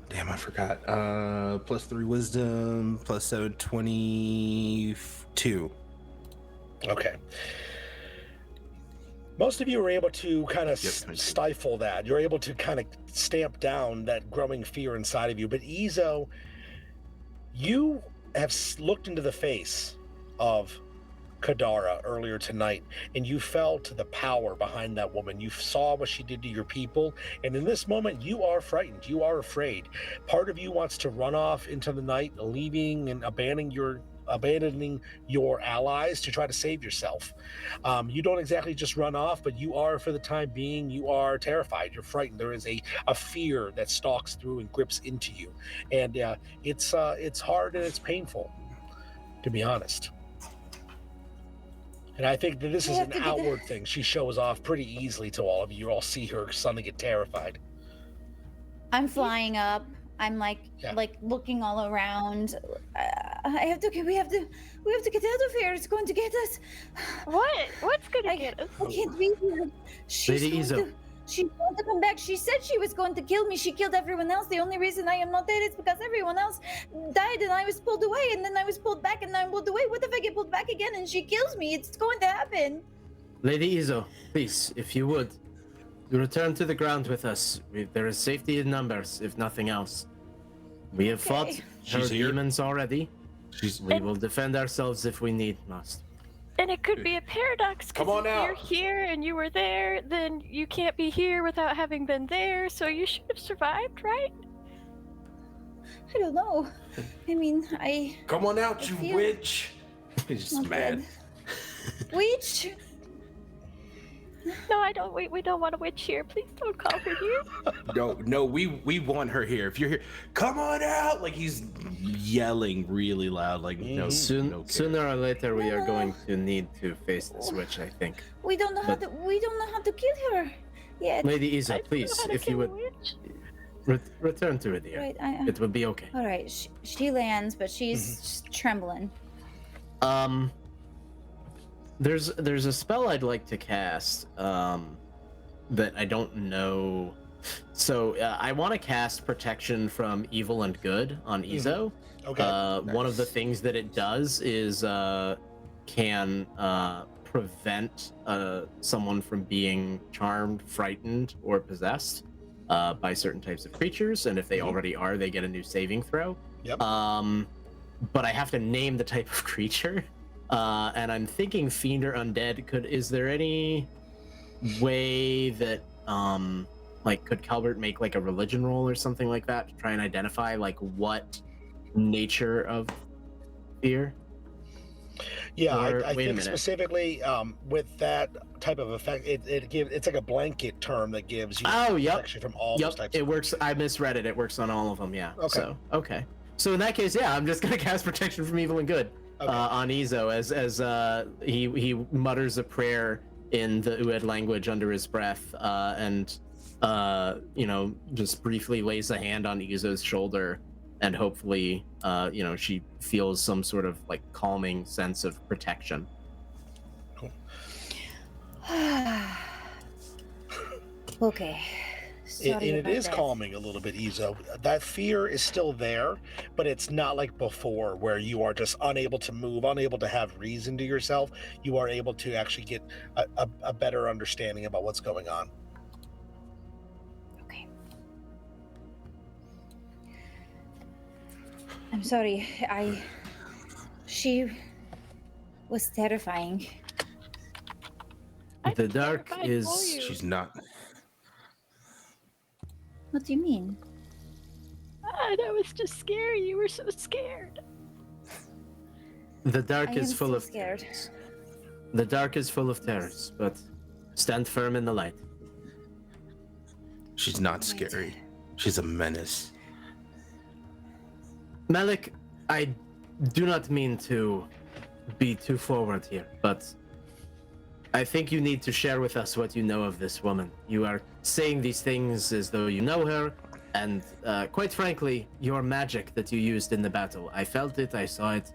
Damn, I forgot. +3 wisdom, +7, 22. Okay. Most of you are able to kind of Yep. stifle that. You're able to kind of stamp down that growing fear inside of you. But Izo, you have looked into the face of Kadara earlier tonight, and you felt the power behind that woman. You saw what she did to your people, and in this moment, you are frightened. You are afraid. Part of you wants to run off into the night, leaving and abandoning your allies to try to save yourself. You don't exactly just run off, but you are, for the time being, you are terrified. You're frightened. There is a fear that stalks through and grips into you, and it's hard and it's painful, to be honest. And I think that this is an outward thing. She shows off pretty easily to all of you. You all see her suddenly get terrified. I'm flying up. I'm like looking all around. We have to get out of here. It's going to get us. What? What's gonna get us? I can't be here. Lady Izo. She's going to come back. She said she was going to kill me. She killed everyone else. The only reason I am not dead is because everyone else died and I was pulled away, and then I was pulled back and I'm pulled away. What if I get pulled back again and she kills me? It's going to happen. Lady Izo, please, if you would, return to the ground with us. There is safety in numbers, if nothing else. We have fought her She's here. demons already. We will defend ourselves if we need must. And it could be a paradox, Come because on if out. you're here and you were there, then you can't be here without having been there, so you should have survived, right? I don't know. I mean, Come on out, I you feel- witch. He's just not mad. good. Witch. No, I don't. We don't want a witch here. Please don't call her here. No, we want her here. If you're here, come on out. Like he's yelling really loud. Like no, Sooner or later, we are going to need to face this witch, I think. We don't know how to. We don't know how to kill her yet. Lady I Izo, don't know please, how to if you kill a would witch. return to it, dear. Right. It will be okay. All right. She lands, but she's just trembling. There's a spell I'd like to cast that I don't know. So I want to cast Protection from Evil and Good on Izo. Okay. One of the things that it does is can prevent someone from being charmed, frightened, or possessed by certain types of creatures, and if they already are, they get a new saving throw. Yep. But I have to name the type of creature. And I'm thinking fiend or undead. Is there any way that could Calbert make like a religion roll or something like that to try and identify like what nature of fear? Yeah, Or- I wait a think minute. specifically with that type of effect, it's like a blanket term that gives you Oh, yep. protection from all those types It of works. I misread it. It works on all of them. Yeah. Okay. So in that case, yeah, I'm just gonna cast Protection from Evil and Good Okay. on Izo as he mutters a prayer in the Ued language under his breath, and just briefly lays a hand on Izo's shoulder, and hopefully, she feels some sort of like calming sense of protection. Okay. Sorry And it about is that. calming a little bit, Izo. That fear is still there, but it's not like before where you are just unable to move, unable to have reason to yourself. You are able to actually get a better understanding about what's going on. Okay. I'm sorry. She was terrifying. I'm The dark terrified for is- you. She's not. What do you mean? That was just scary. You were so scared. The dark I is am full so of scared. terrors. The dark is full of terrors, but stand firm in the light. She's not scary. She's a menace. Malik, I do not mean to be too forward here, but I think you need to share with us what you know of this woman. You are saying these things as though you know her, And quite frankly, your magic that you used in the battle, I felt it, I saw it.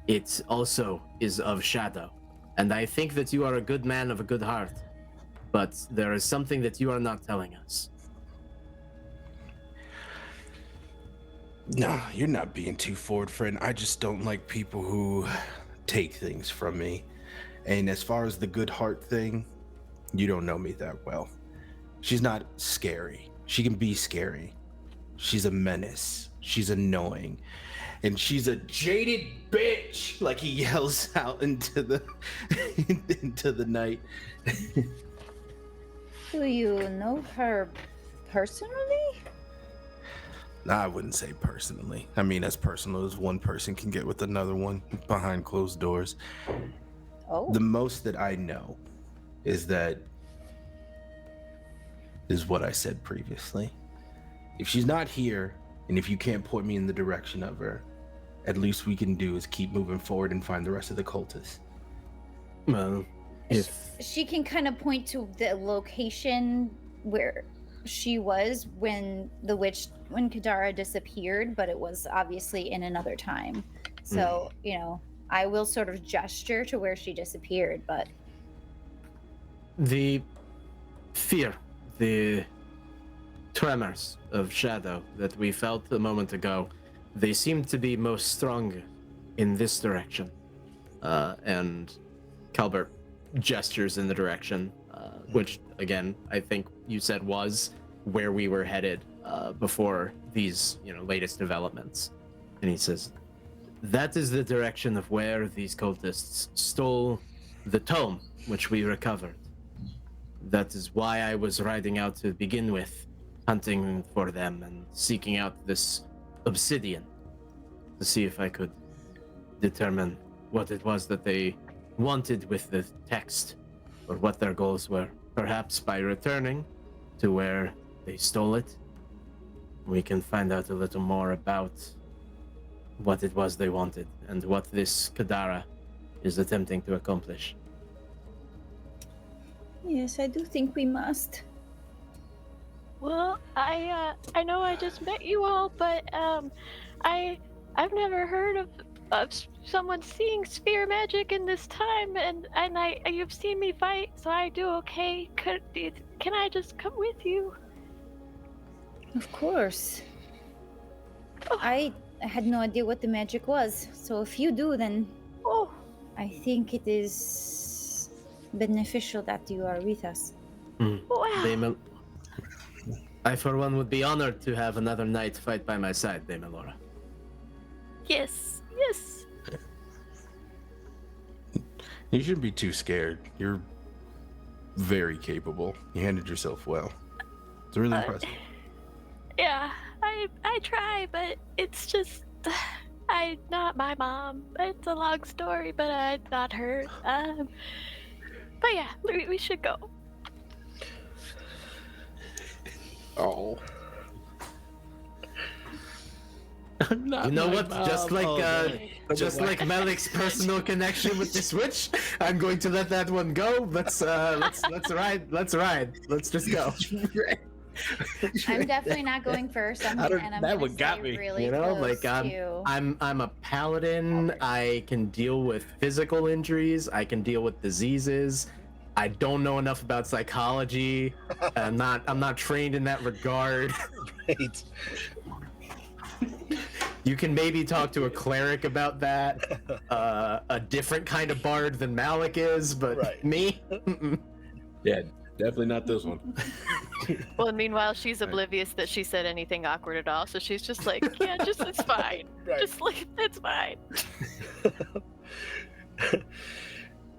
It also is of shadow. And I think that you are a good man of a good heart. But there is something that you are not telling us. Nah, you're not being too forward, friend. I just don't like people who take things from me. And as far as the good heart thing, you don't know me that well. She's not scary. She can be scary. She's a menace. She's annoying. And she's a jaded bitch, like he yells out into the into the night. Do you know her personally? Nah, I wouldn't say personally. I mean, as personal as one person can get with another one behind closed doors. Oh. The most that I know is what I said previously. If she's not here, and if you can't point me in the direction of her, at least we can do is keep moving forward and find the rest of the cultists. Well, if She can kind of point to the location where she was when Kadara disappeared, but it was obviously in another time. So, I will sort of gesture to where she disappeared, but the fear, the tremors of shadow that we felt a moment ago, they seem to be most strong in this direction. And Calbert gestures in the direction, which, again, I think you said was where we were headed before these, latest developments. And he says, that is the direction of where these cultists stole the tome, which we recovered. That is why I was riding out to begin with, hunting for them and seeking out this obsidian to see if I could determine what it was that they wanted with the text or what their goals were. Perhaps by returning to where they stole it, we can find out a little more about what it was they wanted and what this Kadara is attempting to accomplish. yes, I do think we must. Well, I know I just met you all, but I've never heard of someone seeing spear magic in this time, and you've seen me fight, so I do okay. Can I just come with you? Of course. Oh. I had no idea what the magic was, so if you do, then Oh, I think it is beneficial that you are with us. wow. I, for one, would be honored to have another knight fight by my side, Dame Elora. Yes. You shouldn't be too scared. You're very capable. You handled yourself well. It's really impressive. Yeah, I try, but it's just not my mom. It's a long story, but I'm not her. But yeah, we should go. Oh. You know what? Just like Malik's personal connection with the Switch, I'm going to let that one go. Let's ride. Let's just go. I'm definitely not going first. I'm that gonna one got stay me. really You know, close like to... I'm a paladin. Albert. I can deal with physical injuries. I can deal with diseases. I don't know enough about psychology. I'm not trained in that regard. Right. You can maybe talk to a cleric about that. A different kind of bard than Malik is, but Right. me? Mm-mm. Yeah, definitely not this one. Well, meanwhile, she's oblivious that she said anything awkward at all, so she's just like, yeah, it's fine. Right. Just like, it's fine.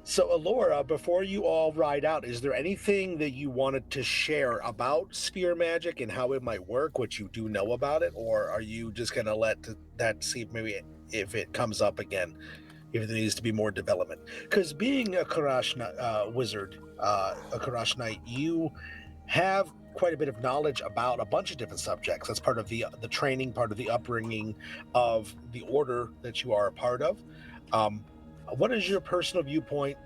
So, Alora, before you all ride out, is there anything that you wanted to share about spear magic and how it might work, what you do know about it, or are you just going to let that see if it comes up again, if there needs to be more development? Because being a Karash wizard, a Karash knight, you have quite a bit of knowledge about a bunch of different subjects. That's part of the training, part of the upbringing of the order that you are a part of. what is your personal viewpoint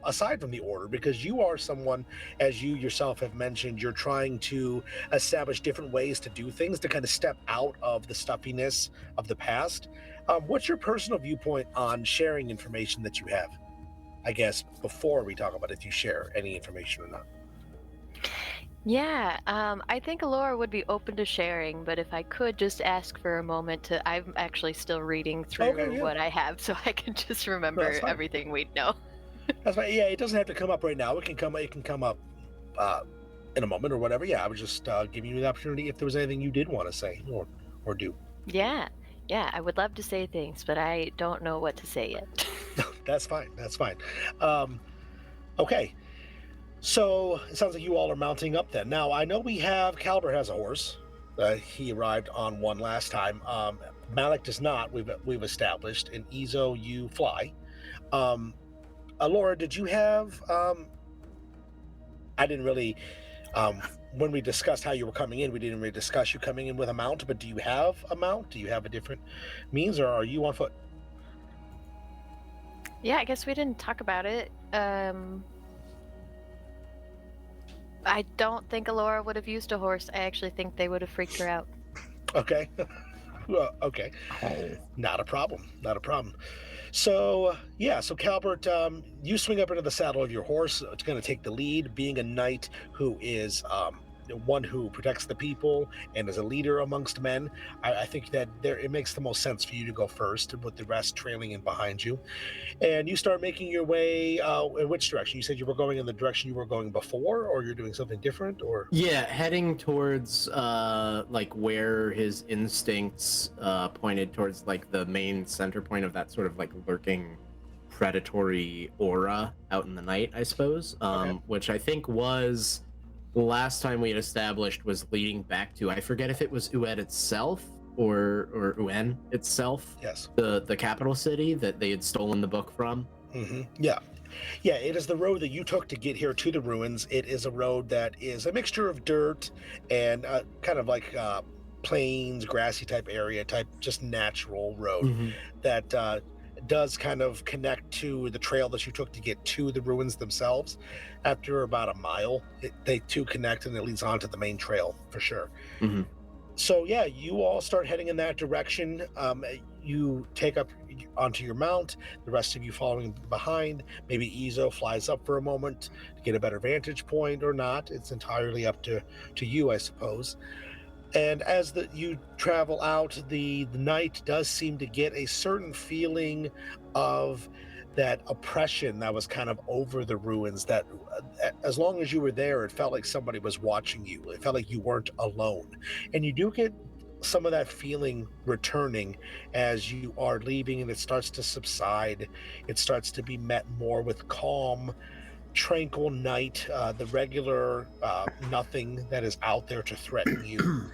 aside from the order? Because you are someone, as you yourself have mentioned, you're trying to establish different ways to do things to kind of step out of the stuffiness of the past. What's your personal viewpoint on sharing information that you have? I guess before we talk about if you share any information or not. Yeah, I think Alora would be open to sharing, but if I could just ask for a moment to, I'm actually still reading through Okay, yeah. what I have, so I can just No, remember that's fine. everything we know. That's fine. Yeah, it doesn't have to come up right now. It can come up in a moment or whatever. Yeah, I was just giving you the opportunity if there was anything you did want to say or do. Yeah, I would love to say things, but I don't know what to say yet. That's fine. That's fine. Okay. So it sounds like you all are mounting up then. Now, I know we have Caliber has a horse. He arrived on one last time. Malik does not. We've established. And Ezo, you fly. Alora, did you have? I didn't really. When we discussed how you were coming in, we didn't really discuss you coming in with a mount. But do you have a mount? Do you have a different means, or are you on foot? Yeah, I guess we didn't talk about it. I don't think Alora would have used a horse. I actually think they would have freaked her out. Okay. Well, okay. Oh. Not a problem. Not a problem. So, yeah, so Calbert, you swing up into the saddle of your horse. It's going to take the lead, being a knight who is one who protects the people and is a leader amongst men. I think that it makes the most sense for you to go first, with the rest trailing in behind you. And you start making your way in which direction? You said you were going in the direction you were going before, or you're doing something different, or? Yeah, heading towards like where his instincts pointed towards, like the main center point of that sort of like lurking predatory aura out in the night, I suppose. Okay. Which I think was the last time we had established was leading back to, I forget if it was Ued itself or Uen itself. Yes. The capital city that they had stolen the book from. Mm-hmm. Yeah. Yeah, it is the road that you took to get here to the ruins. It is a road that is a mixture of dirt and kind of like plains, grassy type area, just natural road that does kind of connect to the trail that you took to get to the ruins themselves. After about a mile, they two connect and it leads onto the main trail for sure. Mm-hmm. So yeah, you all start heading in that direction. You take up onto your mount, the rest of you following behind. Maybe Ezo flies up for a moment to get a better vantage point or not. It's entirely up to you, I suppose. And as you travel out, the night does seem to get a certain feeling of that oppression that was kind of over the ruins, that as long as you were there, it felt like somebody was watching you. It felt like you weren't alone. And you do get some of that feeling returning as you are leaving, and it starts to subside. It starts to be met more with calm, tranquil night, the regular nothing that is out there to threaten you.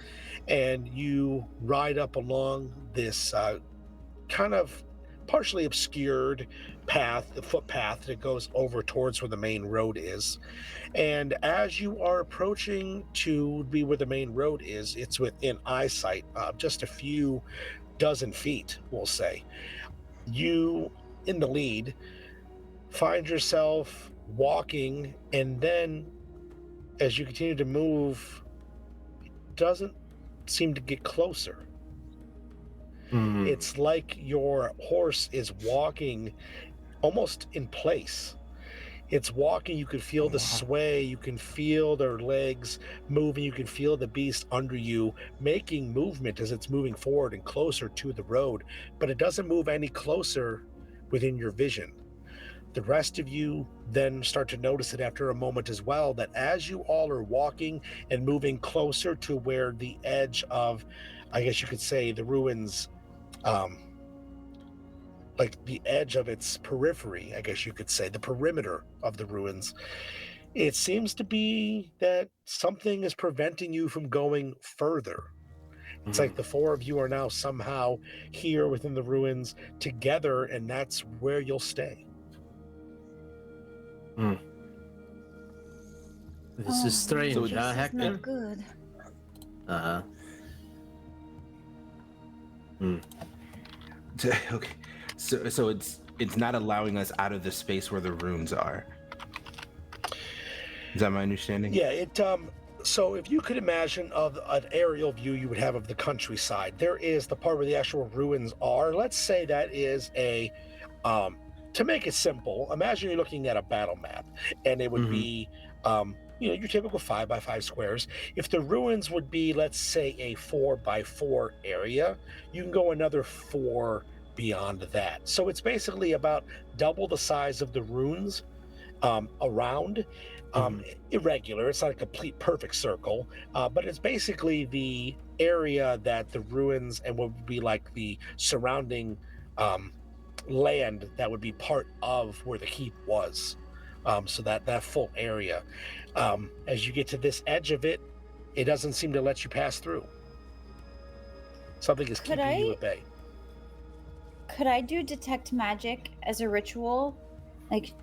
And you ride up along this kind of partially obscured path, the footpath that goes over towards where the main road is. And as you are approaching to be where the main road is, it's within eyesight, just a few dozen feet, we'll say. You, in the lead, find yourself walking, and then as you continue to move, it doesn't seem to get closer. Mm-hmm. It's like your horse is walking almost in place. It's walking, you can feel the sway, you can feel their legs moving, you can feel the beast under you making movement as it's moving forward and closer to the road, but it doesn't move any closer within your vision. The rest of you then start to notice it after a moment as well, that as you all are walking and moving closer to where the edge of, I guess you could say, the ruins, like the edge of its periphery, I guess you could say, the perimeter of the ruins, it seems to be that something is preventing you from going further. It's like the four of you are now somehow here within the ruins together, and that's where you'll stay. This is strange, this huh, is Hector? not good. Okay, so it's it's not allowing us out of the space where the runes are. Is that my understanding? Yeah, so if you could imagine of an aerial view you would have of the countryside, there is the part where the actual ruins are. Let's say that is to make it simple, imagine you're looking at a battle map, and it would be your typical 5x5 squares. If the ruins would be, let's say, a 4x4 area, you can go another 4 beyond that. So it's basically about double the size of the ruins around. Irregular, it's not a complete perfect circle, but it's basically the area that the ruins and what would be like the surrounding land that would be part of where the keep was. So that full area. As you get to this edge of it, it doesn't seem to let you pass through. Something is keeping you at bay. Could I do detect magic as a ritual? Like,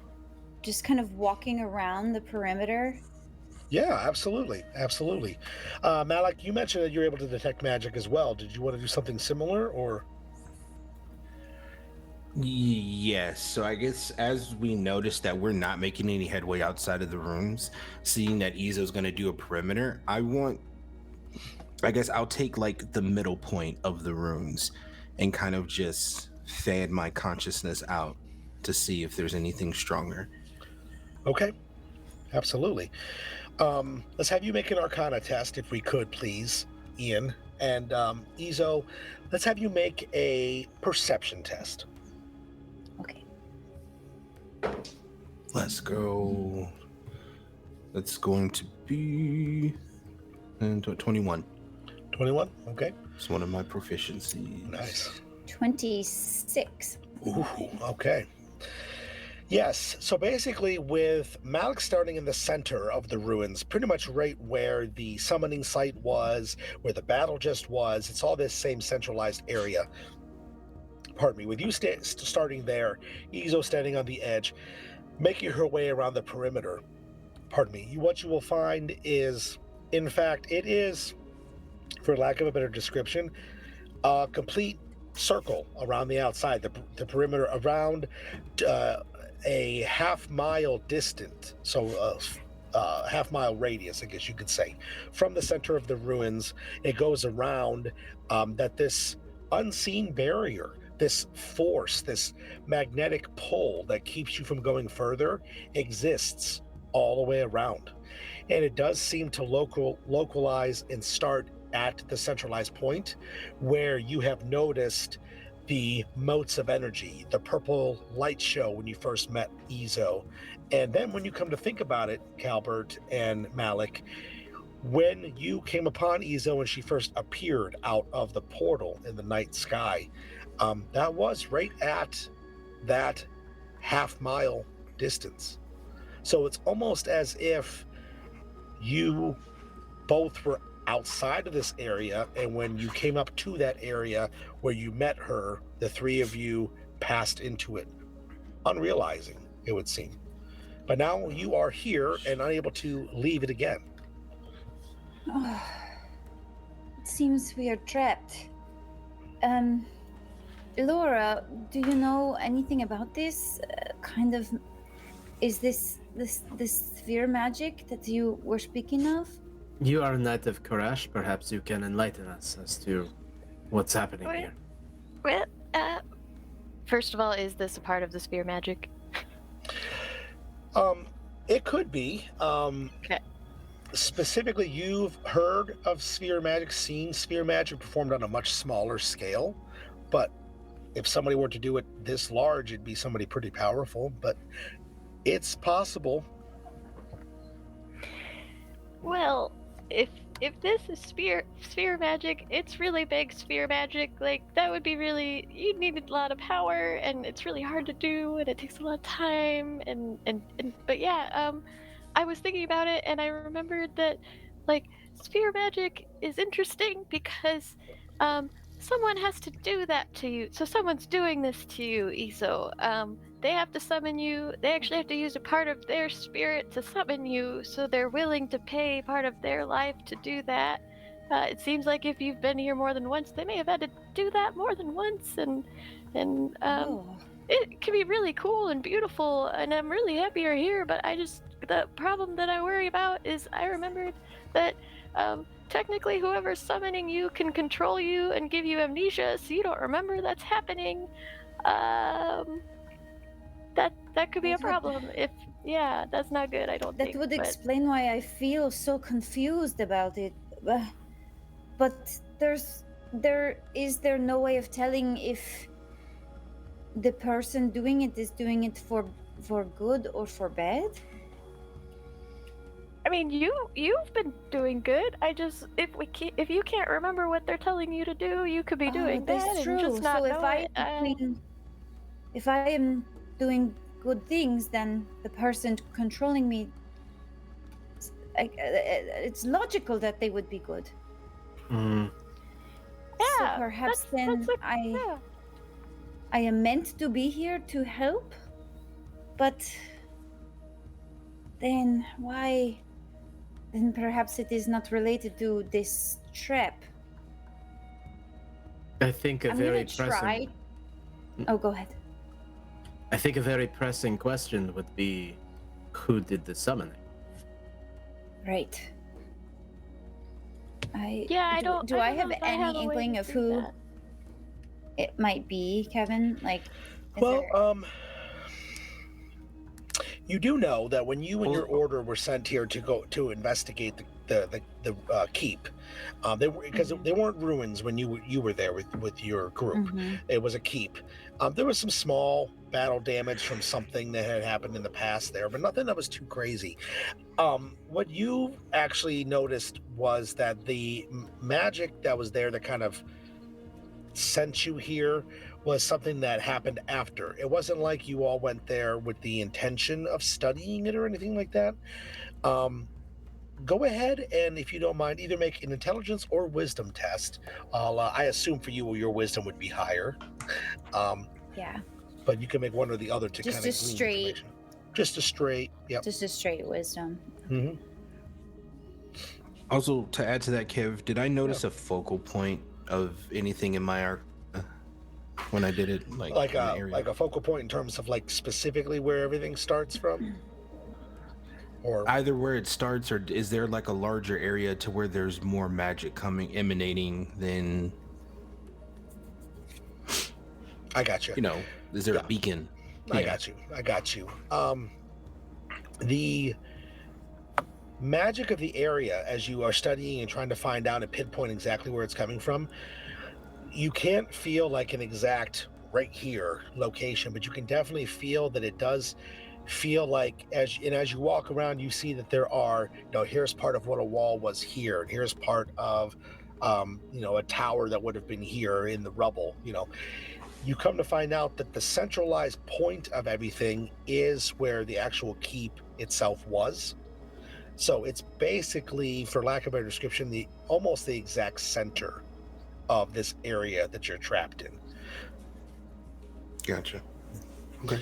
just kind of walking around the perimeter? Yeah, absolutely. Malik, you mentioned that you're able to detect magic as well. Did you want to do something similar, or? Yes. So I guess as we notice that we're not making any headway outside of the rooms, seeing that Izo's going to do a perimeter, I guess I'll take like the middle point of the runes and kind of just fan my consciousness out to see if there's anything stronger. Okay, absolutely. Let's have you make an Arcana test, if we could, please, Ian. And Izo, let's have you make a perception test. Okay. Let's go. That's going to be 21. 21, okay. It's one of my proficiencies. Nice. 26. Ooh, okay. Yes, so basically with Malik starting in the center of the ruins, pretty much right where the summoning site was, where the battle just was, it's all this same centralized area. Pardon me, with you starting there, Izo standing on the edge, making her way around the perimeter. Pardon me, what you will find is, in fact, it is, for lack of a better description, a complete circle around the outside, the perimeter around a half-mile distant, so half-mile radius, I guess you could say, from the center of the ruins. It goes around that this unseen barrier, this force, this magnetic pull that keeps you from going further, exists all the way around. And it does seem to localize and start at the centralized point where you have noticed the motes of energy, the purple light show when you first met Izo. And then when you come to think about it, Calbert and Malik, when you came upon Izo and she first appeared out of the portal in the night sky, that was right at that half-mile distance. So it's almost as if you both were outside of this area, and when you came up to that area where you met her, the three of you passed into it, unrealizing, it would seem. But now you are here and unable to leave it again. It seems we are trapped. Laura, do you know anything about this? Is this sphere magic that you were speaking of? You are a knight of Karash. Perhaps you can enlighten us as to what's happening here. Well, first of all, is this a part of the sphere magic? It could be. Okay. Specifically, you've heard of sphere magic, seen sphere magic performed on a much smaller scale, but if somebody were to do it this large, it'd be somebody pretty powerful, but it's possible. Well, if this is sphere magic, it's really big sphere magic. Like, that would be really, you'd need a lot of power, and it's really hard to do, and it takes a lot of time, but yeah, I was thinking about it, and I remembered that, like, sphere magic is interesting because someone has to do that to you. So someone's doing this to you, Iso. They have to summon you. They actually have to use a part of their spirit to summon you, so they're willing to pay part of their life to do that. It seems like if you've been here more than once, they may have had to do that more than once, and Oh. it can be really cool and beautiful, and I'm really happy you're here, but the problem that I worry about is I remembered that technically whoever's summoning you can control you and give you amnesia, so you don't remember that's happening. That could be a That would- problem if, yeah, that's not good, I don't That think, would but explain why I feel so confused about it. But is there no way of telling if the person doing it is doing it for good or for bad? I mean, you've been doing good. I just if you can't remember what they're telling you to do, you could be doing That's bad and true. just not So know it. if I am doing good things, then the person controlling me, it's logical that they would be good. Mm. So Yeah, perhaps that's then yeah. I am meant to be here to help, but then why? Then perhaps it is not related to this trap. I think a I'm very gonna try. pressing. Oh, go ahead. I think a very pressing question would be, who did the summoning? Right. Yeah, I don't. Do I don't have know if I any have a way inkling to of do who that. it might be, Kevin? Like, is Well, there... you do know that when you and your order were sent here to go to investigate the keep, they were because they weren't ruins when you were there with your group. Mhm. It was a keep. There was some small battle damage from something that had happened in the past there, but nothing that was too crazy. What you actually noticed was that the magic that was there that kind of sent you here was something that happened after. It wasn't like you all went there with the intention of studying it or anything like that. Go ahead and, if you don't mind, either make an intelligence or wisdom test. I assume for you, your wisdom would be higher. Yeah. But you can make one or the other to Just kind a of glean straight. information. Just a straight. Yep. Just a straight wisdom. Mm-hmm. Also, to add to that, Kev, did I notice a focal point of anything in my arc when I did it, like in the area? Like a focal point in terms of like specifically where everything starts from, or Either where it starts, or is there like a larger area to where there's more magic emanating than? I got you. You know, is there a beacon? I got you. The magic of the area, as you are studying and trying to find out and pinpoint exactly where it's coming from, you can't feel like an exact right here location, but you can definitely feel that it does feel like as you walk around, you see that there are, here's part of what a wall was here, and here's part of a tower that would have been here in the rubble. You come to find out that the centralized point of everything is where the actual keep itself was. So it's basically, for lack of a better description, almost the exact center of this area that you're trapped in. Gotcha. Okay.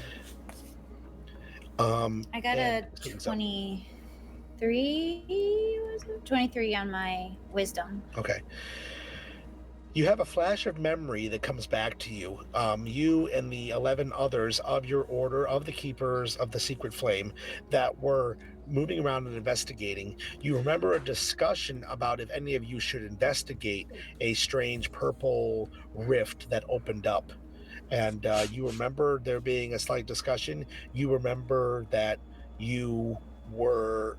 I got a 23. Was it 23 on my wisdom? Okay. You have a flash of memory that comes back to you. You and the 11 others of your order, of the keepers of the secret flame that were moving around and investigating. You remember a discussion about if any of you should investigate a strange purple rift that opened up. And you remember there being a slight discussion. You remember that you were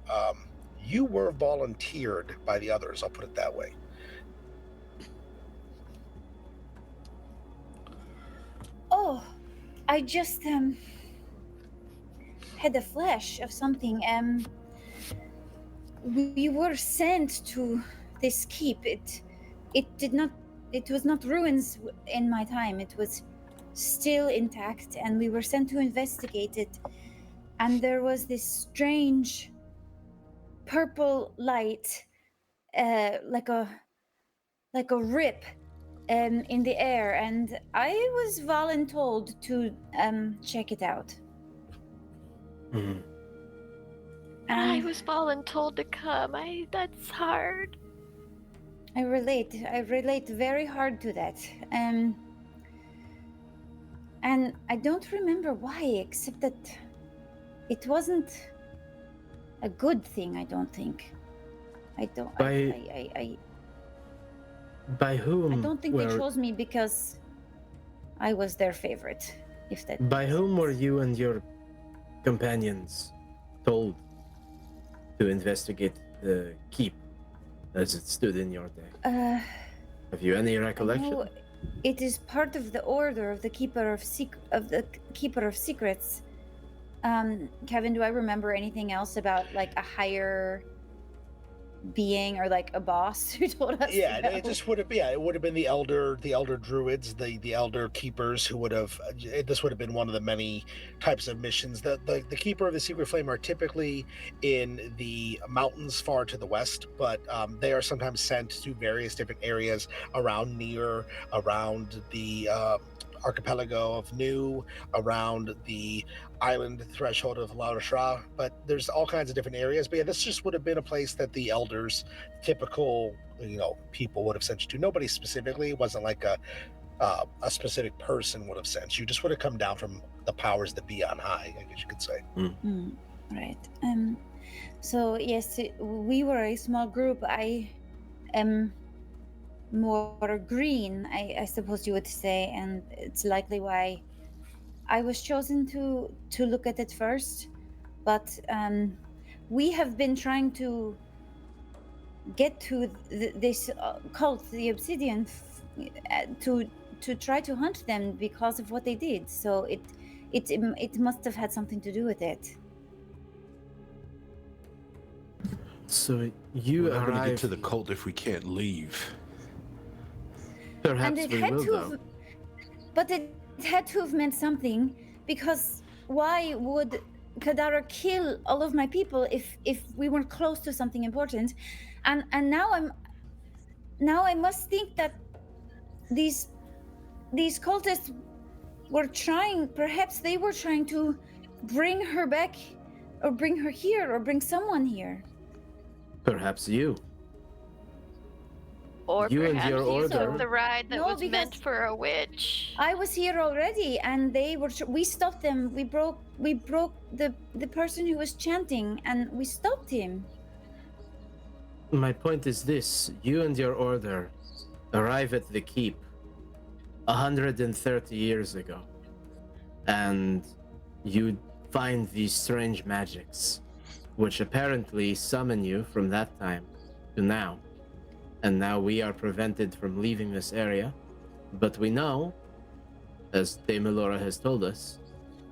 volunteered by the others. I'll put it that way. Oh, I just had a flash of something. We were sent to this keep. It was not ruins in my time. It was still intact, and we were sent to investigate it. And there was this strange purple light, like a rip in the air, and I was voluntold to check it out. Mm-hmm. I was voluntold to come. That's hard. I relate very hard to that. And I don't remember why, except that it wasn't a good thing, I don't think. I don't By whom I don't think they were chose me because I was their favorite, if that by makes whom sense. were you and your companions told to investigate the keep as it stood in your day? Have you any recollection? No, it is part of the order of the Keeper of Secrets. Kevin, do I remember anything else about like a higher being or like a boss who told us Yeah, to go? it just would have. Yeah, it would have been the elder druids, the elder keepers who would have. This would have been one of the many types of missions. The keeper of the secret flame are typically in the mountains far to the west, but they are sometimes sent to various different areas around around the archipelago of New, around the island threshold of La Rochelle. But there's all kinds of different areas. But yeah, this just would have been a place that the elders, typical people would have sent you to. Nobody specifically. It wasn't like a specific person would have sent you. Just would have come down from the powers that be on high, I guess you could say. Right. So yes, we were a small group. I am more green, I suppose you would say, and it's likely why I was chosen to look at it first. But we have been trying to get to this cult, the Obsidian, to try to hunt them because of what they did. So it must have had something to do with it. So you We're not going to get arrived. to the cult if we can't leave. Perhaps And it we had will, to though. have, but it had to have meant something, because why would Kadara kill all of my people if we weren't close to something important? And now I must think that these cultists were trying, perhaps they were trying to bring her back, or bring her here, or bring someone here. Perhaps you. Or You and perhaps your you order. took the ride that No, was meant because for a witch. I was here already, and they were. We stopped them. We broke the person who was chanting, and we stopped him. My point is this: you and your order arrive at the keep 130 years ago, and you find these strange magics, which apparently summon you from that time to now. And now we are prevented from leaving this area, but we know, as Dame Elora has told us,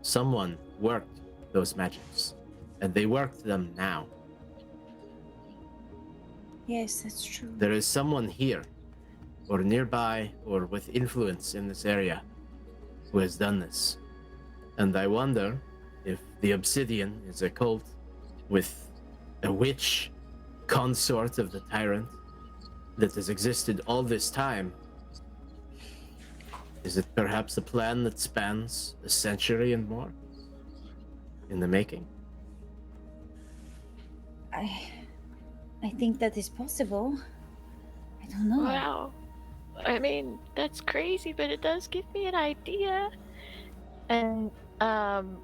someone worked those magics, and they worked them now. Yes, that's true. There is someone here, or nearby, or with influence in this area, who has done this. And I wonder if the Obsidian is a cult with a witch consort of the tyrant that has existed all this time. Is it perhaps a plan that spans a century and more in the making? I think that is possible. I don't know. Wow. I mean, that's crazy, but it does give me an idea. And I'm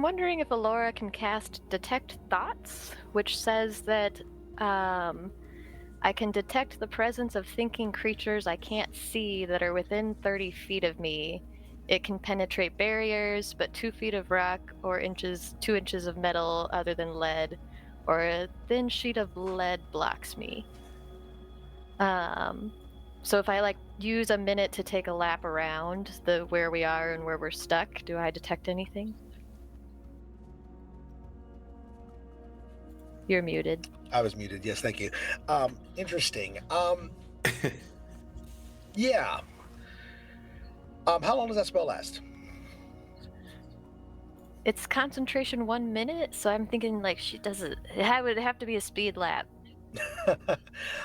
wondering if Alora can cast Detect Thoughts, which says that I can detect the presence of thinking creatures I can't see that are within 30 feet of me. It can penetrate barriers, but 2 feet of rock or 2 inches of metal other than lead, or a thin sheet of lead blocks me. So if I use a minute to take a lap around where we are and where we're stuck, do I detect anything? You're muted. I was muted. Yes, thank you. Interesting. Yeah. How long does that spell last? It's concentration 1 minute, so I'm thinking she doesn't. It would have to be a speed lap.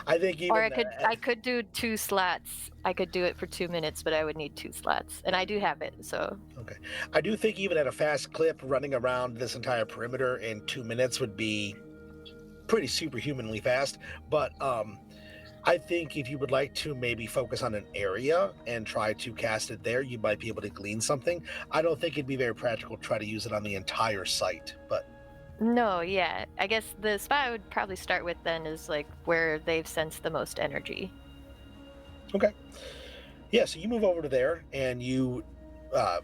I think even. Or I could do 2 slots. I could do it for 2 minutes, but I would need 2 slots, and I do have it. So. Okay. I do think even at a fast clip, running around this entire perimeter in 2 minutes would be pretty superhumanly fast. But I think if you would like to maybe focus on an area and try to cast it there, you might be able to glean something. I don't think it'd be very practical to try to use it on the entire site, but No, yeah. I guess the spot I would probably start with then is like where they've sensed the most energy. okay. Yeah, so you move over to there and you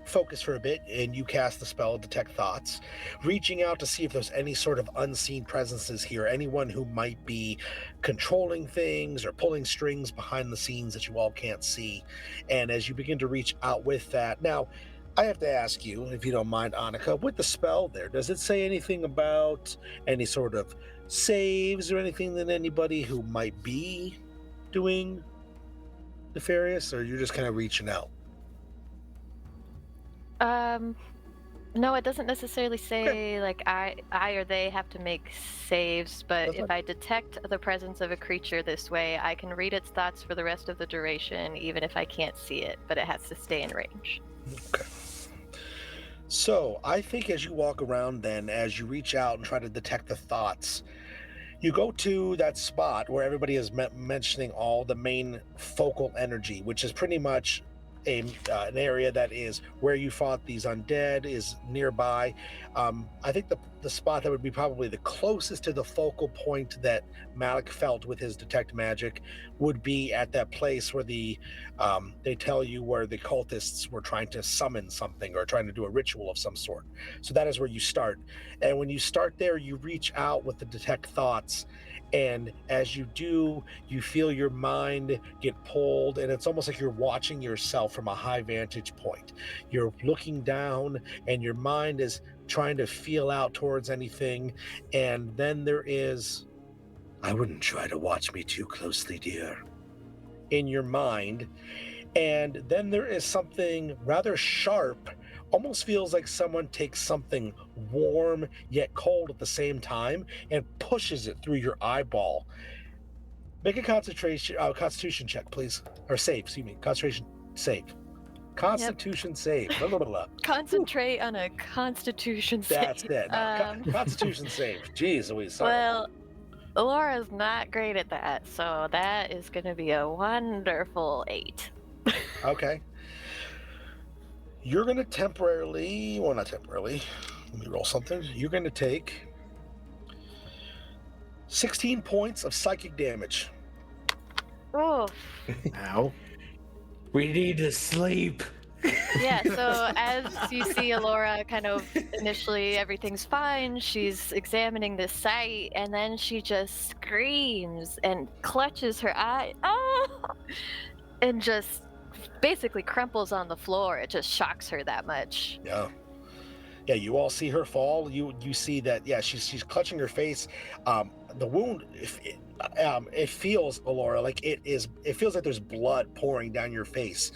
focus for a bit and you cast the spell Detect Thoughts, reaching out to see if there's any sort of unseen presences here, anyone who might be controlling things or pulling strings behind the scenes that you all can't see. And as you begin to reach out with that, now I have to ask you, if you don't mind, Annika, with the spell there, does it say anything about any sort of saves or anything that anybody who might be doing nefarious, or you're just kind of reaching out? No, it doesn't necessarily say like I or they have to make saves, but That's if fine. I detect the presence of a creature this way, I can read its thoughts for the rest of the duration, even if I can't see it, but it has to stay in range. Okay. So I think as you walk around, then as you reach out and try to detect the thoughts, you go to that spot where everybody is mentioning all the main focal energy, which is pretty much an area that is where you fought these undead is nearby. I think the spot that would be probably the closest to the focal point that Malik felt with his detect magic would be at that place where they tell you where the cultists were trying to summon something or trying to do a ritual of some sort. So that is where you start. And when you start there, you reach out with the detect thoughts. And as you do, you feel your mind get pulled, and it's almost like you're watching yourself from a high vantage point. You're looking down, and your mind is trying to feel out towards anything. And then there is, I wouldn't try to watch me too closely, dear, in your mind. And then there is something rather sharp, almost feels like someone takes something warm yet cold at the same time and pushes it through your eyeball. Make a constitution check, please. Or save, excuse me. Concentration save. Constitution save. Blah, blah, blah, blah. Concentrate on a constitution save. That's it. No, constitution save. Jeez Louise, sorry. Well, Laura's not great at that, so that is going to be a wonderful 8. Okay. You're going to temporarily, well, not temporarily, let me roll something. You're going to take 16 points of psychic damage. Oh. Ow. We need to sleep. Yeah, so as you see Alora kind of initially everything's fine, she's examining this site, and then she just screams and clutches her eye, and just basically crumples on the floor. It just shocks her that much. Yeah. Yeah, you all see her fall. You see that, yeah, she's clutching her face. The wound, it feels, Alora, like it feels like there's blood pouring down your face.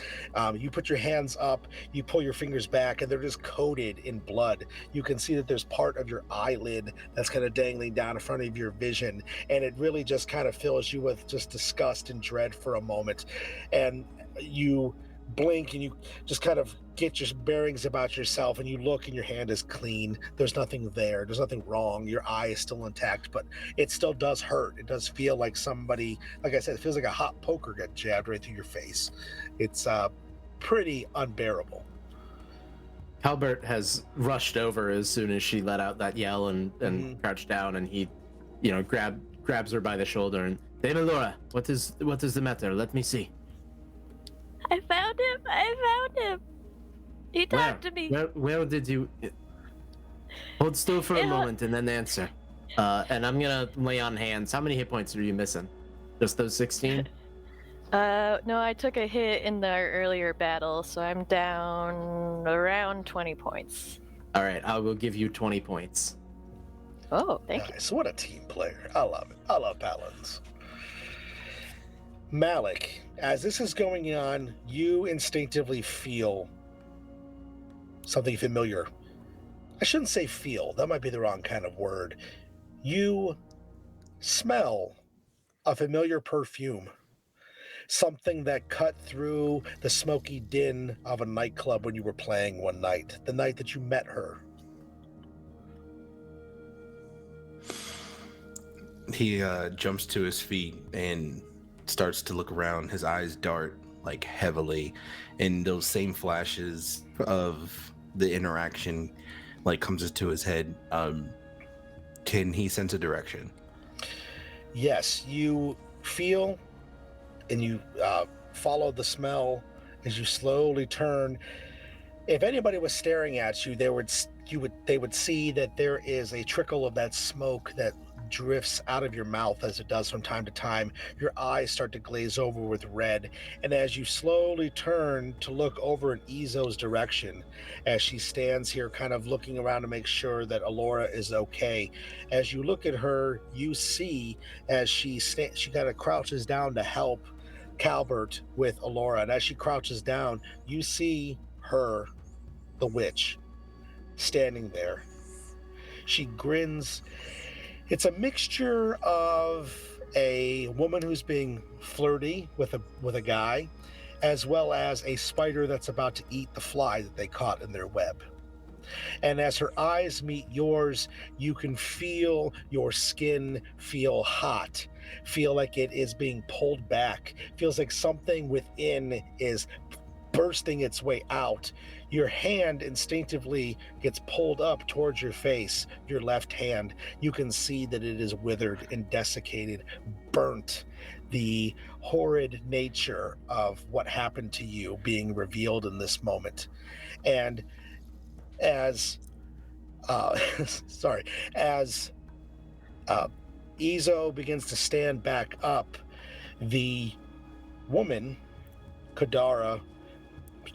You put your hands up, you pull your fingers back, and they're just coated in blood. You can see that there's part of your eyelid that's kind of dangling down in front of your vision, and it really just kind of fills you with just disgust and dread for a moment. And you blink and you just kind of get your bearings about yourself, and you look and your hand is clean. There's nothing there. There's nothing wrong. Your eye is still intact, but it still does hurt. It does feel like somebody, like I said, it feels like a hot poker got jabbed right through your face. It's pretty unbearable. Halbert has rushed over as soon as she let out that yell and crouched down, and he, grabs her by the shoulder and, Dame Laura, what is the matter? Let me see. I found him. He talked to me. Where did you... Hold still for a moment and then answer. And I'm gonna lay on hands. How many hit points are you missing? Just those 16? No, I took a hit in the earlier battle, so I'm down around 20 points. All right, I will give you 20 points. Oh, thank you. Nice. What a team player. I love it. I love paladins. Malik, as this is going on, you instinctively feel something familiar. I shouldn't say feel. That might be the wrong kind of word. You smell a familiar perfume. Something that cut through the smoky din of a nightclub when you were playing one night, the night that you met her. He jumps to his feet and starts to look around. His eyes dart like heavily, and those same flashes of the interaction like comes into his head. Can he sense a direction? Yes, you feel and you follow the smell as you slowly turn. If anybody was staring at you, they would see that there is a trickle of that smoke that drifts out of your mouth as it does from time to time. Your eyes start to glaze over with red, and as you slowly turn to look over in Izo's direction, as she stands here kind of looking around to make sure that Alora is okay, as you look at her, you see as she kind of crouches down to help Calbert with Alora, and as she crouches down, you see her, the witch, standing there. She grins. It's a mixture of a woman who's being flirty with a guy, as well as a spider that's about to eat the fly that they caught in their web. And as her eyes meet yours, you can feel your skin feel hot, feel like it is being pulled back, feels like something within is bursting its way out. Your hand instinctively gets pulled up towards your face, your left hand. You can see that it is withered and desiccated, burnt. The horrid nature of what happened to you being revealed in this moment. And as as Izo begins to stand back up, the woman, Kadara,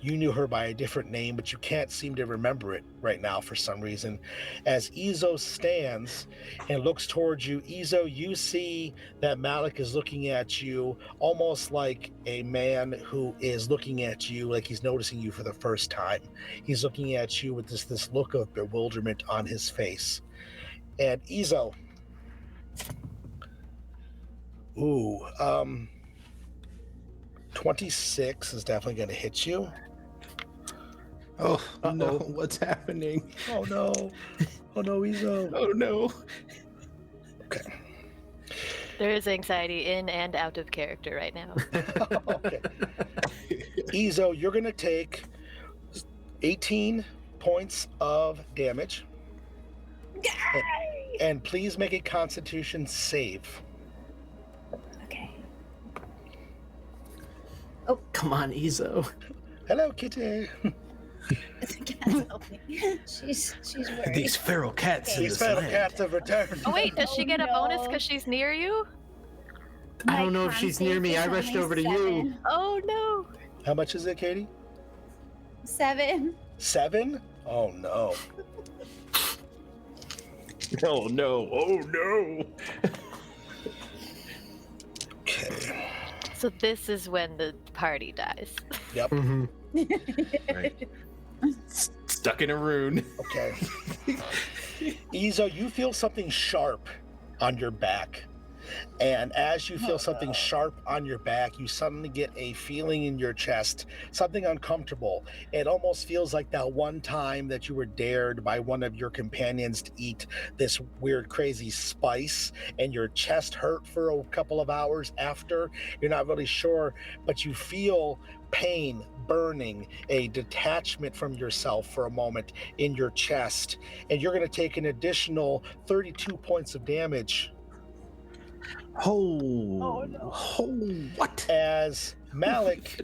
you knew her by a different name, but you can't seem to remember it right now for some reason. As Izo stands and looks towards you, Izo, you see that Malik is looking at you almost like a man who is looking at you like he's noticing you for the first time. He's looking at you with this look of bewilderment on his face. And Izo, 26 is definitely going to hit you. Oh, no, what's happening? Oh no, Izo. Oh no. Okay. There is anxiety in and out of character right now. Okay. Izo, you're going to take 18 points of damage. And please make a Constitution save. Okay. Oh, come on, Izo. Hello, kitty. Help me. She's worried. These feral cats in These this feral land. cats have returned. Oh wait, does she get a bonus no. because she's near you? I don't know if she's near me. I rushed over to you. Oh no. How much is it, Katie? 7. 7? Oh no. Oh no. Oh no. Okay. So this is when the party dies. Yep. Mm-hmm. Right. Stuck in a rune. Okay. Izo, you feel something sharp on your back. And as you feel something sharp on your back, you suddenly get a feeling in your chest, something uncomfortable. It almost feels like that one time that you were dared by one of your companions to eat this weird, crazy spice, and your chest hurt for a couple of hours after. You're not really sure, but you feel pain, burning, a detachment from yourself for a moment in your chest. And you're going to take an additional 32 points of damage. Oh no. Oh, what? As Malik,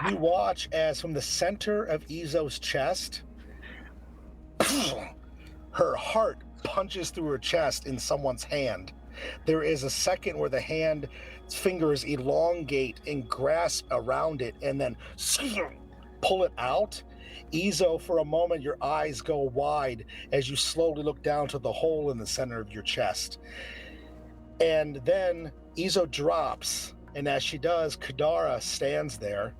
you watch as from the center of Izo's chest, her heart punches through her chest in someone's hand. There is a second where the hand's fingers elongate and grasp around it and then pull it out. Izo, for a moment, your eyes go wide as you slowly look down to the hole in the center of your chest. And then Izo drops, and as she does, Kadara stands there,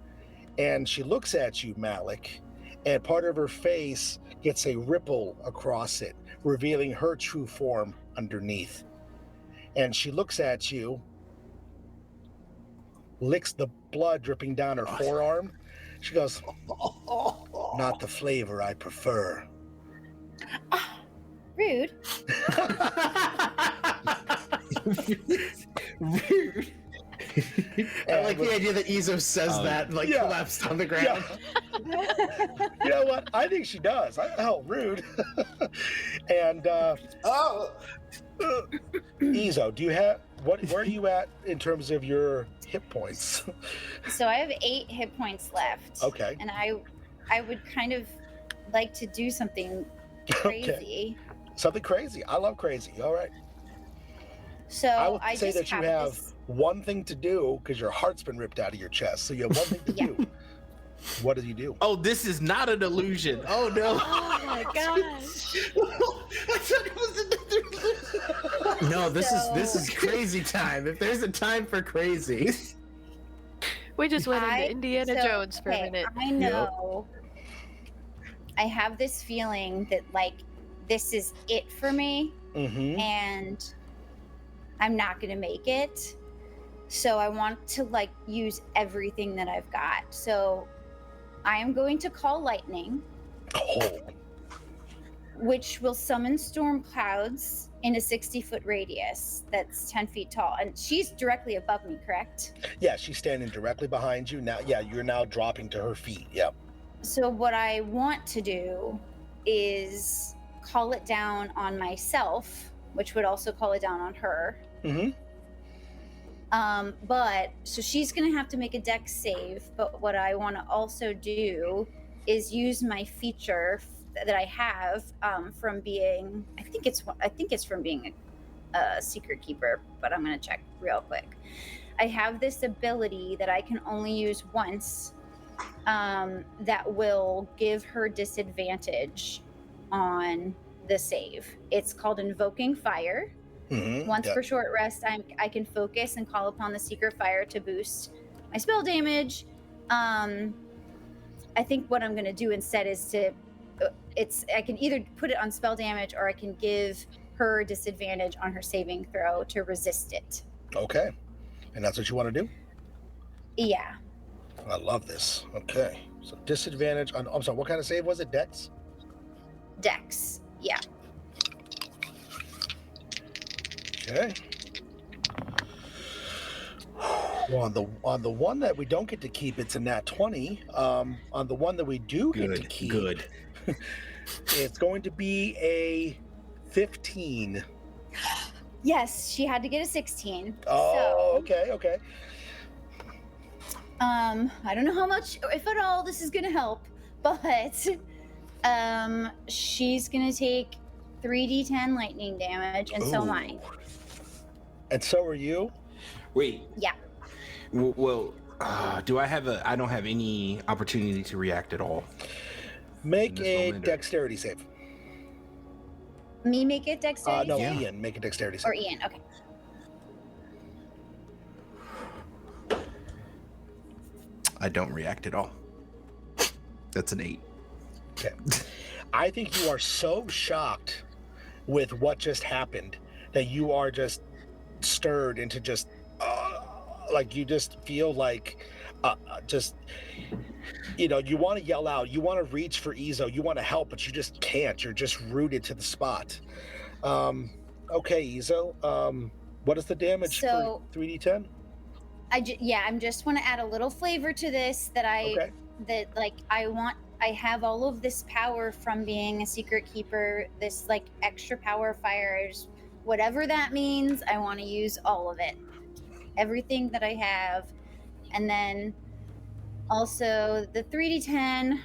and she looks at you, Malik, and part of her face gets a ripple across it, revealing her true form underneath. And she looks at you, licks the blood dripping down her forearm. She goes, "Not the flavor I prefer." Rude. Rude. I like the idea that Izo says that, like, yeah. collapsed on the ground. You know what? I think she does. Oh, rude. And Izo, do you have where are you at in terms of your hit points? So I have 8 hit points left. Okay. And I would kind of like to do something crazy. Okay. Something crazy. I love crazy. All right. So I would say just that you have one thing to do because your heart's been ripped out of your chest. So you have one thing to do. What do you do? Oh, this is not an illusion. Oh no. Oh my gosh. I thought it was another illusion. No, this is crazy time. If there's a time for crazy. We just went into Indiana Jones for a minute. I know. I have this feeling that like this is it for me, and I'm not gonna make it. So I want to like use everything that I've got. So I am going to call lightning, which will summon storm clouds in a 60-foot radius that's 10 feet tall. And she's directly above me, correct? Yeah, she's standing directly behind you now. Yeah, you're now dropping to her feet. Yep. So what I want to do is call it down on myself, which would also call it down on her. But so she's gonna have to make a dex save. But what I want to also do is use my feature that I have from being, I think it's from being a secret keeper, but I'm gonna check real quick. I have this ability that I can only use once, that will give her disadvantage on the save. It's called Invoking Fire. Once per short rest, I can focus and call upon the secret fire to boost my spell damage. I think what I'm going to do instead is I can either put it on spell damage or I can give her disadvantage on her saving throw to resist it. Okay. And that's what you want to do? Yeah. I love this. Okay. So disadvantage on, I'm sorry, what kind of save was it? Dex? Dex. Yeah. Okay. Well, on the one that we don't get to keep, it's a nat 20. On the one that we do get to keep, it's going to be a 15. Yes, she had to get a 16. Oh, so, okay. I don't know how much, if at all, this is gonna help, but she's gonna take 3d10 lightning damage, and so am I. And so are you? Wait. Yeah. Well, I don't have any opportunity to react at all. Make a dexterity save. Me make it dexterity no, save? Ian, make a dexterity save. Or Ian, okay. I don't react at all. That's an 8. Okay. I think you are so shocked with what just happened that you are just stirred into just like you just feel like just, you know, you want to yell out, you want to reach for Izo, you want to help, but you just can't. You're just rooted to the spot. Okay, Izo, what is the damage for 3d10? I just want to add a little flavor to this that I have all of this power from being a secret keeper, this like extra power fire, whatever that means. I want to use all of it, everything that I have. And then also the 3d10.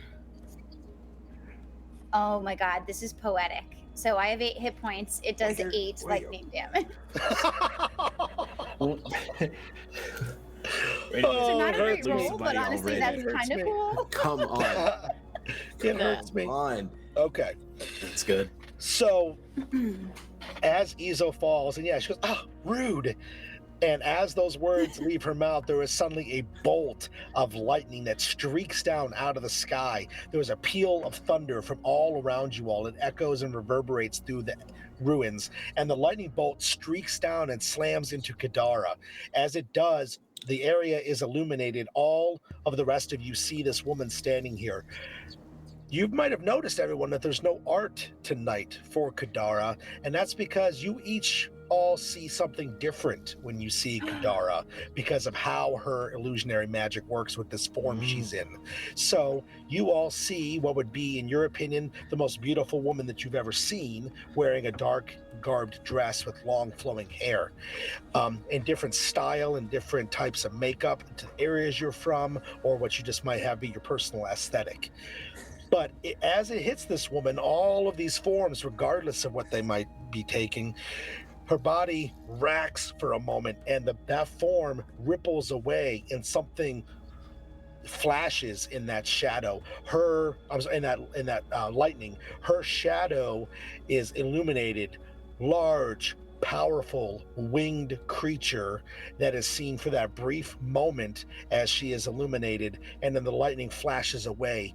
Oh my God, this is poetic. So I have 8 hit points. It does 8 lightning damage. So not a great roll, but honestly, that's kind of cool. Come on. It hurts me. Okay. That's good. So as Izo falls, and she goes, rude. And as those words leave her mouth, there is suddenly a bolt of lightning that streaks down out of the sky. There is a peal of thunder from all around you all. It echoes and reverberates through the ruins. And the lightning bolt streaks down and slams into Kadara. As it does, the area is illuminated. All of the rest of you see this woman standing here. You might have noticed, everyone, that there's no art tonight for Kadara, and that's because you each all see something different when you see Kadara because of how her illusionary magic works with this form she's in. So you all see what would be, in your opinion, the most beautiful woman that you've ever seen, wearing a dark garbed dress with long flowing hair, in different style and different types of makeup to the areas you're from, or what you just might have be your personal aesthetic. But as it hits this woman, all of these forms, regardless of what they might be taking, her body racks for a moment, and that form ripples away, and something flashes in that shadow. In that lightning, her shadow is illuminated, large, powerful, winged creature that is seen for that brief moment as she is illuminated, and then the lightning flashes away.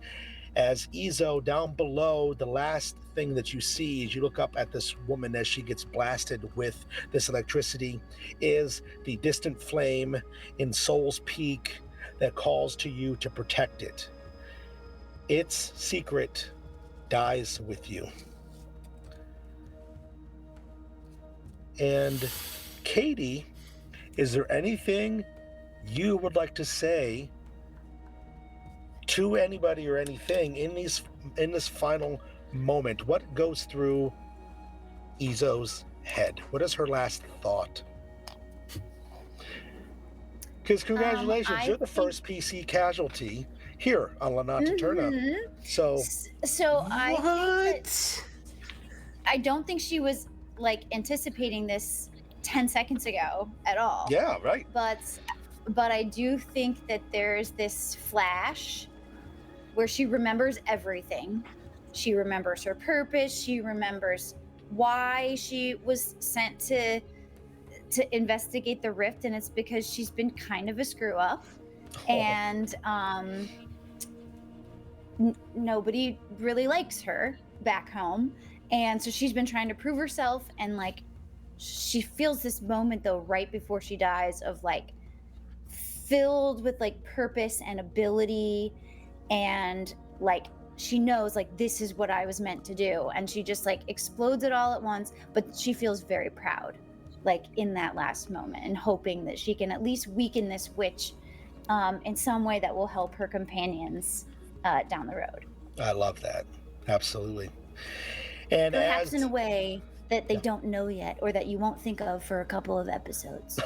As Izo, down below, the last thing that you see as you look up at this woman as she gets blasted with this electricity is the distant flame in Soul's Peak that calls to you to protect it. Its secret dies with you. And Katie, is there anything you would like to say to anybody or anything in this final moment? What goes through Izo's head? What is her last thought? Because congratulations, you're the first PC casualty here on La Notte Eterna. So I think that I don't think she was like anticipating this 10 seconds ago at all. Yeah, right. But I do think that there's this flash where she remembers everything. She remembers her purpose. She remembers why she was sent to investigate the rift, and it's because she's been kind of a screw up, and nobody really likes her back home, and so she's been trying to prove herself, and like she feels this moment though right before she dies of like filled with like purpose and ability, and like she knows like this is what I was meant to do, and she just like explodes it all at once, but she feels very proud like in that last moment, and hoping that she can at least weaken this witch in some way that will help her companions down the road. I love that. Absolutely. And perhaps in a way that they don't know yet, or that you won't think of for a couple of episodes.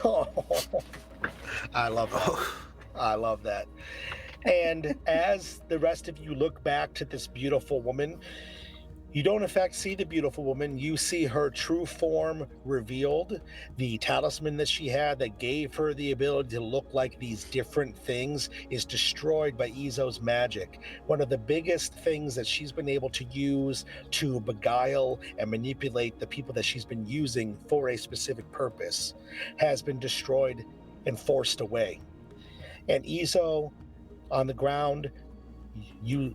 I love that. I love that. And as the rest of you look back to this beautiful woman, you don't in fact see the beautiful woman. You see her true form revealed. The talisman that she had that gave her the ability to look like these different things is destroyed by Izo's magic. One of the biggest things that she's been able to use to beguile and manipulate the people that she's been using for a specific purpose has been destroyed and forced away. And Izo, on the ground, you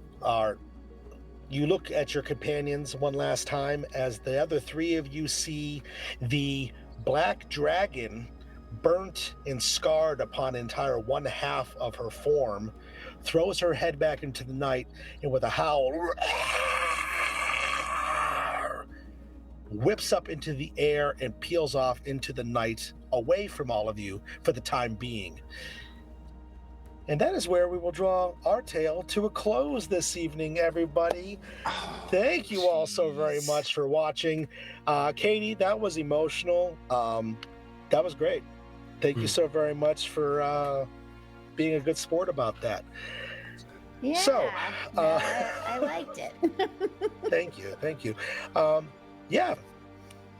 look at your companions one last time as the other three of you see the black dragon burnt and scarred upon entire one half of her form, throws her head back into the night, and with a howl, whips up into the air and peels off into the night away from all of you for the time being. And that is where we will draw our tale to a close this evening, everybody. Thank you all so very much for watching. Katie, that was emotional. That was great. Thank you so very much for being a good sport about that. Yeah, so, I liked it. Thank you. Yeah,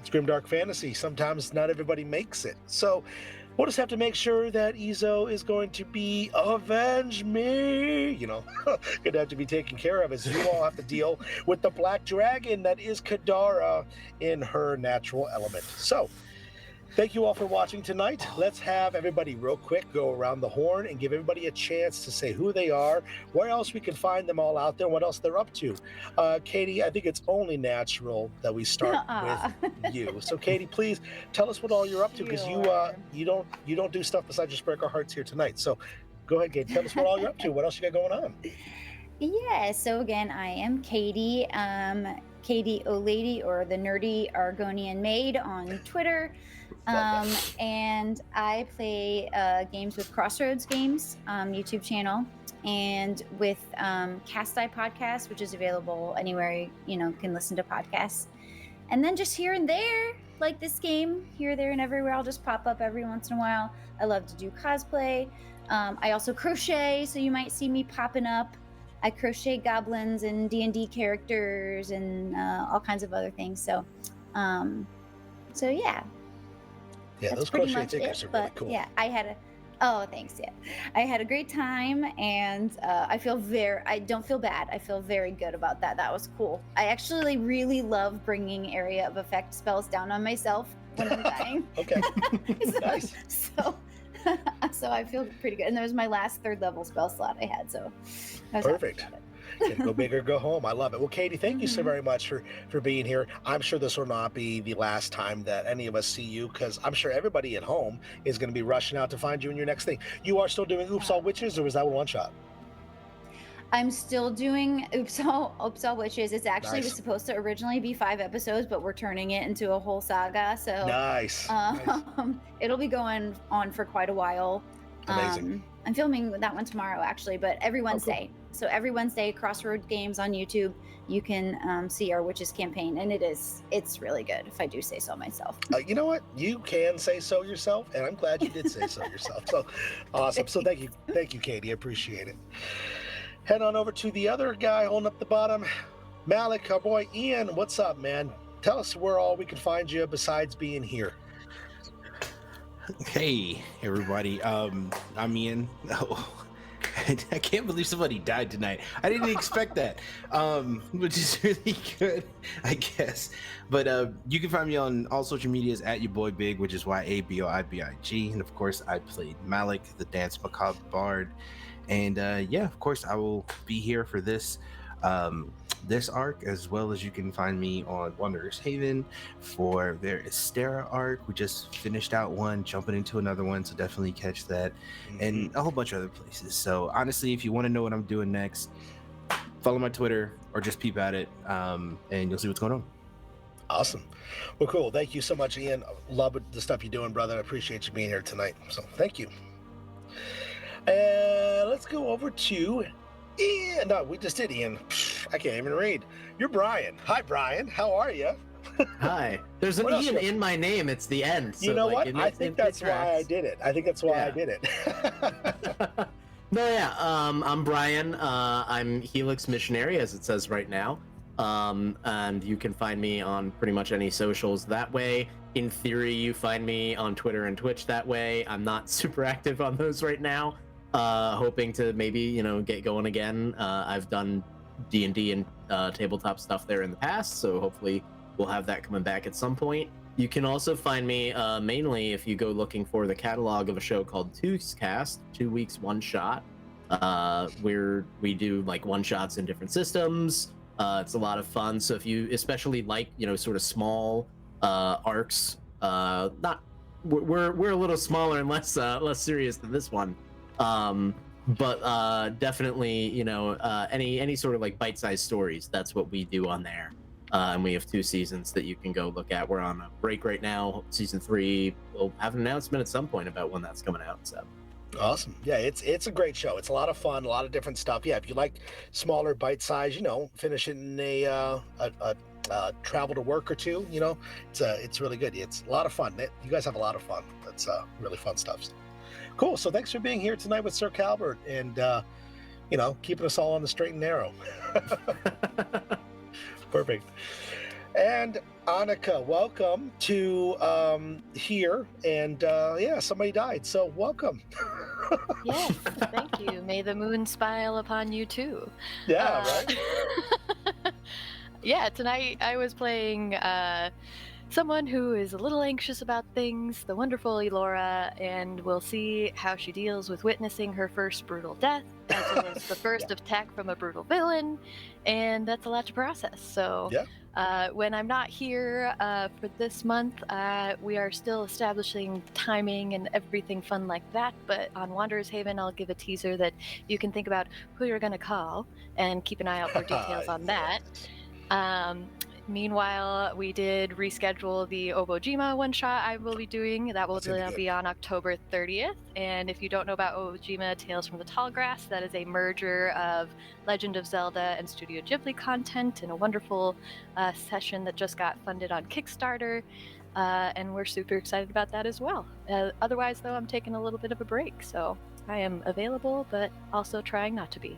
it's Grimdark Fantasy. Sometimes not everybody makes it. So we'll just have to make sure that Izo is going to be avenge me. Gonna have to be taken care of, as you all have to deal with the black dragon that is Kadara in her natural element. So thank you all for watching tonight. Let's have everybody real quick go around the horn and give everybody a chance to say who they are, where else we can find them all out there, what else they're up to. Katie, I think it's only natural that we start with you. So Katie, please tell us what all you're up to, because you don't do stuff besides just break our hearts here tonight. So go ahead, Katie, tell us what all you're up to. What else you got going on? Yeah, so again, I am Katie. Katie O'Lady or the Nerdy Argonian Maid on Twitter. And I play games with Crossroads Games YouTube channel, and with Cast Eye Podcast, which is available anywhere you can listen to podcasts. And then just here and there, like this game, here, there, and everywhere, I'll just pop up every once in a while. I love to do cosplay. I also crochet, so you might see me popping up. I crochet goblins and D&D characters and all kinds of other things. So yeah. Yeah, That's those pretty crochet much tickets it, are really but cool. yeah, thanks. Yeah, I had a great time, and I don't feel bad. I feel very good about that. That was cool. I actually really love bringing area of effect spells down on myself when I'm dying. Okay. Nice. So I feel pretty good. And there was my last 3rd level spell slot I had, so I was Perfect. happy about it. Go big or go home. I love it. Well, Katie, thank you so very much for being here. I'm sure this will not be the last time that any of us see you, because I'm sure everybody at home is going to be rushing out to find you in your next thing. You are still doing Oops All Witches, or was that one shot? I'm still doing Oops All Witches. It's actually was supposed to originally be 5 episodes, but we're turning it into a whole saga. So nice. It'll be going on for quite a while. Amazing. I'm filming that one tomorrow, actually, but every Wednesday. Cool. So every Wednesday, Crossroad Games on YouTube, you can see our Witches campaign, and it's really good, if I do say so myself. You know what? You can say so yourself, and I'm glad you did say so yourself. So awesome. So thank you, Katie. I appreciate it. Head on over to the other guy holding up the bottom, Malik, our boy Ian. What's up, man? Tell us where all we can find you besides being here. Hey, everybody. I'm Ian. Oh, I can't believe somebody died tonight. I didn't expect that, which is really good, I guess. But you can find me on all social medias at your boy Big, which is YABOIBIG. And of course, I played Malik, the Dance Macabre Bard. And yeah, of course, I will be here for this this arc, as well as you can find me on Wanderer's Haven for their Estera arc. We just finished out one, jumping into another one, so definitely catch that, and a whole bunch of other places. So honestly, if you want to know what I'm doing next, follow my Twitter or just peep at it, and you'll see what's going on. Awesome. Well, cool. Thank you so much, Ian. Love the stuff you're doing, brother. I appreciate you being here tonight. So thank you. Let's go over to Ian. No, we just did Ian. I can't even read. You're Brian. Hi, Brian. How are you? Hi. There's an Ian in my name. It's the end. So you know what? I think that's why I did it. I did it. No, yeah. I'm Brian. I'm Helix Missionary, as it says right now. And you can find me on pretty much any socials that way. In theory, you find me on Twitter and Twitch that way. I'm not super active on those right now. Hoping to maybe, get going again. I've done D&D and tabletop stuff there in the past, so hopefully we'll have that coming back at some point. You can also find me mainly if you go looking for the catalog of a show called Cast, 2 weeks, 1 shot, where we do like 1-shots in different systems. It's a lot of fun. So if you especially like, sort of small arcs, we're a little smaller and less serious than this one. But definitely, any sort of like bite-sized stories, that's what we do on there. And we have 2 seasons that you can go look at. We're on a break right now. Season 3, we'll have an announcement at some point about when that's coming out. So awesome. Yeah, it's a great show. It's a lot of fun, a lot of different stuff. Yeah, if you like smaller bite-sized, finish it in a travel to work or 2, it's really good. It's a lot of fun. You guys have a lot of fun. That's really fun stuff. Cool. So thanks for being here tonight with Sir Calbert and, keeping us all on the straight and narrow. Perfect. And Annika, welcome to here. And yeah, somebody died. So welcome. Yes, thank you. May the moon smile upon you too. Yeah, right. Yeah, tonight I was playing someone who is a little anxious about things, the wonderful Elora, and we'll see how she deals with witnessing her first brutal death, as well as the first attack from a brutal villain, and that's a lot to process. So when I'm not here for this month, we are still establishing timing and everything fun like that, but on Wanderer's Haven, I'll give a teaser that you can think about who you're going to call and keep an eye out for details on that. Meanwhile, we did reschedule the Obojima one-shot I will be doing. That will That's gonna be good. be on October 30th. And if you don't know about Obojima Tales from the Tall Grass, that is a merger of Legend of Zelda and Studio Ghibli content in a wonderful session that just got funded on Kickstarter. And we're super excited about that as well. Otherwise, though, I'm taking a little bit of a break, so I am available, but also trying not to be.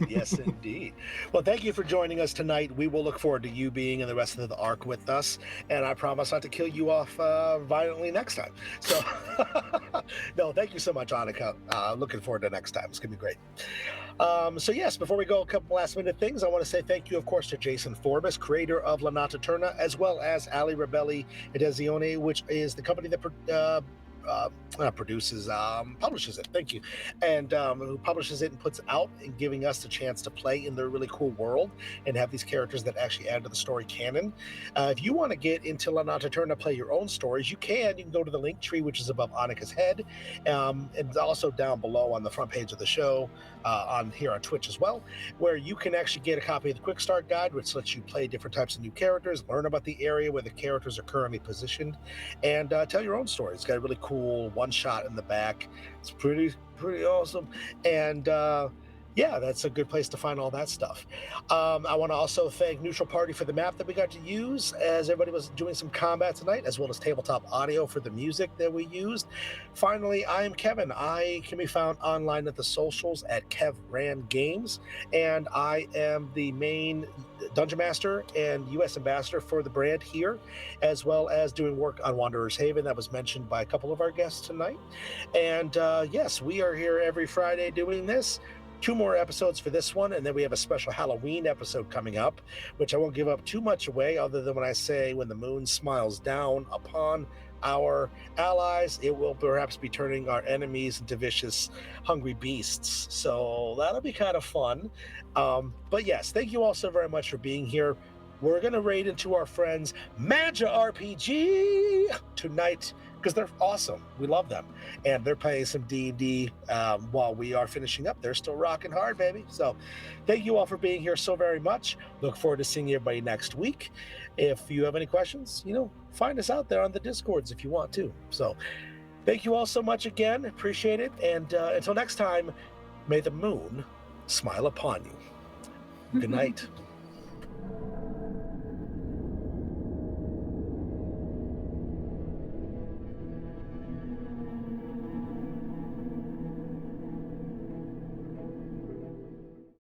Yes, indeed. Well, thank you for joining us tonight. We will look forward to you being in the rest of the arc with us, and I promise not to kill you off violently next time. So, no, thank you so much, Annika. Looking forward to next time. It's gonna be great. So yes, before we go, a couple last minute things. I want to say thank you, of course, to Jason Forbes, creator of La Notte Eterna, as well as Ali Rebelli Edezione, which is the company that publishes it. Thank you. And who publishes it and puts it out and giving us the chance to play in their really cool world and have these characters that actually add to the story canon. If you want to get into La Notte Eterna, play your own stories, you can. You can go to the link tree, which is above Annika's head, and also down below on the front page of the show, on here on Twitch as well, where you can actually get a copy of the Quick Start Guide, which lets you play different types of new characters, learn about the area where the characters are currently positioned, and tell your own story. It's got a really cool one shot in the back. It's pretty awesome. And yeah, that's a good place to find all that stuff. I want to also thank Neutral Party for the map that we got to use as everybody was doing some combat tonight, as well as tabletop audio for the music that we used. Finally, I am Kevin. I can be found online at the socials at KevRan Games, and I am the main Dungeon Master and U.S. Ambassador for the brand here, as well as doing work on Wanderer's Haven that was mentioned by a couple of our guests tonight. And yes, we are here every Friday doing this. 2 more episodes for this one, and then we have a special Halloween episode coming up, which I won't give up too much away, other than when I say when the moon smiles down upon our allies, it will perhaps be turning our enemies into vicious, hungry beasts. So that'll be kind of fun. But yes, thank you all so very much for being here. We're going to raid into our friends Magia RPG tonight, because they're awesome. We love them. And they're playing some D&D while we are finishing up. They're still rocking hard, baby. So thank you all for being here so very much. Look forward to seeing everybody next week. If you have any questions, find us out there on the Discords if you want to. So thank you all so much again. Appreciate it. And until next time, may the moon smile upon you. Good night.